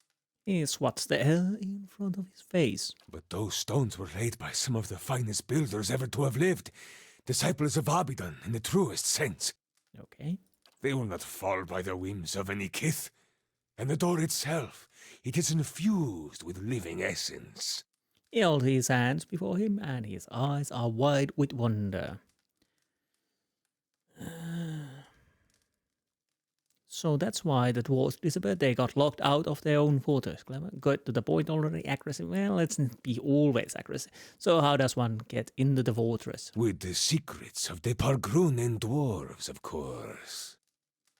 He swats the air in front of his face. But those stones were laid by some of the finest builders ever to have lived, disciples of Abidan in the truest sense. Okay. They will not fall by the whims of any kith. And the door itself, it is infused with living essence. He held his hands before him, and his eyes are wide with wonder. So that's why the dwarves disappeared. They got locked out of their own fortress. Clever. Got to the point already. Aggressive. Well, let's not be always aggressive. So how does one get into the fortress? With the secrets of the Pargrunen dwarves, of course.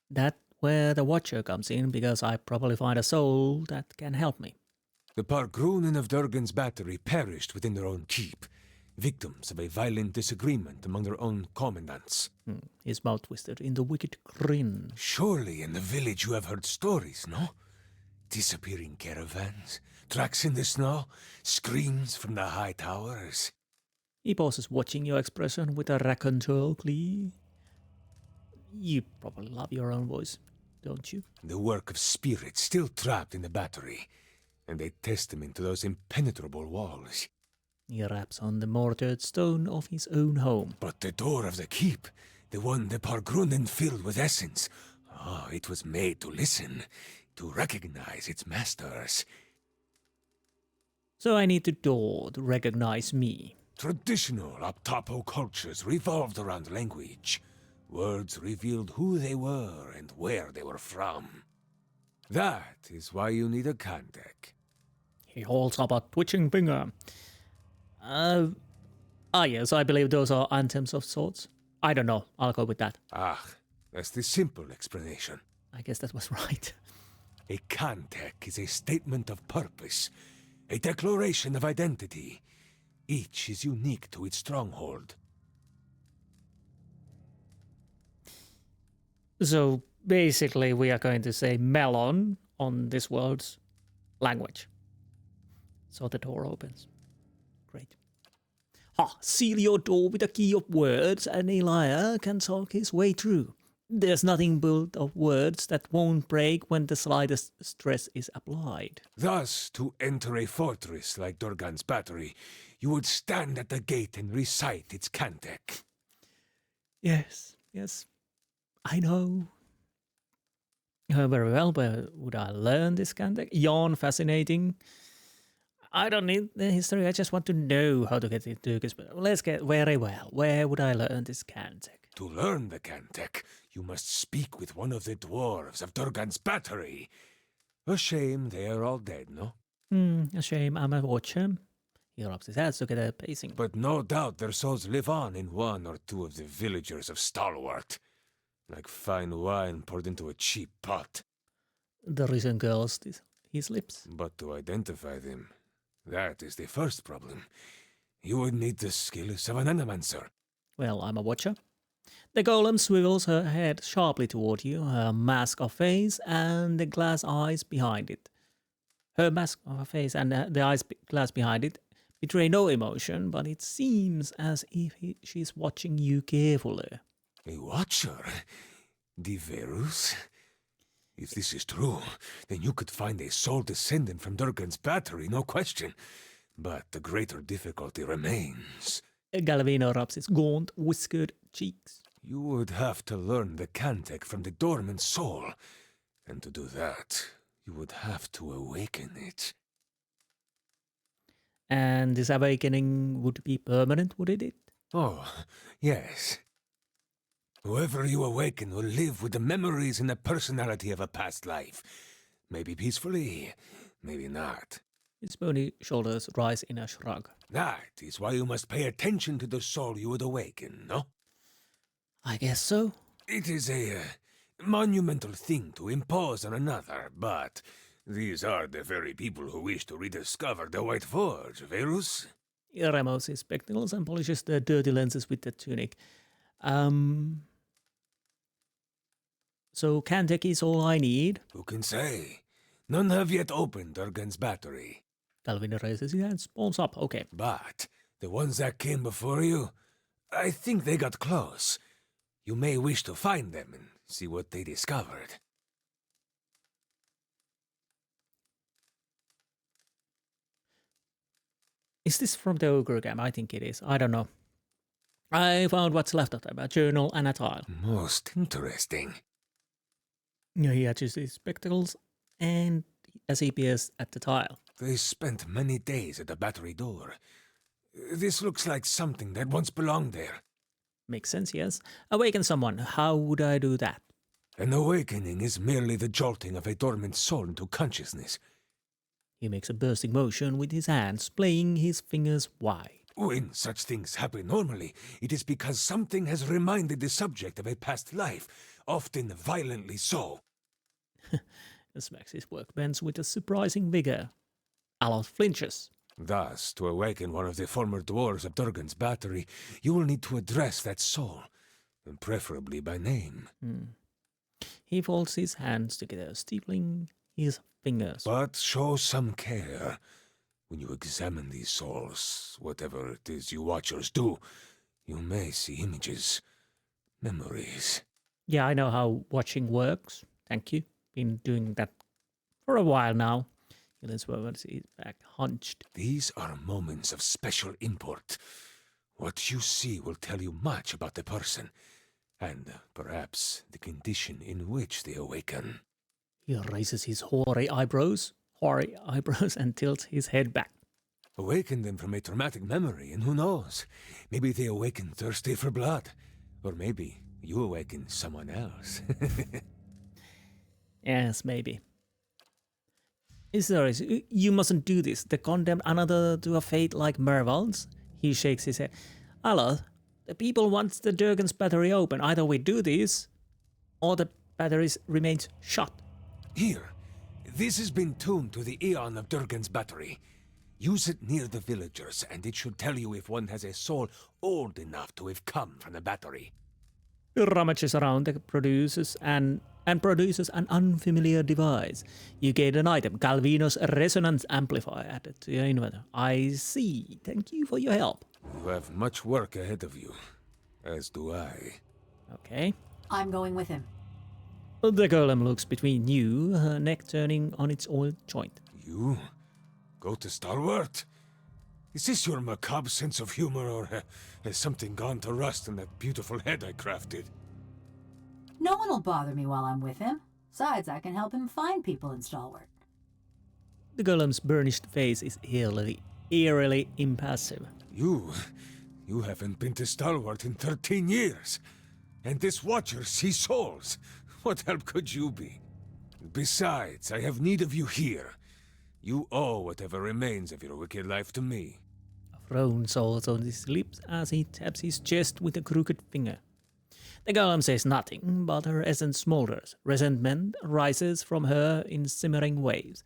That's where the Watcher comes in, because I probably find a soul that can help me. The Pargrunen of Durgan's battery perished within their own keep, victims of a violent disagreement among their own commandants. His mouth twisted in the wicked grin. Surely in the village you have heard stories, no? Disappearing caravans, tracks in the snow, screams from the high towers. He pauses, watching your expression with a raconteur glee. You probably love your own voice, don't you? The work of spirits still trapped in the battery, and a testament to those impenetrable walls. He raps on the mortared stone of his own home. But the door of the keep, the one the Pargrunen filled with essence, it was made to listen, to recognize its masters. So I need the door to recognize me. Traditional Aptapo cultures revolved around language. Words revealed who they were and where they were from. That is why you need a Kantek. He holds up a twitching finger. Yes, I believe those are anthems of sorts. I don't know, I'll go with that. That's the simple explanation. I guess that was right. A Kantek is a statement of purpose, a declaration of identity. Each is unique to its stronghold. So basically we are going to say melon on this world's language. So the door opens. Great. Seal your door with a key of words, and a liar can talk his way through. There's nothing built of words that won't break when the slightest stress is applied. Thus, to enter a fortress like Durgan's battery, you would stand at the gate and recite its Kantek. Yes, I know. Very well, but would I learn this Kantek? Yawn, fascinating. I don't need the history, I just want to know how to get into this. Let's get very well. Where would I learn this Kantek? To learn the Kantek, you must speak with one of the dwarves of Durgan's battery. A shame they are all dead, no? A shame I'm a watcher. He rubs his hands to get a pacing. But no doubt their souls live on in one or two of the villagers of Stalwart. Like fine wine poured into a cheap pot. The reason curls his lips. But to identify them, that is the first problem. You would need the skills of an animancer. Well, I'm a watcher. The golem swivels her head sharply toward you, her mask of face and the glass eyes behind it. Her mask of her face and the glass behind it betray no emotion, but it seems as if she's watching you carefully. A watcher? Diverus? If this is true, then you could find a sole descendant from Durgan's battery, no question. But the greater difficulty remains. Galvino rubs his gaunt, whiskered cheeks. You would have to learn the Kantek from the dormant soul. And to do that, you would have to awaken it. And this awakening would be permanent, would it? Oh, yes. Whoever you awaken will live with the memories and the personality of a past life. Maybe peacefully, maybe not. His bony shoulders rise in a shrug. That is why you must pay attention to the soul you would awaken, no? I guess so. It is a monumental thing to impose on another, but these are the very people who wish to rediscover the White Forge, Verus? He removes his spectacles and polishes the dirty lenses with the tunic. So Kantek is all I need. Who can say? None have yet opened Durgan's battery. Galvino raises his hand, spawns up. Okay. But the ones that came before you, I think they got close. You may wish to find them and see what they discovered. Is this from the Ogre game? I think it is. I don't know. I found what's left of them, a journal and a tile. Most interesting. He adjusts his spectacles and as he peers at the tile. They spent many days at the battery door. This looks like something that once belonged there. Makes sense, yes. Awaken someone. How would I do that? An awakening is merely the jolting of a dormant soul into consciousness. He makes a bursting motion with his hands, playing his fingers wide. When such things happen normally, it is because something has reminded the subject of a past life, often violently so. He smacks his workbench with a surprising vigor. Aloth flinches. Thus, to awaken one of the former dwarves of Durgan's battery, you will need to address that soul, and preferably by name. He folds his hands together, steepling his fingers. But show some care. When you examine these souls, whatever it is you watchers do, you may see images, memories. Yeah, I know how watching works. Thank you. Been doing that for a while now. He leans forward, his back hunched. These are moments of special import. What you see will tell you much about the person, and perhaps the condition in which they awaken. He raises his hoary eyebrows and tilts his head back. Awaken them from a traumatic memory, and who knows? Maybe they awaken thirsty for blood. Or maybe you awaken someone else. Yes, maybe. You mustn't do this. They condemn another to a fate like Mervald's. He shakes his head. Aloth, the people want the Durgan's battery open. Either we do this, or the battery remains shut. Here, this has been tuned to the Aeon of Durgan's battery. Use it near the villagers, and it should tell you if one has a soul old enough to have come from the battery. He rummages around and produces an unfamiliar device. You get an item, Galvino's resonance amplifier, added to your inventory. I see. Thank you for your help. You have much work ahead of you, as do I. Okay. I'm going with him. The golem looks between you, her neck turning on its old joint. You? Go to Stalwart? Is this your macabre sense of humor, or has something gone to rust in that beautiful head I crafted? No one will bother me while I'm with him. Besides, I can help him find people in Stalwart. The golem's burnished face is eerily impassive. You haven't been to Stalwart in 13 years. And this watcher sees souls. What help could you be? Besides, I have need of you here. You owe whatever remains of your wicked life to me. A frown soars on his lips as he taps his chest with a crooked finger. The golem says nothing, but her essence smolders. Resentment rises from her in simmering waves.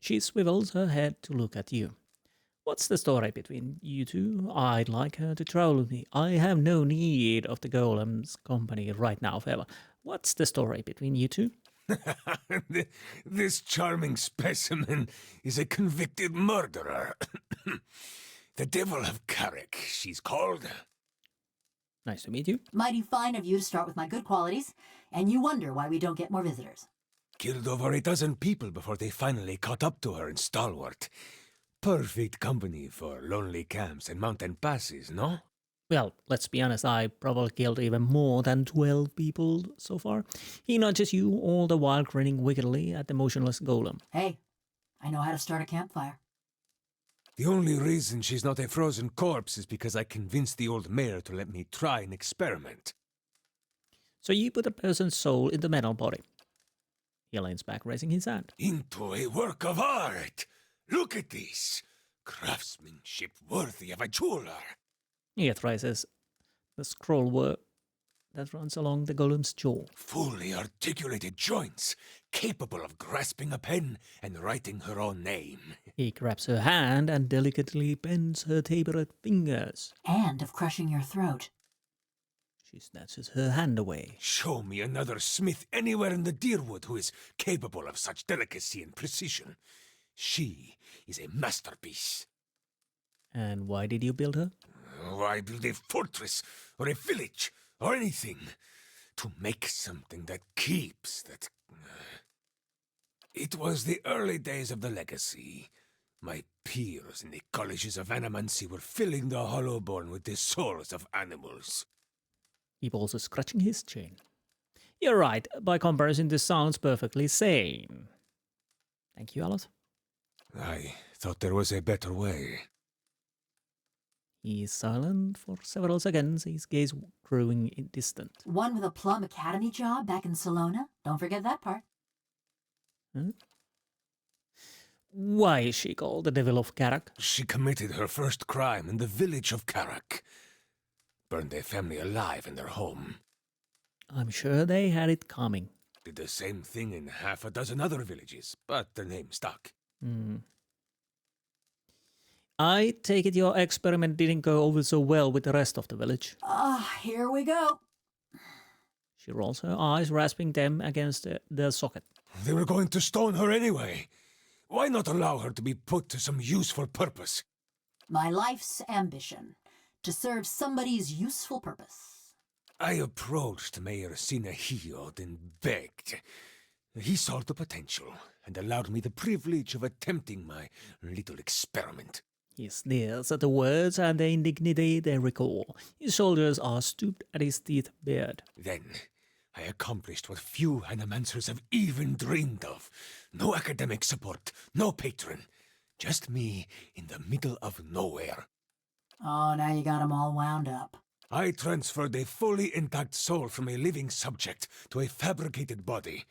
She swivels her head to look at you. What's the story between you two? I'd like her to troll with me. I have no need of the golem's company right now, forever. What's the story between you two? This charming specimen is a convicted murderer. The Devil of Caroc, she's called. Nice to meet you. Mighty fine of you to start with my good qualities, and you wonder why we don't get more visitors. Killed over a dozen people before they finally caught up to her in Stalwart. Perfect company for lonely camps and mountain passes, no? Well, let's be honest, I probably killed even more than 12 people so far. He nudges you, all the while grinning wickedly at the motionless golem. Hey, I know how to start a campfire. The only reason she's not a frozen corpse is because I convinced the old mayor to let me try an experiment. So you put a person's soul in the metal body. He leans back, raising his hand. Into a work of art! Look at this! Craftsmanship worthy of a jeweler. He traces the scroll work that runs along the golem's jaw. Fully articulated joints, capable of grasping a pen and writing her own name. He grabs her hand and delicately bends her tapered fingers. And of crushing your throat. She snatches her hand away. Show me another smith anywhere in the Deerwood who is capable of such delicacy and precision. She is a masterpiece. And why did you build her? Why build a fortress or a village or anything? To make something that keeps, that... It was the early days of the legacy. My peers in the colleges of Animancy were filling the Hollowborn with the souls of animals. He also scratching his chin. You're right. By comparison, this sounds perfectly sane. Thank you, Alice. I thought there was a better way. He is silent for several seconds, his gaze growing distant. One with a Plum Academy job back in Salona. Don't forget that part. Huh? Why is she called the Devil of Caroc? She committed her first crime in the village of Caroc. Burned a family alive in their home. I'm sure they had it coming. Did the same thing in half a dozen other villages, but their name stuck. I take it your experiment didn't go over so well with the rest of the village. Here we go. She rolls her eyes, rasping them against the socket. They were going to stone her anyway. Why not allow her to be put to some useful purpose? My life's ambition. To serve somebody's useful purpose. I approached Mayor Sinahiod and begged. He saw the potential and allowed me the privilege of attempting my little experiment. He sneers at the words and the indignity they recall. His shoulders are stooped and his teeth bared. Then I accomplished what few animancers have even dreamed of. No academic support, no patron. Just me in the middle of nowhere. Oh, now you got 'em all wound up. I transferred a fully intact soul from a living subject to a fabricated body.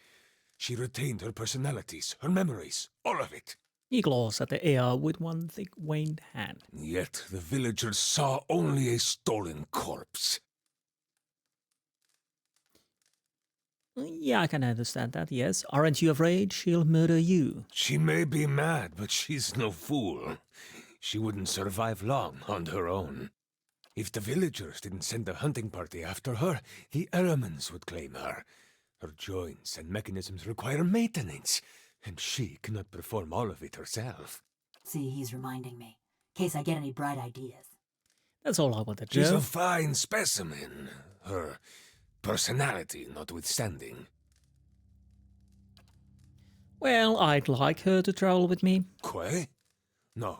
She retained her personalities, her memories, all of it. He claws at the air with one thick veined hand. Yet the villagers saw only a stolen corpse. Yeah, I can understand that, yes. Aren't you afraid she'll murder you? She may be mad, but she's no fool. She wouldn't survive long on her own. If the villagers didn't send a hunting party after her, the elements would claim her. Her joints and mechanisms require maintenance, and she cannot perform all of it herself. See, he's reminding me. In case I get any bright ideas. That's all I wanted to She's know. a fine specimen, her personality notwithstanding. Well, I'd like her to travel with me. Quay? No,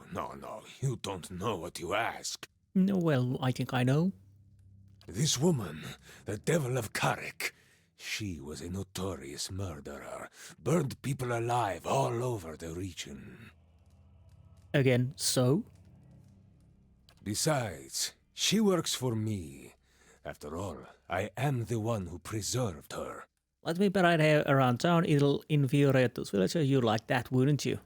you don't know what you ask. No, well, I think I know. This woman, the Devil of Caroc, she was a notorious murderer, burned people alive all over the region. Again, so? Besides, she works for me. After all, I am the one who preserved her. Let me parade her around town. It'll infuriate those villagers. You'd like that, wouldn't you?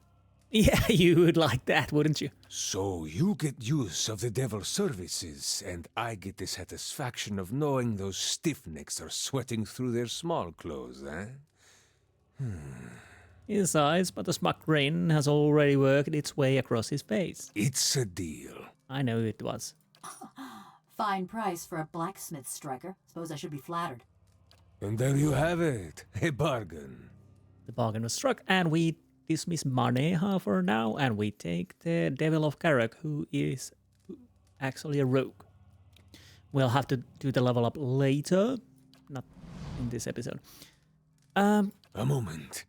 Yeah, you would like that, wouldn't you? So you get use of the Devil's services, and I get the satisfaction of knowing those stiffnecks are sweating through their small clothes, eh? He sighs, but the smug grin has already worked its way across his face. It's a deal. I know it was. Fine price for a blacksmith striker. Suppose I should be flattered. And there you have it, a bargain. The bargain was struck, and we dismiss Marneha for now, and we take the Devil of Caroc, who is actually a rogue. We'll have to do the level up later, not in this episode. A moment.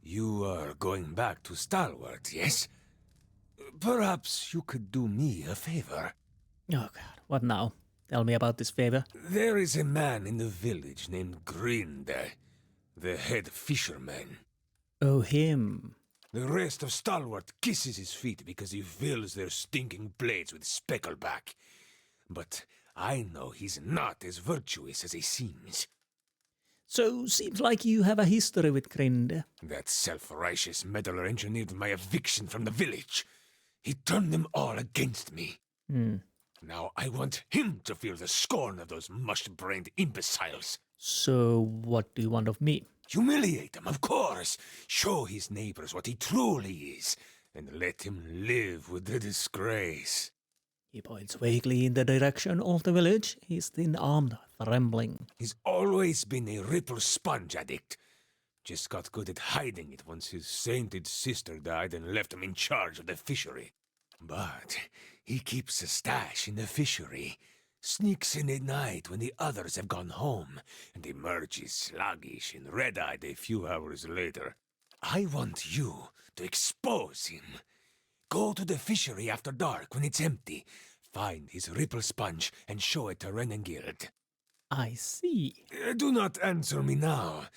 You are going back to Stalwart, yes? Perhaps you could do me a favor. Oh god, what now? Tell me about this favor. There is a man in the village named Grinde, the head fisherman. Oh, him. The rest of Stalwart kisses his feet because he fills their stinking blades with speckleback. But I know he's not as virtuous as he seems. So, seems like you have a history with Grind. That self-righteous meddler engineered my eviction from the village. He turned them all against me. Now I want him to feel the scorn of those mush-brained imbeciles. So, what do you want of me? Humiliate him, of course. Show his neighbors what he truly is, and let him live with the disgrace. He points vaguely in the direction of the village, his thin arm trembling. He's always been a ripple sponge addict. Just got good at hiding it once his sainted sister died and left him in charge of the fishery. But he keeps a stash in the fishery, sneaks in at night when the others have gone home, and emerges sluggish and red-eyed a few hours later. I want you to expose him. Go to the fishery after dark when it's empty. Find his ripple sponge and show it to Renengild. I see. Do not answer me now.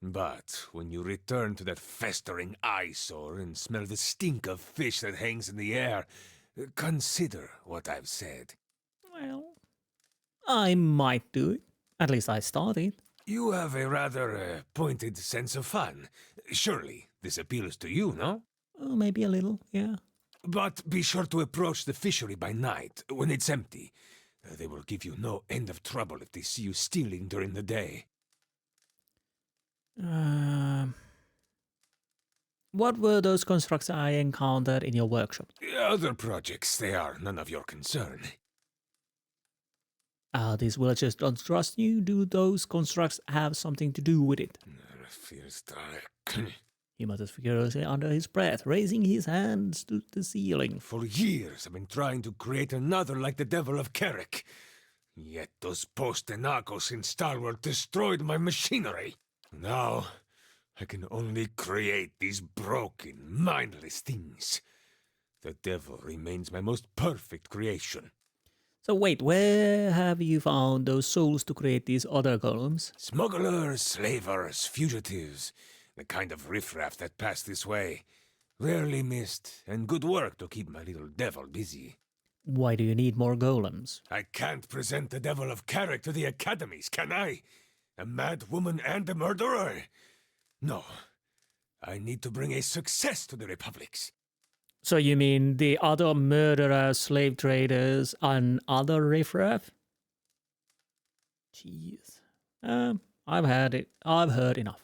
But when you return to that festering eyesore and smell the stink of fish that hangs in the air, consider what I've said. Well, I might do it. At least I started. You have a rather pointed sense of fun. Surely this appeals to you, no? Oh, maybe a little, yeah. But be sure to approach the fishery by night, when it's empty. They will give you no end of trouble if they see you stealing during the day. What were those constructs I encountered in your workshop? Other projects, they are none of your concern. These villagers don't trust you. Do those constructs have something to do with it? Feels He mutters furiously under his breath, raising his hands to the ceiling. For years I've been trying to create another like the Devil of Caroc. Yet those post-Enacos in Stalwart destroyed my machinery. Now, I can only create these broken, mindless things. The Devil remains my most perfect creation. So wait, where have you found those souls to create these other golems? Smugglers, slavers, fugitives, the kind of riffraff that pass this way. Rarely missed, and good work to keep my little devil busy. Why do you need more golems? I can't present the Devil of Caroc to the academies, can I? A mad woman and a murderer? No. I need to bring a success to the republics. So you mean the other murderers, slave traders, and other riffraff? Jeez. I've heard enough.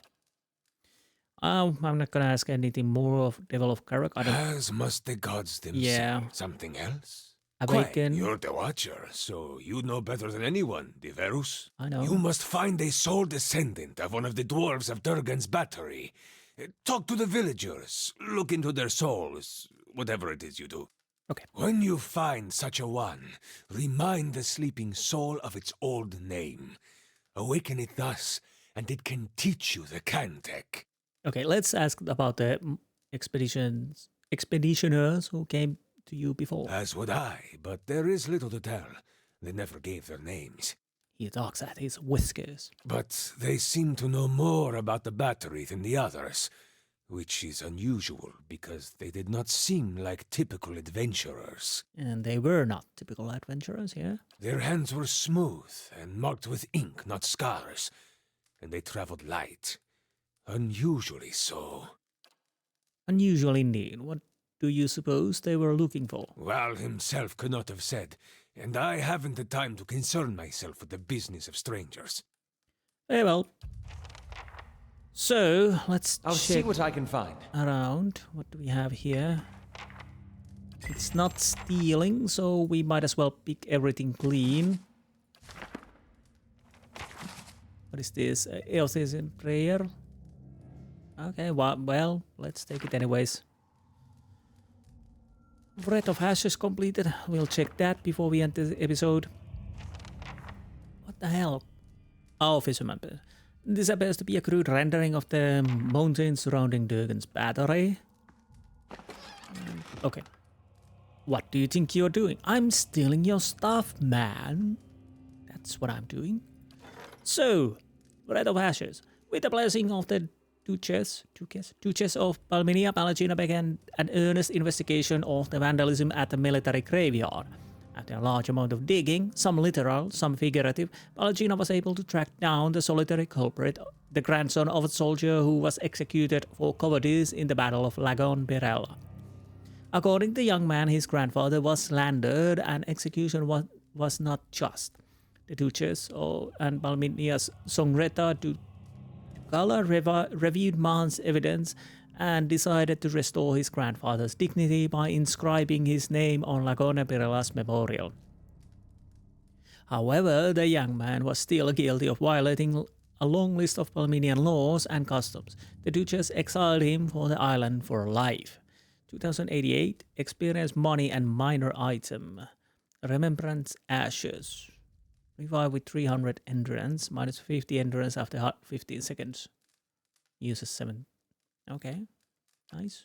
I'm not gonna ask anything more of Devil of Caroc. As must the gods themselves. Yeah. Something else? Awaken. Quite, you're the Watcher, so you know better than anyone, Diverus. I know. You must find a sole descendant of one of the dwarves of Durgan's battery. Talk to the villagers, look into their souls, whatever it is you do. Okay. When you find such a one, remind the sleeping soul of its old name. Awaken it thus, and it can teach you the Cantech. Okay, let's ask about the expeditioners who came to you before. As would I, but there is little to tell. They never gave their names. He talks at his whiskers. But they seem to know more about the battery than the others, which is unusual because they did not seem like typical adventurers. And they were not typical adventurers, yeah? Their hands were smooth and marked with ink, not scars, and they traveled light. Unusually so. Unusual indeed. What do you suppose they were looking for? Val himself could not have said, and I haven't the time to concern myself with the business of strangers. Very well. So, let's I'll check see what I can find. around. What do we have here? It's not stealing, so we might as well pick everything clean. What is this? Eos is in prayer. Okay, well, let's take it anyways. Breath of Ashes completed. We'll check that before we end the episode. What the hell? Oh, Fisherman. This appears to be a crude rendering of the mountains surrounding Durgan's battery. Okay. What do you think you're doing? I'm stealing your stuff, man. That's what I'm doing. So, Breath of Ashes. With the blessing of the Duchess of Palminia, Palagina began an earnest investigation of the vandalism at the military graveyard. After a large amount of digging, some literal, some figurative, Pallegina was able to track down the solitary culprit, the grandson of a soldier who was executed for cowardice in the Battle of Lagon Birella. According to the young man, his grandfather was slandered and execution was not just. The Duchess and Balminia's Songreta Ducala reviewed Man's evidence and decided to restore his grandfather's dignity by inscribing his name on Lagona Birella's memorial. However, the young man was still guilty of violating a long list of Palminian laws and customs. The Duchess exiled him for the island for life. 2088, experience money and minor item. Remembrance Ashes. Revive with 300 endurance, minus 50 endurance after 15 seconds. Uses 7. Okay, nice.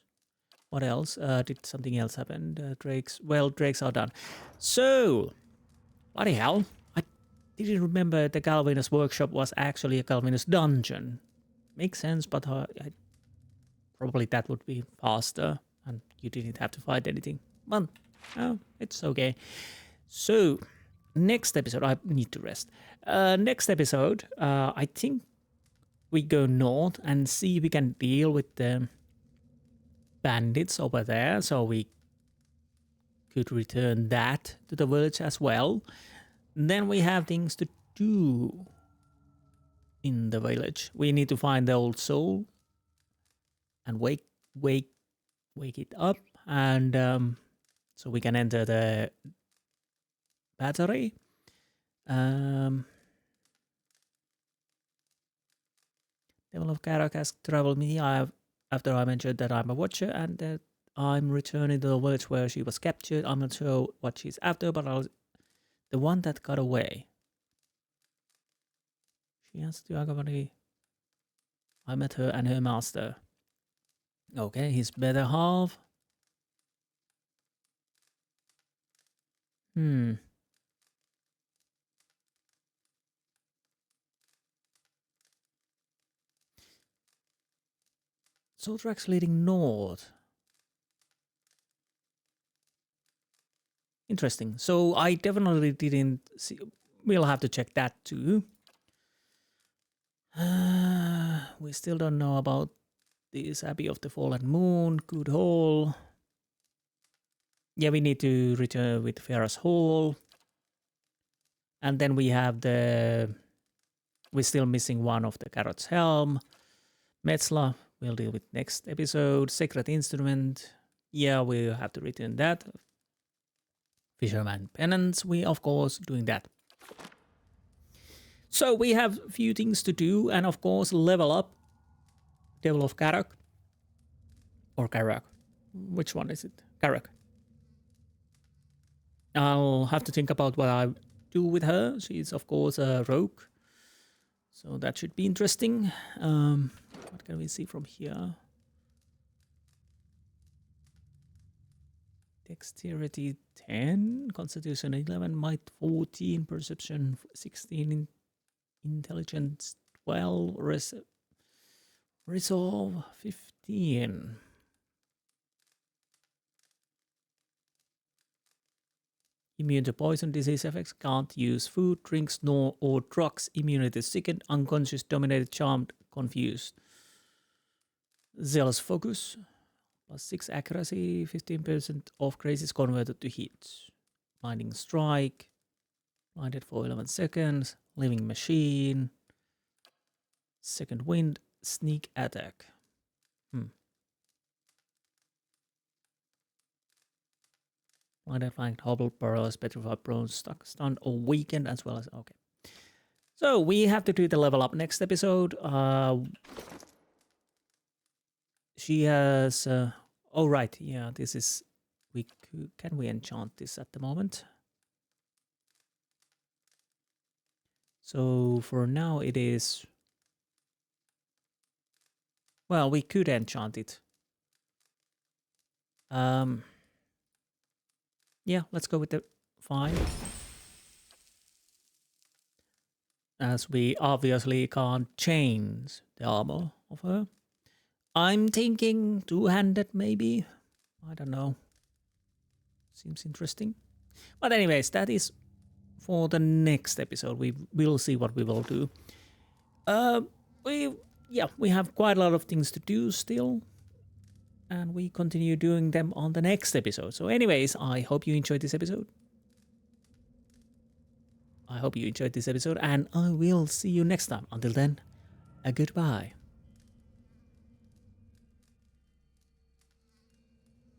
What else? Did something else happen? Drakes are done. So, bloody hell. I didn't remember the Galvino's workshop was actually a Galvino's dungeon. Makes sense, but probably that would be faster. And you didn't have to fight anything. But, oh, it's okay. So, next episode, I need to rest. Next episode, I think we go north and see if we can deal with the bandits over there. So we could return that to the village as well. Then we have things to do in the village. We need to find the old soul and wake it up, and so we can enter the battery. Devil of Caroc has traveled me after I mentioned that I'm a watcher and that I'm returning to the village where she was captured. I'm not sure what she's after, but the one that got away. She has to accompany. I met her and her master. Okay, his better half. Soul tracks leading north. Interesting. So I definitely didn't see. We'll have to check that too. We still don't know about this Abbey of the Fallen Moon, Good Hall. Yeah, we need to return with Ferris Hall. And then we have we're still missing one of the Carrot's Helm. Metzla, we'll deal with next episode. Sacred Instrument. Yeah, we'll have to return that. Fisherman Penance, we of course doing that. So we have a few things to do, and of course level up Devil of Caroc. Or Caroc. Which one is it? Caroc. I'll have to think about what I do with her. She's of course a rogue. So that should be interesting. What can we see from here? Dexterity 10, Constitution 11, Might 14, Perception 16, Intelligence 12, Resolve 15. Immune to poison, disease effects, can't use food, drinks, nor or drugs. Immunity sickened, unconscious, dominated, charmed, confused. Zealous focus, plus 6 accuracy, 15% of grace is converted to hit. Blinding strike, blinded for 11 seconds, living machine, second wind, sneak attack. Blinded, flanked, hobbled, paralyzed, petrified, prone, stuck, stunned, or weakened, as well as okay. So we have to do the level up next episode. She has. Oh right, yeah. This is. Can we enchant this at the moment? So for now it is. Well, we could enchant it. Yeah, let's go with the 5. As we obviously can't change the armor of her. I'm thinking 2-handed maybe. I don't know. Seems interesting. But anyways, that is for the next episode. We will see what we will do. We have quite a lot of things to do still, and we continue doing them on the next episode. So anyways, I hope you enjoyed this episode. And I will see you next time. Until then, a goodbye.